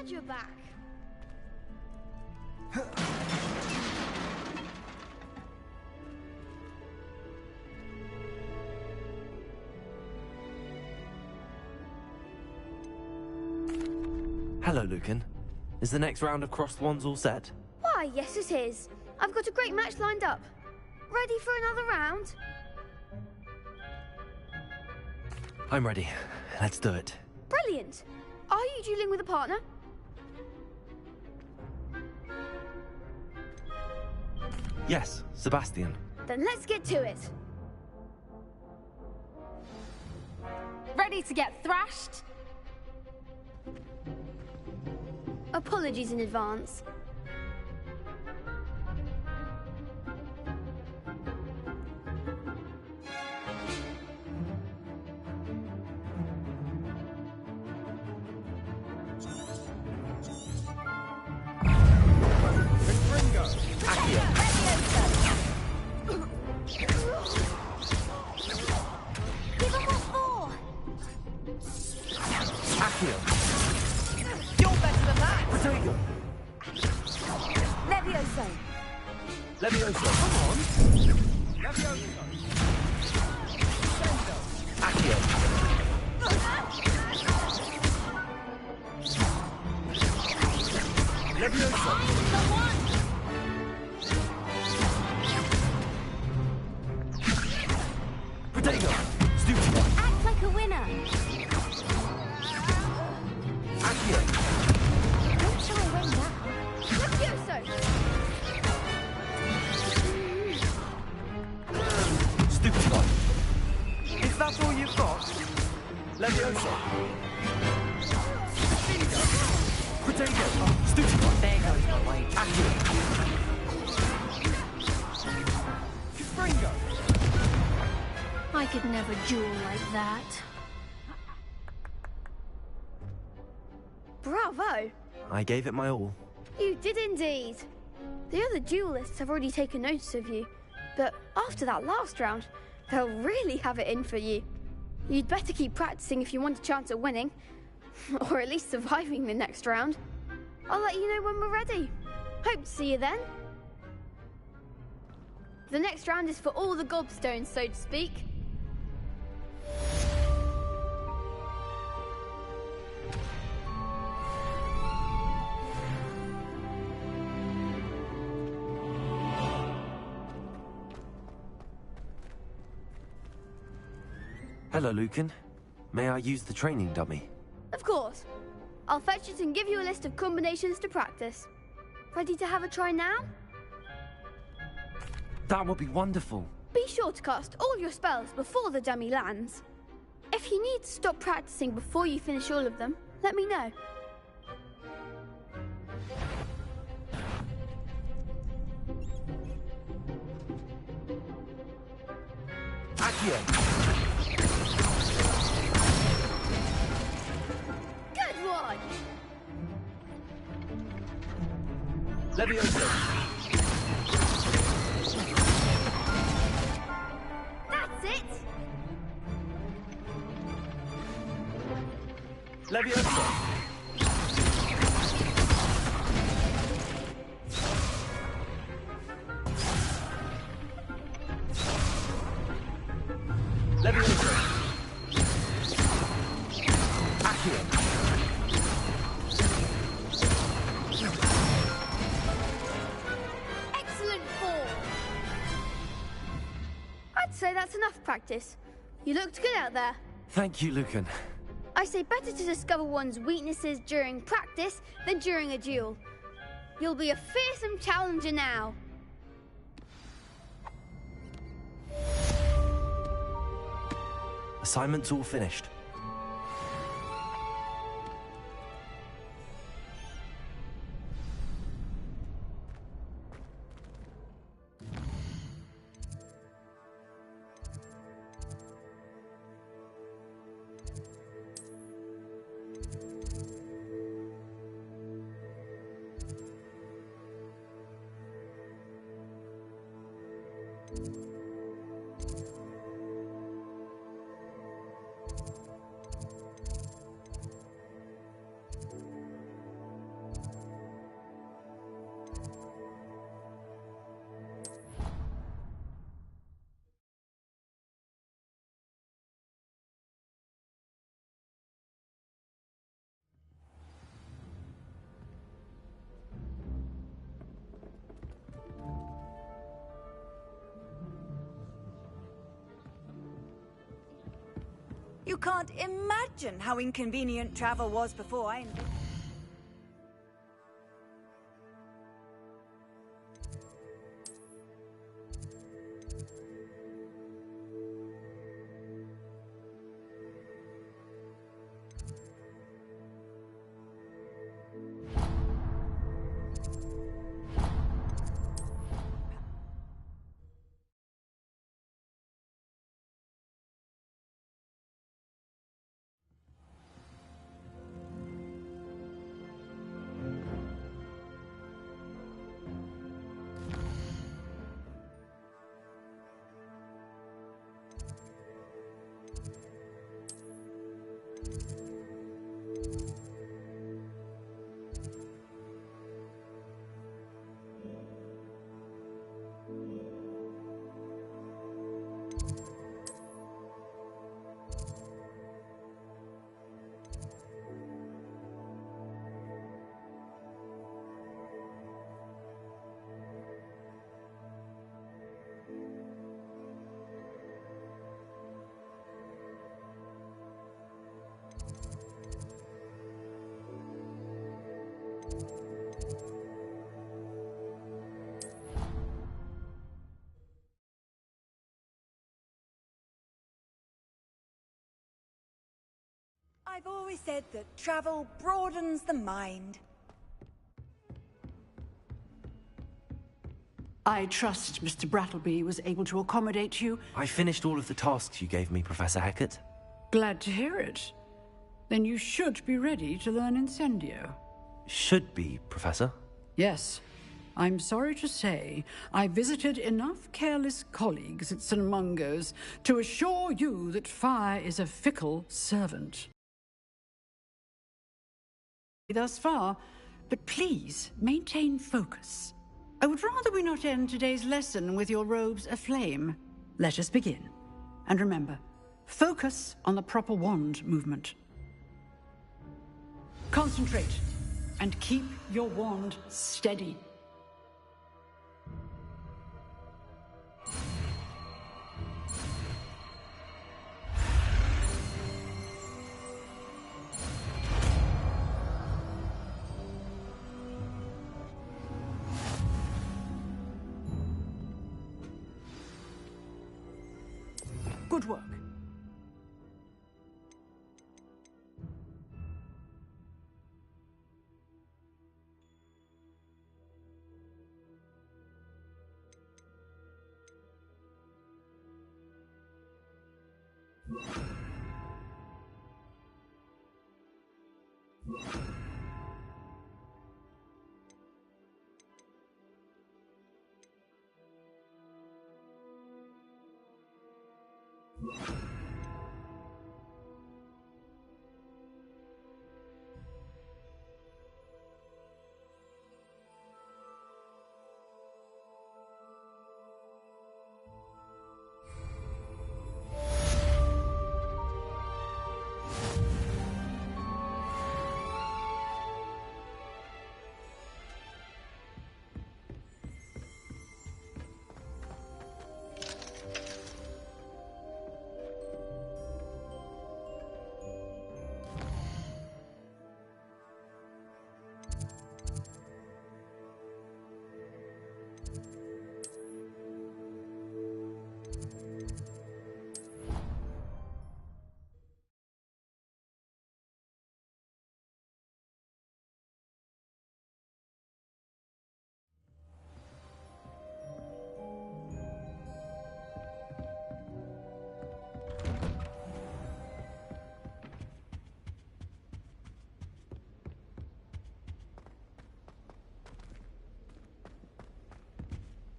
Glad you're back. Hello, Lucan. Is the next round of crossed wands all set? Why, yes it is. I've got a great match lined up. Ready for another round? I'm ready. Let's do it. Brilliant. Are you dueling with a partner? Yes, Sebastian. Then let's get to it. Ready to get thrashed? Apologies in advance. Act like a winner. Don't shy away now. Levioso! Stupid one. Is that all you've got? Leviosa. Potato. Stupid one. There goes my way. Fringo. I could never duel like that. Bravo! I gave it my all. You did indeed. The other duelists have already taken notice of you, but after that last round, they'll really have it in for you. You'd better keep practicing if you want a chance at winning, or at least surviving the next round. I'll let you know when we're ready. Hope to see you then. The next round is for all the gobstones, so to speak. Hello, Lucan. May I use the training dummy? Of course. I'll fetch it and give you a list of combinations to practice. Ready to have a try now? That would be wonderful. Be sure to cast all your spells before the dummy lands. If you need to stop practicing before you finish all of them, let me know. Accio! Good one! Leviosa! That's it! Leviosa! Leviosa! Accio! Excellent form! I'd say that's enough practice. You looked good out there. Thank you, Lucan. I say better to discover one's weaknesses during practice than during a duel. You'll be a fearsome challenger now. Assignment's all finished. You can't imagine how inconvenient travel was before I... I've always said that travel broadens the mind. I trust Mr. Brattleby was able to accommodate you. I finished all of the tasks you gave me, Professor Hecat. Glad to hear it. Then you should be ready to learn Incendio. Should be, Professor? Yes. I'm sorry to say, I visited enough careless colleagues at St. Mungo's to assure you that fire is a fickle servant. Thus far, but please maintain focus. I would rather we not end today's lesson with your robes aflame. Let us begin. And remember, focus on the proper wand movement. Concentrate, and keep your wand steady. Good work.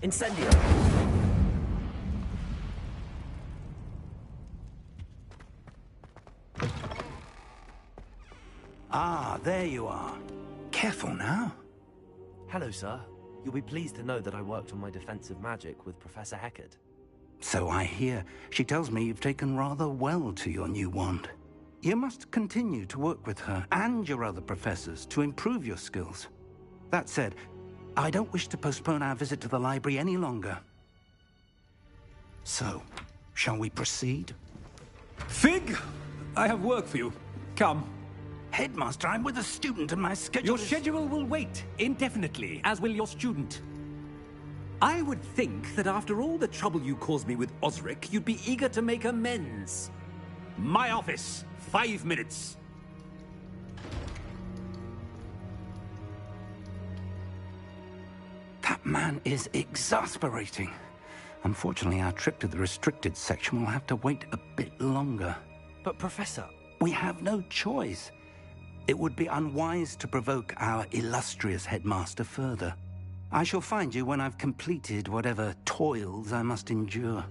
Incendio! Ah, there you are. Careful now. Hello, sir. You'll be pleased to know that I worked on my defensive magic with Professor Hecat. So I hear. She tells me you've taken rather well to your new wand. You must continue to work with her and your other professors to improve your skills. That said, I don't wish to postpone our visit to the library any longer. So, shall we proceed? Fig, I have work for you. Come. Headmaster, I'm with a student and my schedule Your schedule will wait indefinitely, as will your student. I would think that after all the trouble you caused me with Osric, you'd be eager to make amends. My office, 5 minutes. That man is exasperating. Unfortunately, our trip to the restricted section will have to wait a bit longer. But Professor... We have no choice. It would be unwise to provoke our illustrious headmaster further. I shall find you when I've completed whatever toils I must endure.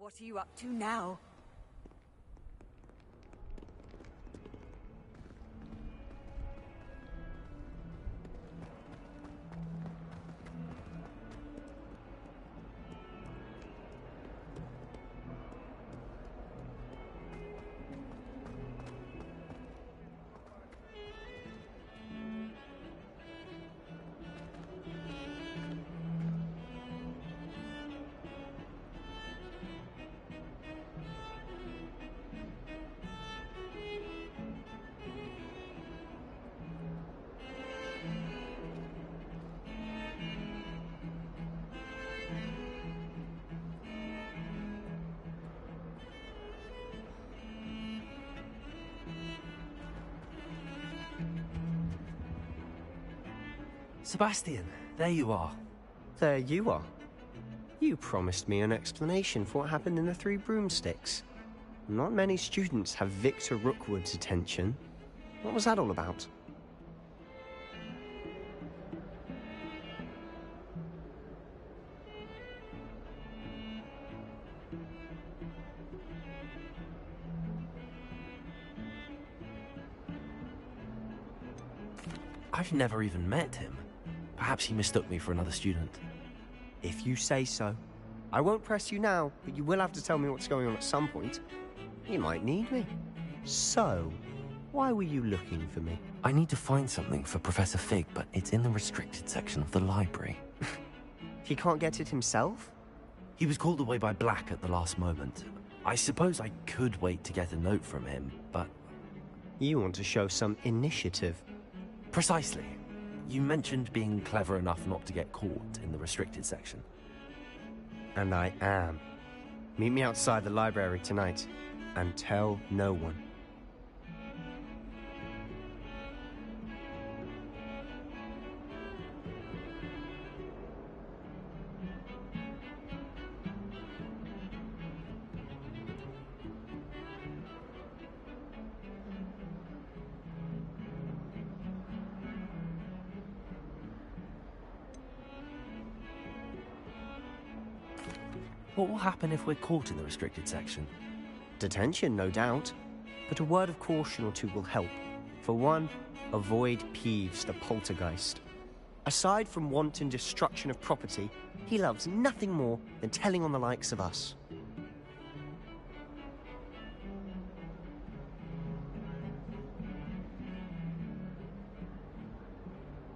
What are you up to now? Sebastian, there you are. There you are. You promised me an explanation for what happened in the Three Broomsticks. Not many students have Victor Rookwood's attention. What was that all about? I've never even met him. Perhaps he mistook me for another student. If you say so. I won't press you now, but you will have to tell me what's going on at some point. You might need me. So, why were you looking for me? I need to find something for Professor Fig, but it's in the restricted section of the library. He can't get it himself? He was called away by Black at the last moment. I suppose I could wait to get a note from him, but... You want to show some initiative. Precisely. You mentioned being clever enough not to get caught in the restricted section. And I am. Meet me outside the library tonight, and tell no one. What will happen if we're caught in the restricted section? Detention, no doubt. But a word of caution or two will help. For one, avoid Peeves, the poltergeist. Aside from wanton destruction of property, he loves nothing more than telling on the likes of us.